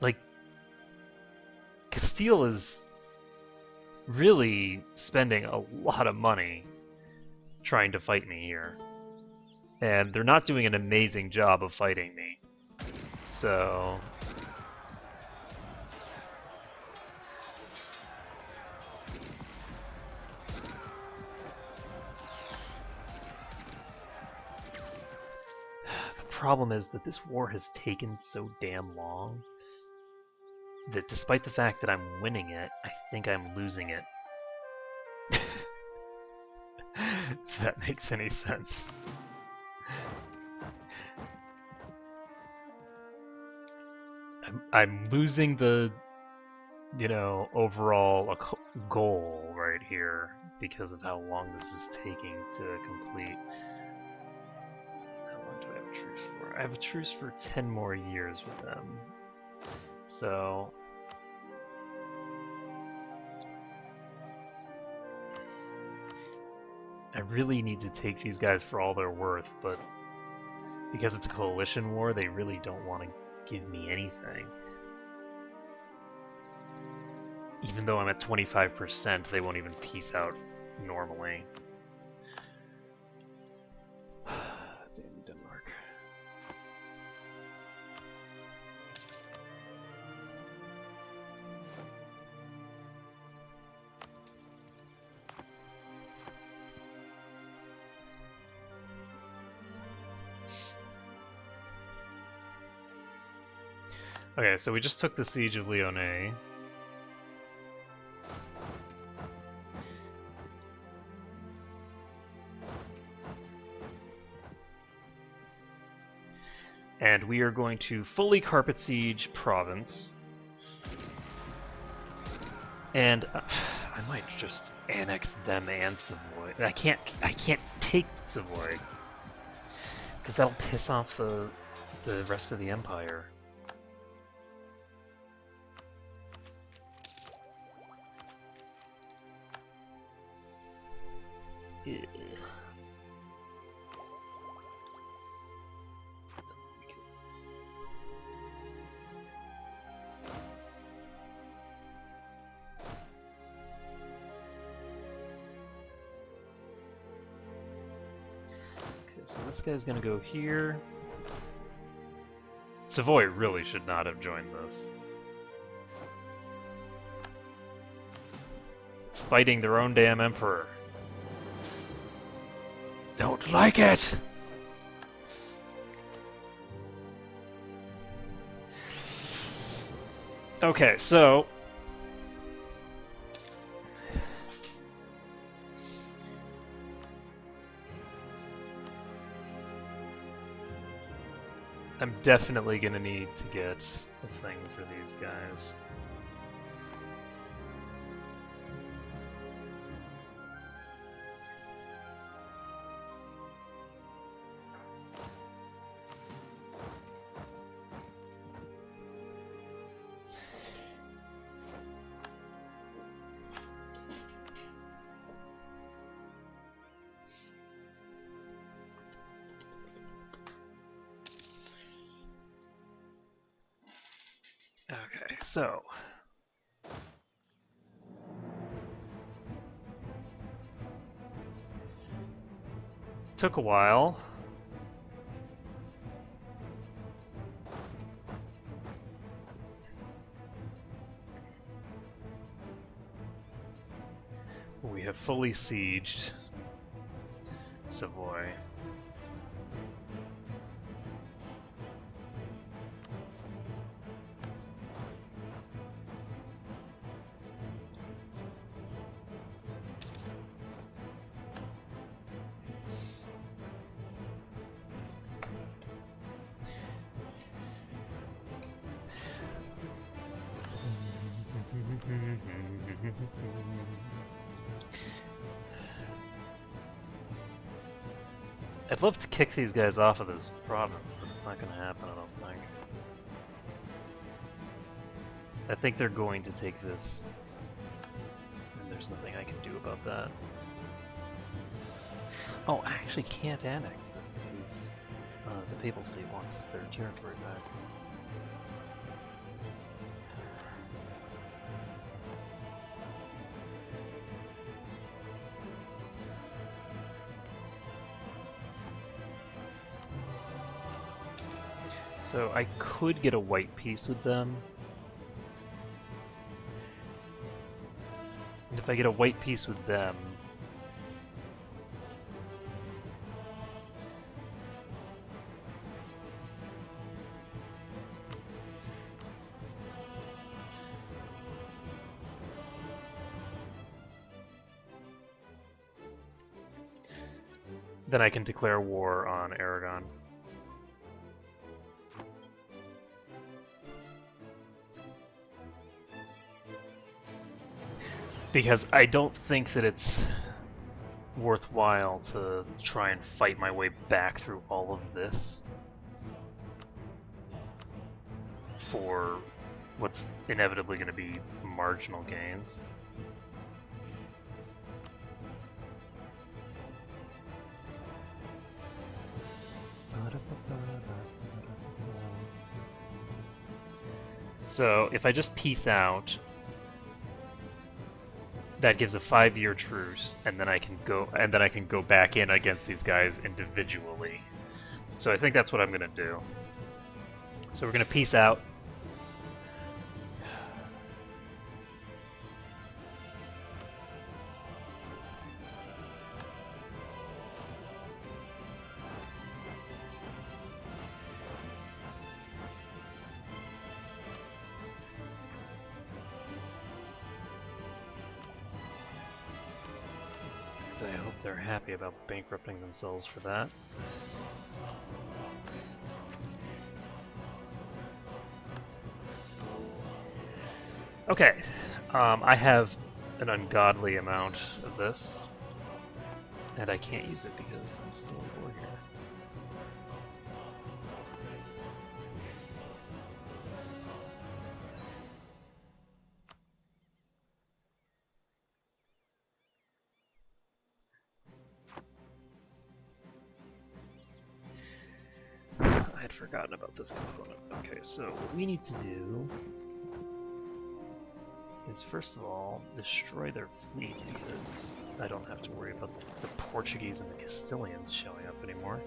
Like, Castile is really spending a lot of money trying to fight me here. And they're not doing an amazing job of fighting me. So... The problem is that this war has taken so damn long that despite the fact that I'm winning it, I think I'm losing it. If that makes any sense. I'm losing the, you know, overall goal right here because of how long this is taking to complete. How long do I have a truce for? I have a truce for 10 more years with them. So... I really need to take these guys for all they're worth, but Because it's a coalition war, they really don't want to give me anything. Even though I'm at 25%, they won't even peace out normally. Damn Denmark. Okay, so we just took the siege of Lyonnais. And we are going to fully carpet siege Provence. And I might just annex them and Savoy. I can't take Savoy because that'll piss off the rest of the empire. Ugh. So this guy's gonna go here. Savoy really should not have joined this. Fighting their own damn emperor. Don't like it! Okay, so... I'm definitely gonna need to get a thing for these guys. Okay, so took a while. We have fully sieged Savoy. I'd love to kick these guys off of this province, but it's not going to happen, I don't think. I think they're going to take this, and there's nothing I can do about that. Oh, I actually can't annex this because the Papal State wants their territory back. So I could get a white peace with them. And if I get a white peace with them, then I can declare war on Aragon. Because I don't think that it's worthwhile to try and fight my way back through all of this for what's inevitably going to be marginal gains. So if I just peace out, that gives a 5-year truce, and then I can go back in against these guys individually. So I think that's what I'm gonna do. So we're gonna peace out. I hope they're happy about bankrupting themselves for that. Okay, I have an ungodly amount of this, and I can't use it because I'm still in war here. I had forgotten about this component. Okay, so what we need to do is first of all destroy their fleet because I don't have to worry about the Portuguese and the Castilians showing up anymore.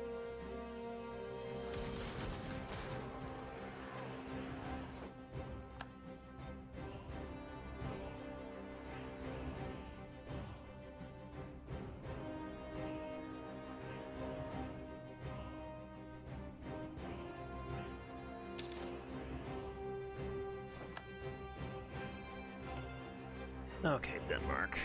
Okay, Denmark.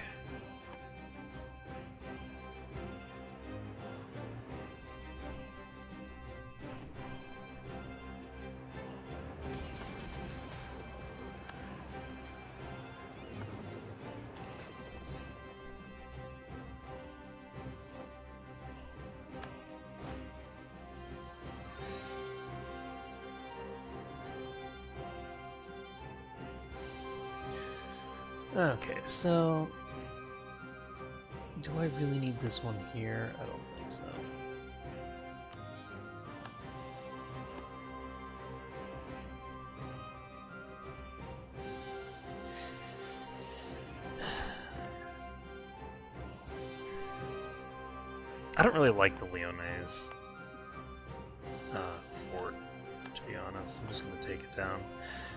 Okay, so do I really need this one here? I don't think so. I don't really like the Lyonnais fort, to be honest. I'm just going to take it down.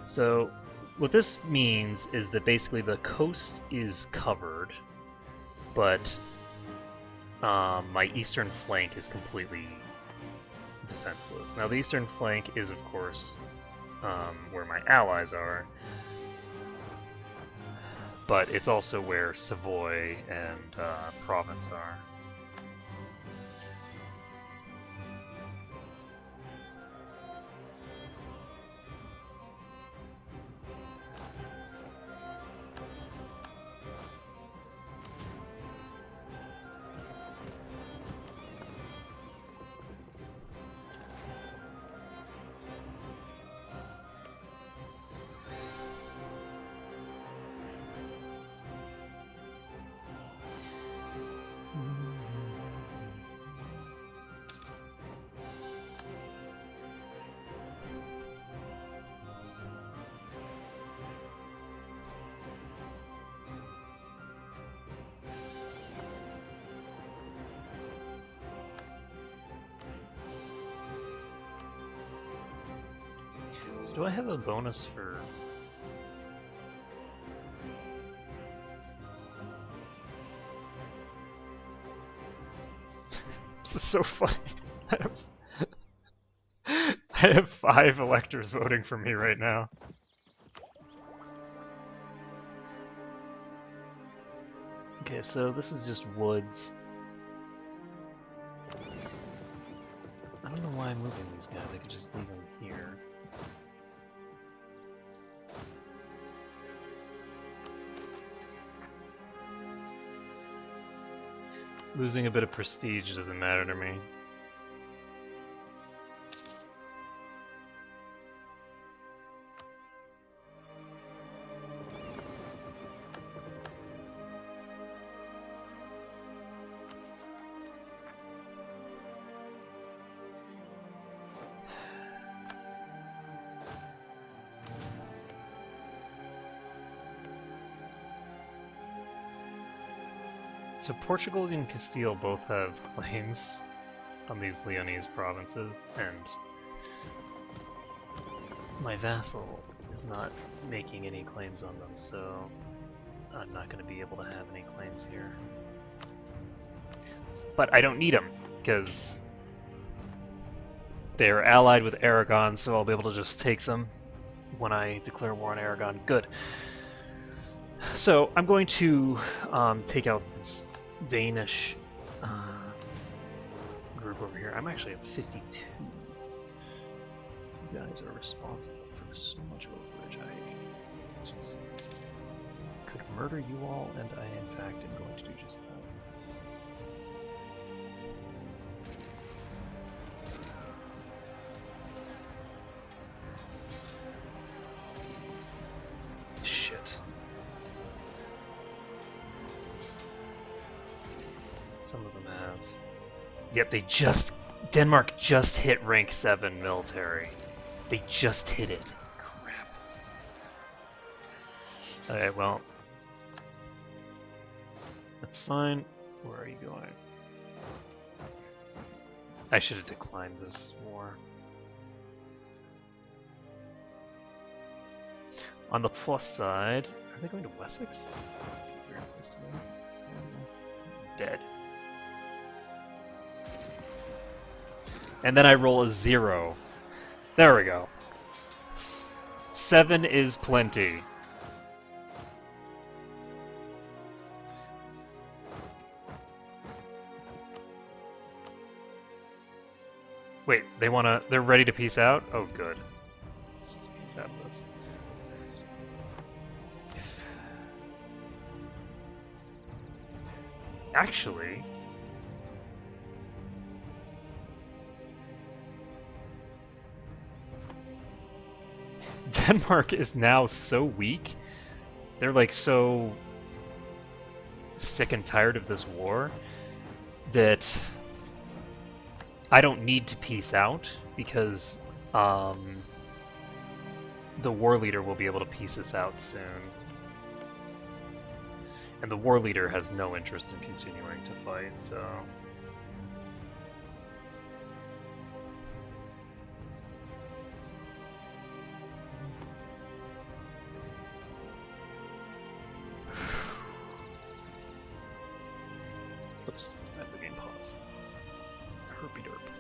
So what this means is that basically the coast is covered, but my eastern flank is completely defenseless. Now the eastern flank is, of course, where my allies are, but it's also where Savoy and Provence are. So do I have a bonus for... This is so funny. I have 5 electors voting for me right now. Okay, so this is just woods. I don't know why I'm moving these guys. I could just leave them here. Losing a bit of prestige doesn't matter to me. So Portugal and Castile both have claims on these Leonese provinces, and my vassal is not making any claims on them, so I'm not going to be able to have any claims here. But I don't need them, because they're allied with Aragon, so I'll be able to just take them when I declare war on Aragon. Good. So I'm going to take out this Danish group over here. I'm actually at 52. You guys are responsible for so much overage. I just could murder you all, and I in fact am going to do just that. Shit. Some of them have. Yet they just... Denmark just hit rank 7 military. They just hit it. Crap. Okay, well. That's fine. Where are you going? I should have declined this war. On the plus side, are they going to Wessex? Very close to me. Dead. And then I roll a 0. There we go. 7 is plenty. Wait, they're ready to peace out? Oh, good. Let's just peace out of this. Actually... Denmark is now so weak. They're like so sick and tired of this war that I don't need to peace out because the war leader will be able to peace us out soon. And the war leader has no interest in continuing to fight, so... Oops, I have the game paused. Herpy derp.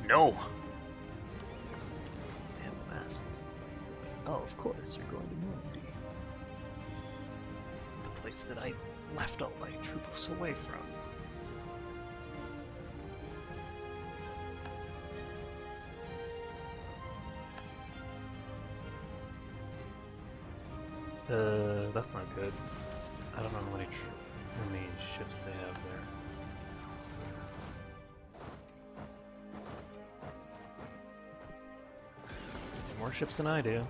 No! Damn the masses. Oh, of course, you're going to Normandy. The place that I left all my troops away from. That's not good. I don't know how many ships they have there. More ships than I do.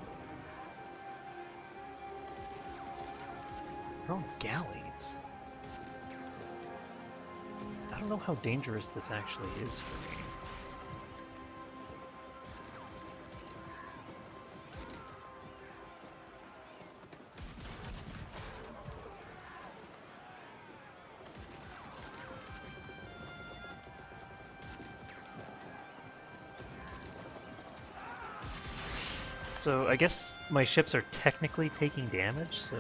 They're on galleys. I don't know how dangerous this actually is for me. So I guess my ships are technically taking damage, so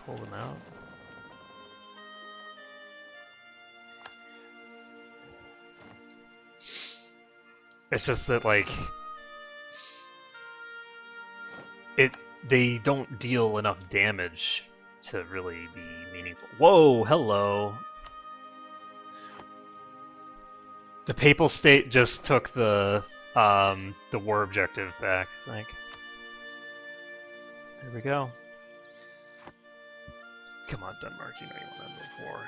we'll pull them out. It's just that like they don't deal enough damage to really be meaningful. Whoa, hello. The Papal State just took the war objective back, I think. There we go. Come on, Denmark, you know you want to end this war.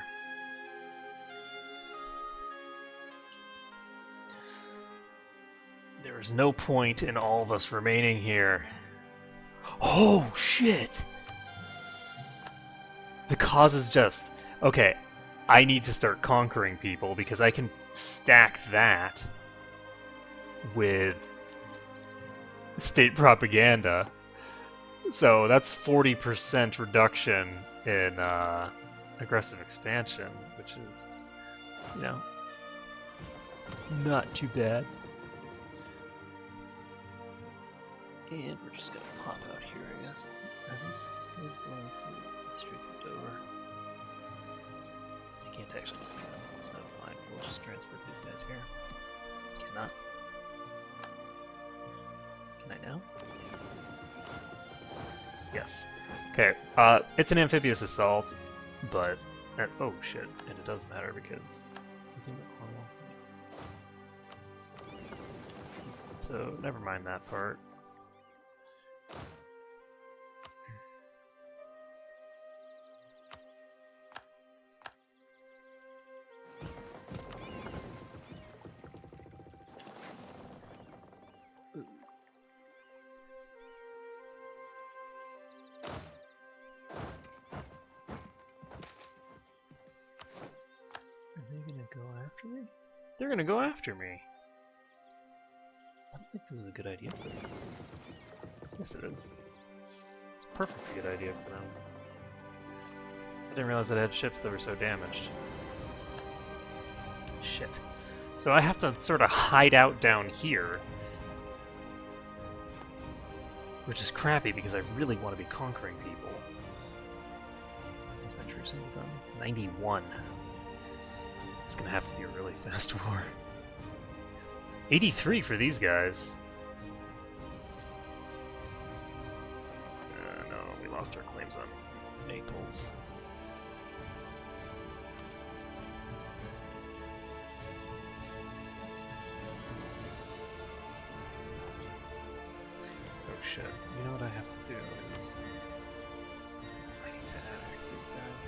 There is no point in all of us remaining here. Oh, shit! The cause is just... Okay, I need to start conquering people because I can stack that with state propaganda. So that's 40% reduction in aggressive expansion, which is, you know, not too bad. And we're just gonna pop out here, I guess. Are these guys going to the streets of Dover? I can't actually see them, so fine. We'll just transport these guys here. Cannot. Can I now? Yes. Okay, it's an amphibious assault, but... oh shit, and it does matter because... something Cornwall. So, never mind that part. They're gonna go after me. I don't think this is a good idea for them. Yes, it is. It's a perfectly good idea for them. I didn't realize that I had ships that were so damaged. Shit. So I have to sort of hide out down here. Which is crappy because I really want to be conquering people. What's my troops in with them? 91. It's gonna have to be a really fast war. 83 for these guys. No, we lost our claims on Naples. Oh shit. You know what I have to do is... I need to annex these guys.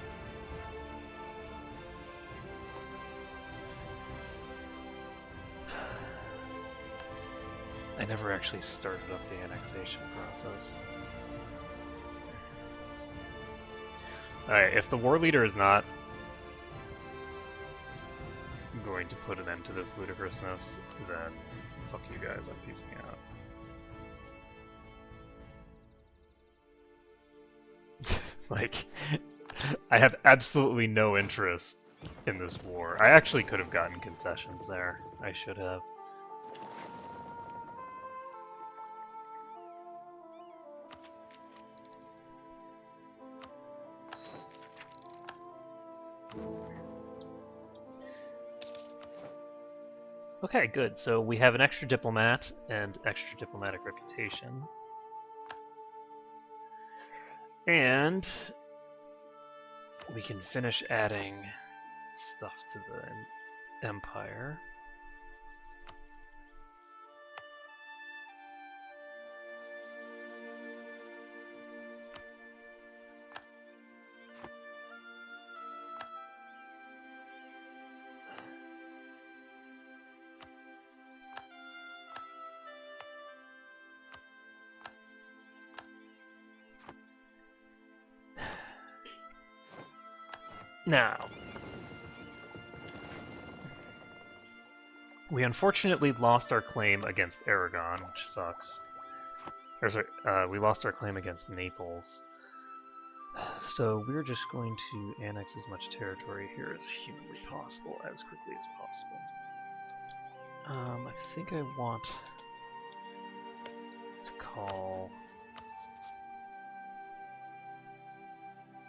I never actually started up the annexation process. Alright, if the war leader is not going to put an end to this ludicrousness, then fuck you guys, I'm peacing out. Like, I have absolutely no interest in this war. I actually could have gotten concessions there. I should have. Okay, good. So we have an extra diplomat and extra diplomatic reputation. And we can finish adding stuff to the empire. Now, we unfortunately lost our claim against Aragon, which sucks. Or sorry, we lost our claim against Naples. So we're just going to annex as much territory here as humanly possible, as quickly as possible. I think I want to call...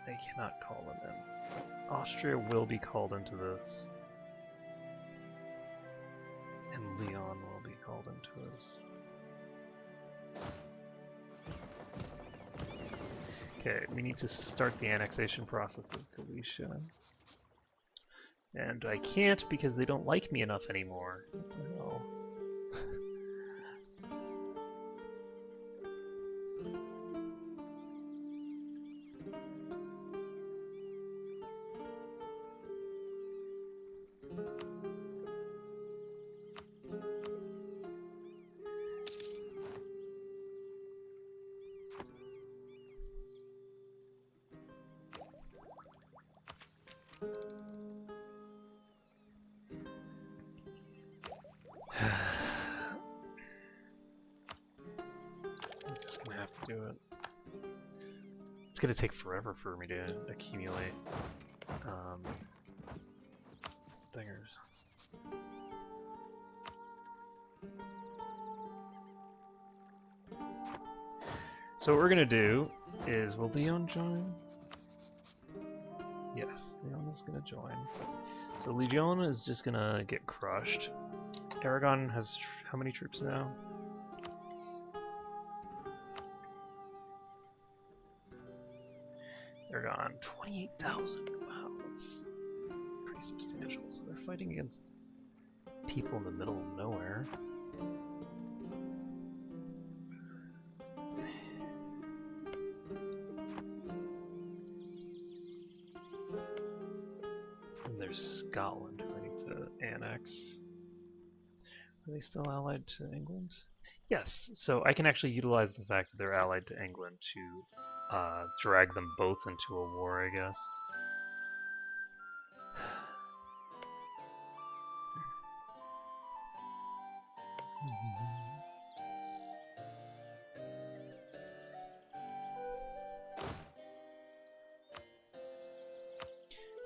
I cannot call them in. Austria will be called into this. And Leon will be called into this. Okay, we need to start the annexation process of Galicia. And I can't because they don't like me enough anymore. Oh. I'm just gonna have to do it. It's gonna take forever for me to accumulate thingers. So what we're gonna do is, will Leon join? Yes, Leon is gonna join. So Legion is just gonna get crushed. Aragon has how many troops now? Aragon, 28,000. Wow, that's pretty substantial. So they're fighting against people in the middle of nowhere. And there's Scotland who I need to annex. Are they still allied to England? Yes, so I can actually utilize the fact that they're allied to England to drag them both into a war, I guess.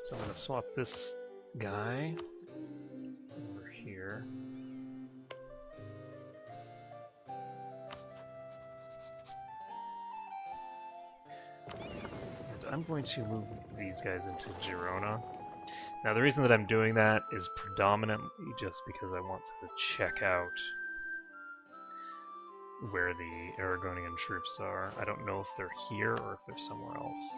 So I'm going to swap this guy over here. And I'm going to move these guys into Girona. Now the reason that I'm doing that is predominantly just because I want to check out where the Aragonian troops are. I don't know if they're here or if they're somewhere else.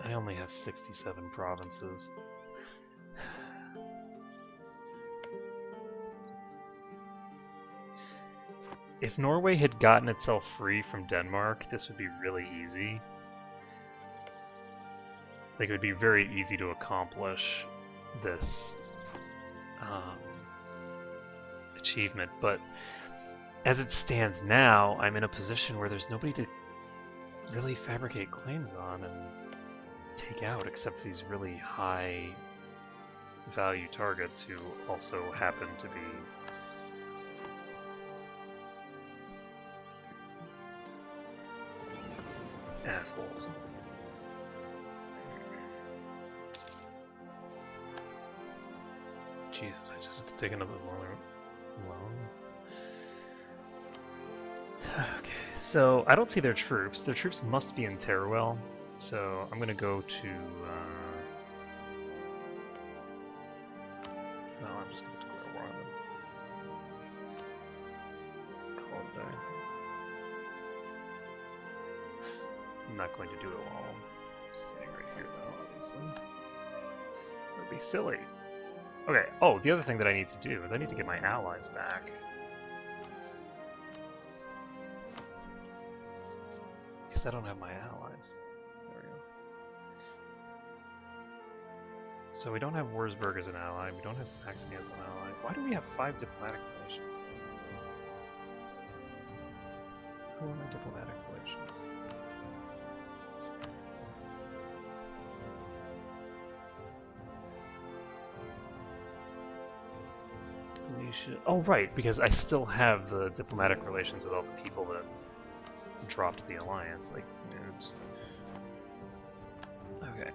I only have 67 provinces. If Norway had gotten itself free from Denmark, this would be really easy. Like, it would be very easy to accomplish this achievement, but as it stands now, I'm in a position where there's nobody to really fabricate claims on and take out except these really high value targets who also happen to be assholes. Jesus, I just have to take another loan. Okay, so I don't see their troops. Their troops must be in Teruel, so I'm gonna go to. No, I'm just gonna declare war on them. Call it a day. I'm not going to do it while I'm standing right here, though, obviously. That would be silly. Okay, oh, the other thing that I need to do is I need to get my allies back. Because I don't have my allies. There we go. So we don't have Wurzburg as an ally, we don't have Saxony as an ally. Why do we have 5 diplomatic relations? Who are my diplomatic relations? Oh, right, because I still have the diplomatic relations with all the people that dropped the alliance, like noobs. Okay.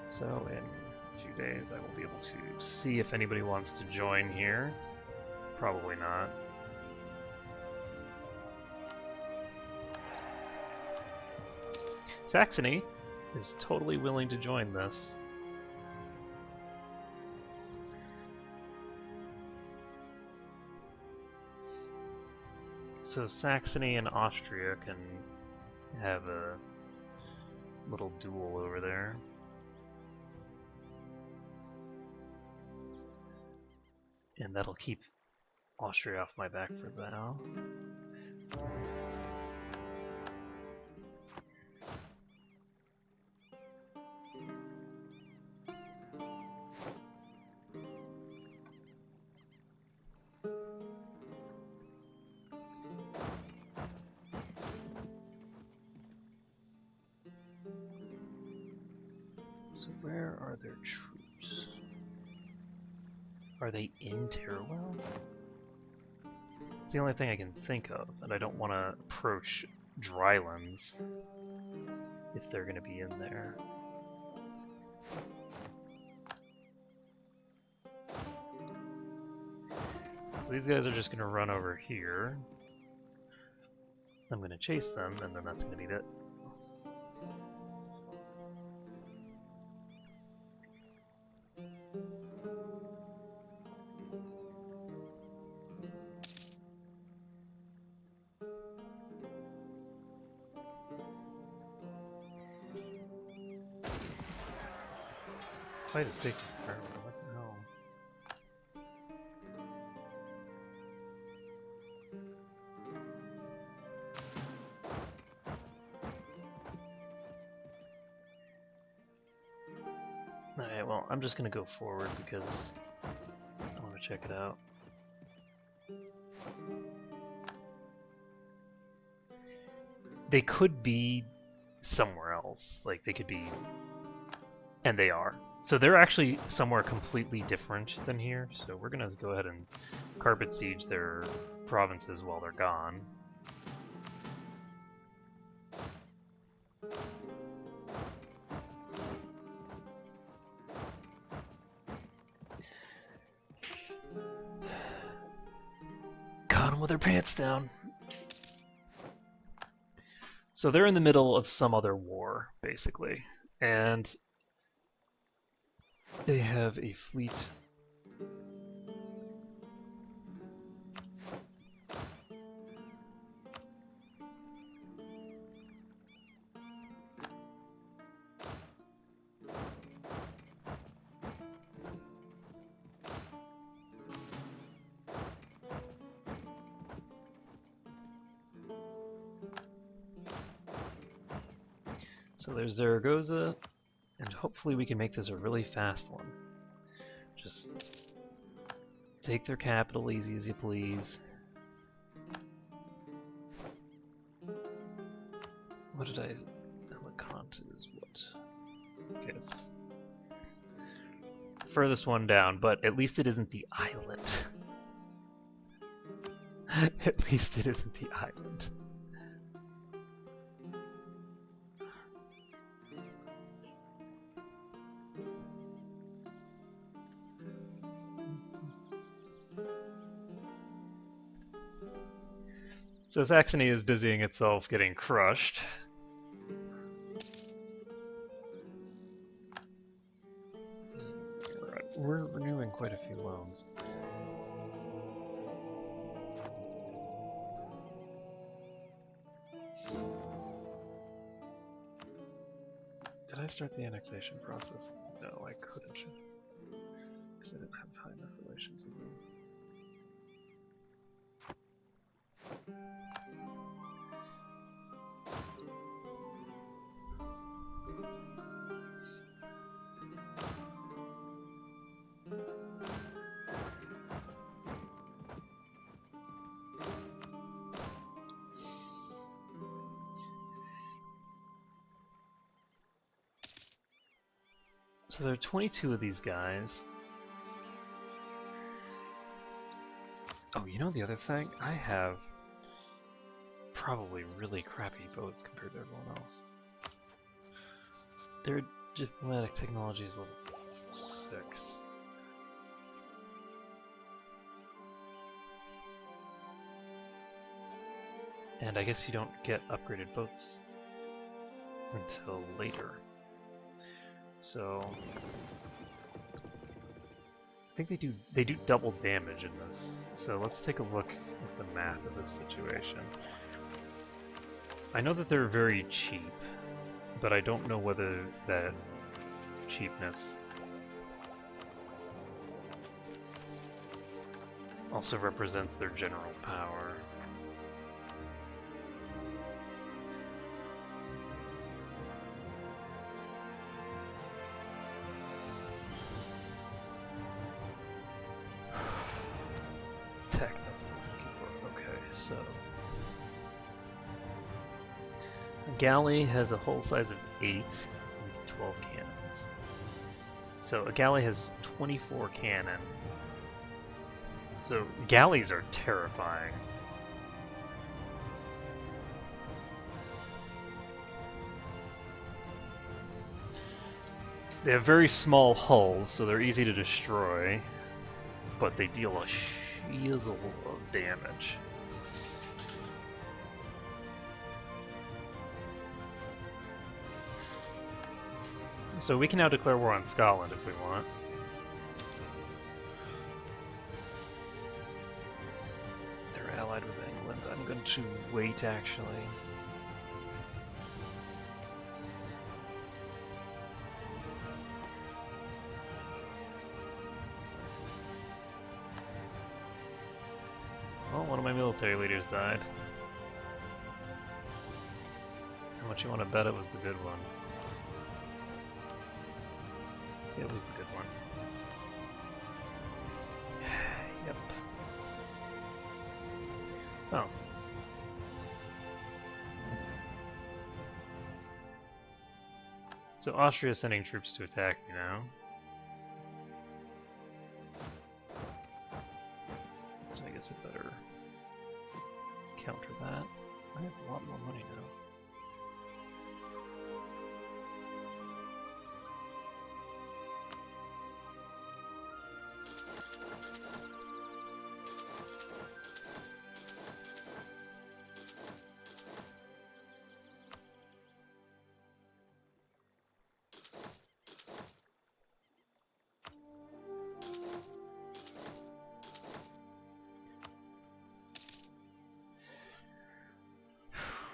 So in a few days I will be able to see if anybody wants to join here. Probably not. Saxony is totally willing to join this. So Saxony and Austria can have a little duel over there. And that'll keep Austria off my back for now. So where are their troops? Are they in Teruel? It's the only thing I can think of, and I don't want to approach Drylands if they're going to be in there. So these guys are just going to run over here. I'm going to chase them, and then that's going to be it. Fight is taking forever. What the hell? Alright, well, I'm just gonna go forward because I want to check it out. They could be somewhere else. Like, they could be... And they are. So they're actually somewhere completely different than here, so we're gonna go ahead and carpet siege their provinces while they're gone. Caught them with their pants down. So they're in the middle of some other war, basically, and they have a fleet. So there's Zaragoza, and hopefully we can make this a really fast one. Just take their capital easy as you please. What did I... Alicante is what? Okay, it's furthest one down, but at least it isn't the island. At least it isn't the island. So Saxony is busying itself getting crushed. We're renewing quite a few loans. Did I start the annexation process? No, I couldn't. Because I didn't have high enough relations with them. So there are 22 of these guys. Oh, you know the other thing? I have probably really crappy boats compared to everyone else. Their diplomatic technology is level 6. And I guess you don't get upgraded boats until later. So think they do double damage in this. So let's take a look at the math of this situation. I know that they're very cheap, but I don't know whether that cheapness also represents their general power. Tech, that's what I was looking for. Okay, so a galley has a hull size of 8 with 12 cannons. So a galley has 24 cannon. So galleys are terrifying. They have very small hulls, so they're easy to destroy, but they deal a shizzle of damage. So we can now declare war on Scotland if we want. They're allied with England. I'm going to wait, actually. Well, one of my military leaders died. How much you want to bet it was the good one? It was the good one. Yep. Oh. So Austria's sending troops to attack me now. So I guess I better counter that. I have a lot more money now.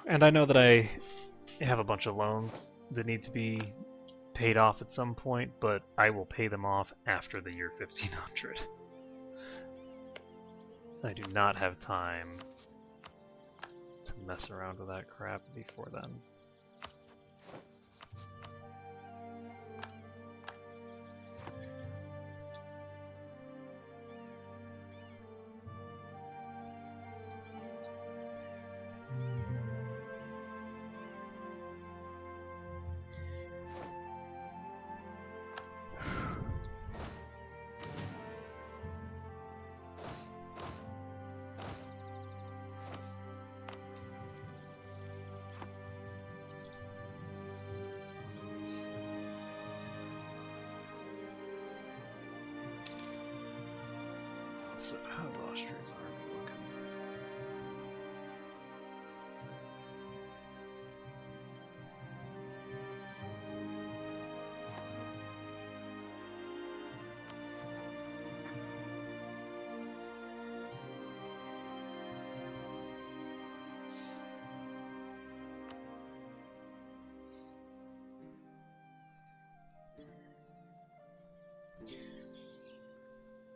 And I know that I have a bunch of loans that need to be paid off at some point, but I will pay them off after the year 1500. I do not have time to mess around with that crap before then. So how's Austria's army looking?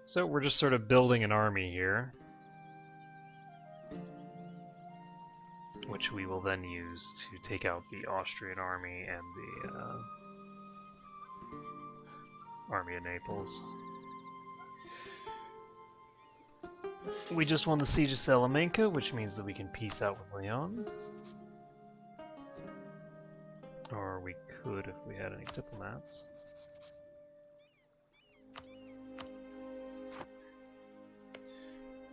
So we're just sort of building an army here, which we will then use to take out the Austrian army and the army of Naples. We just won the siege of Salamanca, which means that we can peace out with Leon. Or we could if we had any diplomats.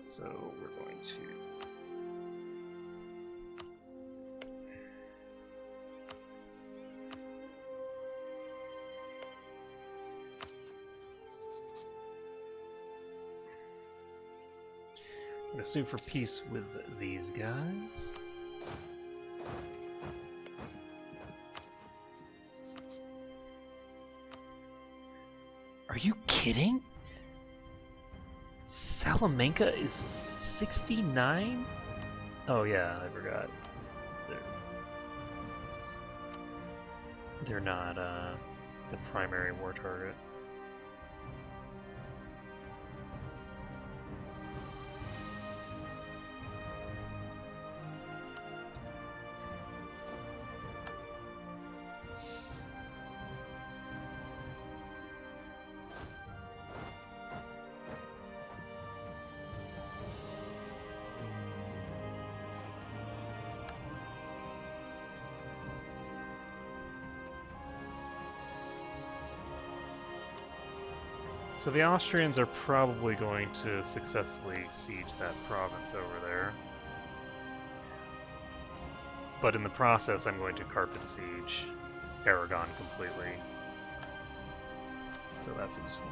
So we're going to sue for peace with these guys. Are you kidding? Salamanca is 69? Oh yeah, I forgot. They're not the primary war target. So the Austrians are probably going to successfully siege that province over there. But in the process, I'm going to carpet siege Aragon completely. So that's useful.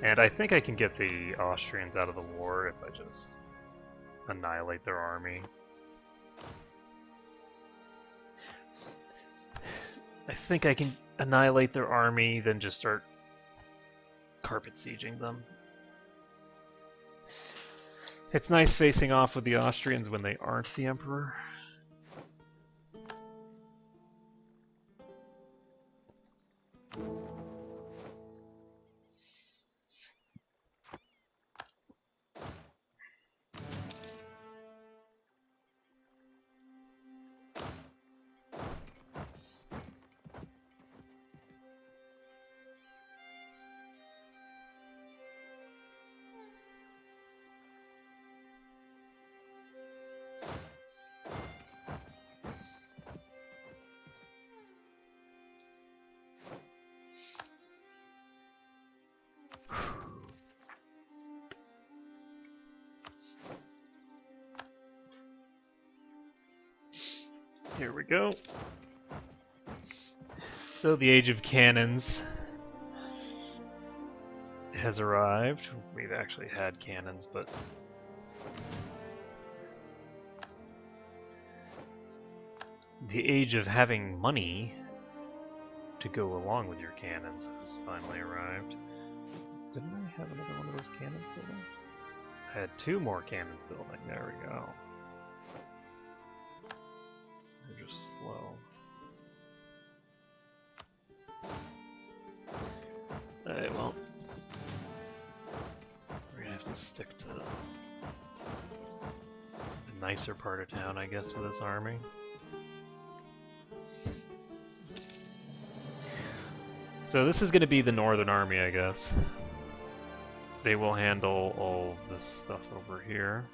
And I think I can get the Austrians out of the war if I just annihilate their army. I think I can annihilate their army, then just start carpet sieging them. It's nice facing off with the Austrians when they aren't the Emperor. Here we go. So the Age of Cannons has arrived. We've actually had cannons, but the age of having money to go along with your cannons has finally arrived. Didn't I have another one of those cannons building? I had 2 more cannons building. There we go. They're just slow. Alright, well, we're gonna have to stick to the nicer part of town, I guess, for this army. So this is gonna be the Northern Army, I guess. They will handle all this stuff over here.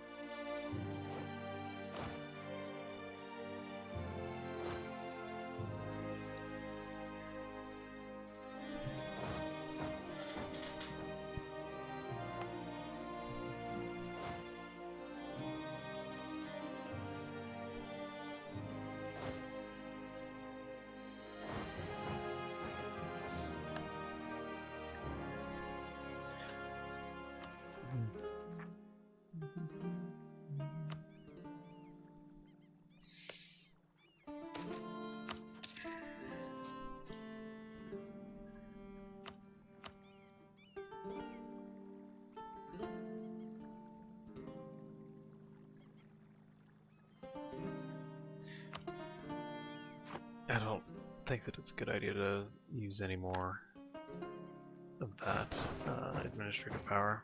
I don't think that it's a good idea to use any more of that administrative power.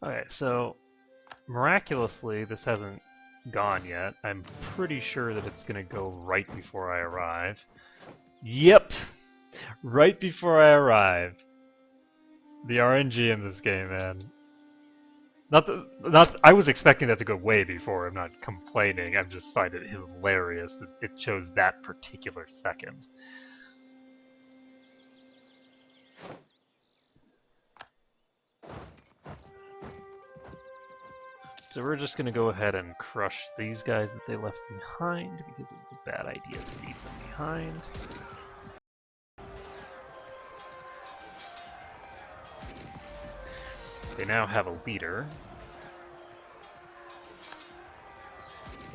Okay, so miraculously this hasn't gone yet. I'm pretty sure that it's gonna go right before I arrive. Yep! Right before I arrive. The RNG in this game, man. I was expecting that to go way before. I'm not complaining. I'm just finding it hilarious that it chose that particular second. So we're just gonna go ahead and crush these guys that they left behind because it was a bad idea to leave them behind. They now have a leader.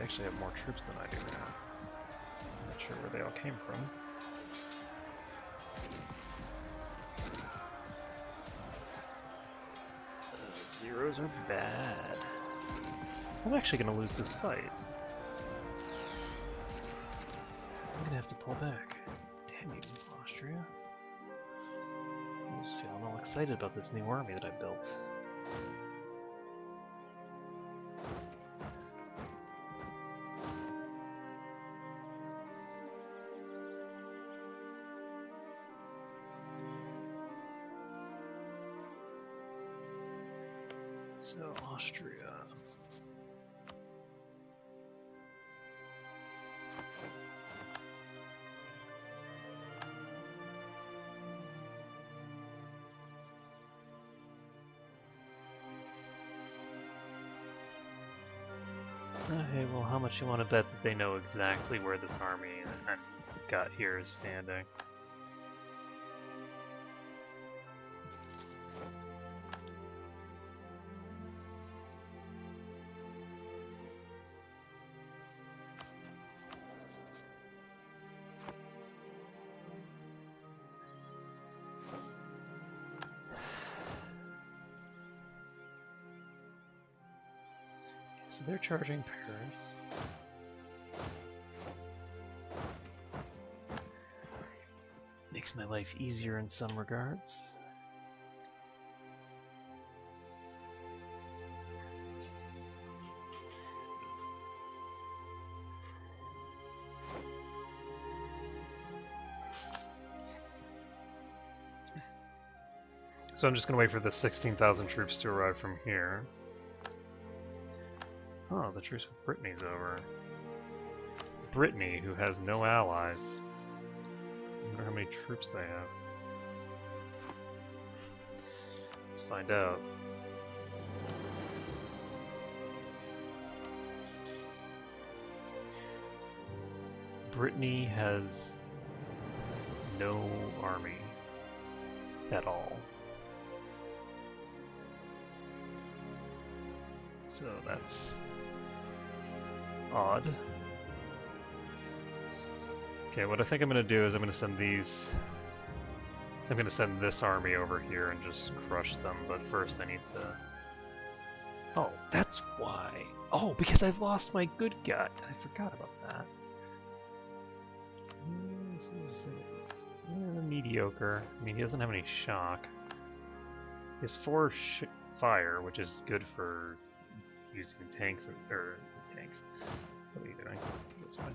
actually have more troops than I do now. I'm not sure where they all came from. Zeros are bad. I'm actually going to lose this fight. I'm going to have to pull back. Damn you, Austria. I'm just feeling all excited about this new army that I built. So, Austria. Okay, well, how much you want to bet that they know exactly where this army I got here is standing? So they're charging Paris. Makes my life easier in some regards. So I'm just going to wait for the 16,000 troops to arrive from here. Oh, the truce with Brittany's over. Brittany, who has no allies. I wonder how many troops they have. Let's find out. Brittany has no army at all. So that's odd. Okay, what I think I'm going to do is I'm going to send these... I'm going to send this army over here and just crush them, but first I need to... Oh, that's why! Oh, because I lost my good guy! I forgot about that. This is mediocre. I mean, he doesn't have any shock. He has 4 fire, which is good for using tanks, or tanks. What are you doing? This way.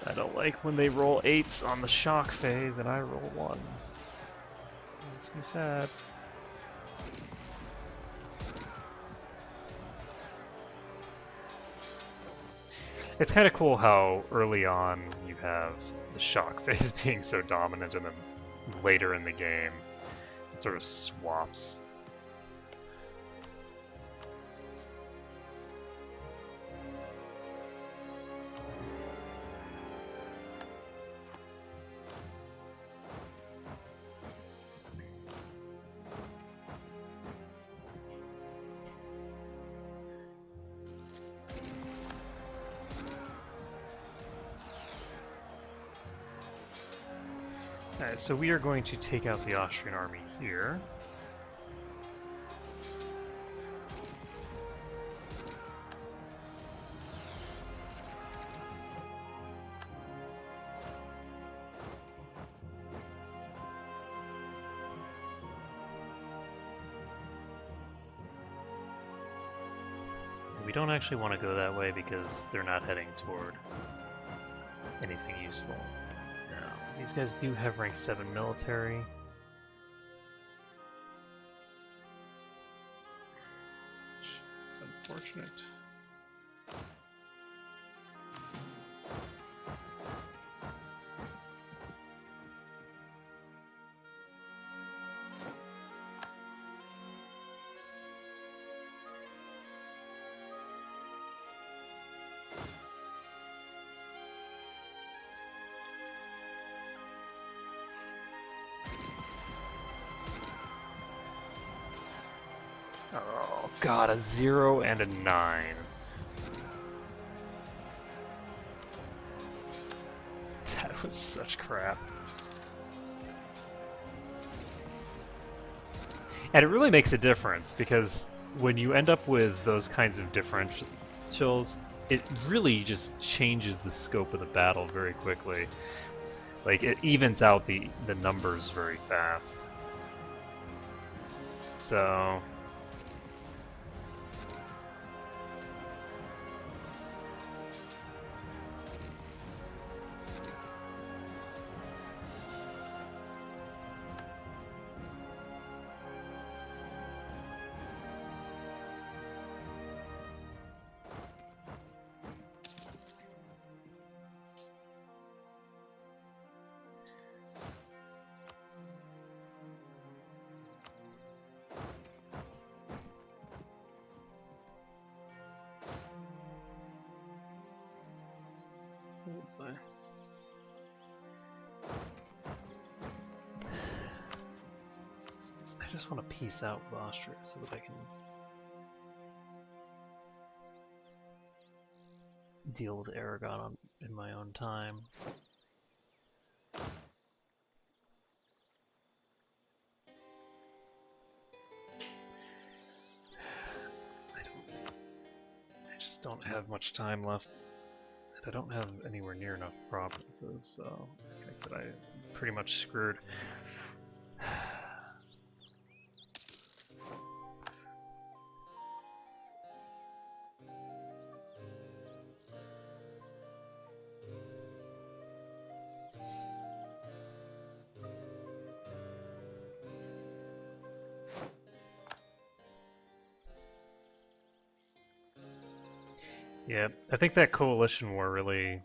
I don't like when they roll 8s on the shock phase and I roll 1s. It makes me sad. It's kind of cool how early on you have the shock phase being so dominant and then later in the game it sort of swaps. Alright, so we are going to take out the Austrian army here. We don't actually want to go that way because they're not heading toward anything useful. These guys do have rank 7 military. It's unfortunate. Oh god, a 0 and a 9. That was such crap. And it really makes a difference, because when you end up with those kinds of differentials, it really just changes the scope of the battle very quickly. Like, it evens out the numbers very fast. So... I just want to peace out with Austria so that I can deal with Aragon in my own time. I just don't have much time left. I don't have anywhere near enough provinces, so I think that I'm pretty much screwed. Yeah, I think that coalition war really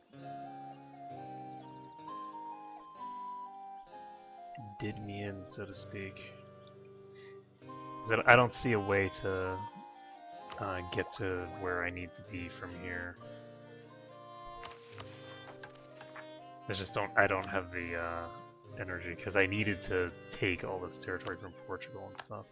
did me in, so to speak. 'Cause I don't see a way to get to where I need to be from here. I don't have the energy, because I needed to take all this territory from Portugal and stuff.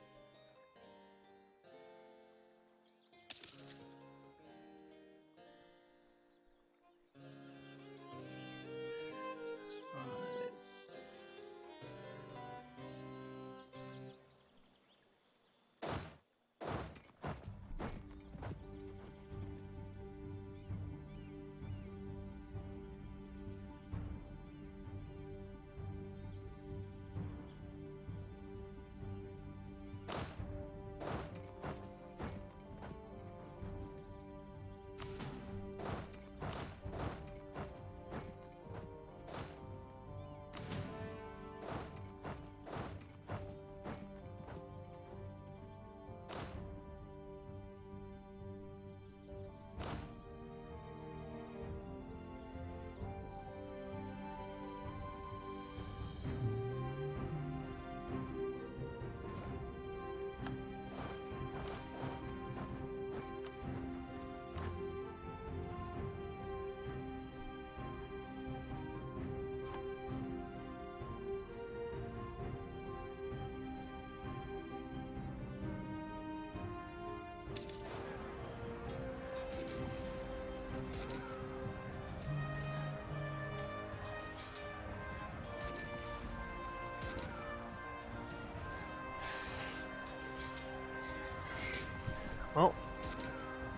Well,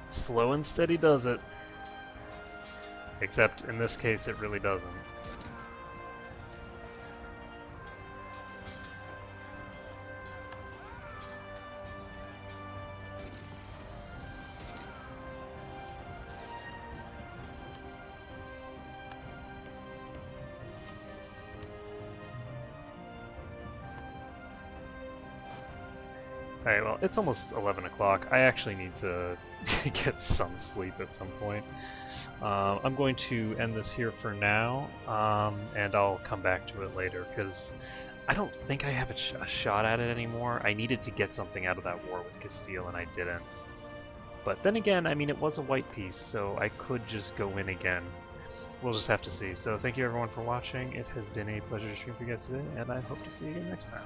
slow and steady does it. Except in this case it really doesn't. Alright, well, it's almost 11 o'clock. I actually need to get some sleep at some point. I'm going to end this here for now, and I'll come back to it later, because I don't think I have a shot at it anymore. I needed to get something out of that war with Castile, and I didn't. But then again, I mean, it was a white piece, so I could just go in again. We'll just have to see. So thank you everyone for watching. It has been a pleasure to stream for you guys today, and I hope to see you again next time.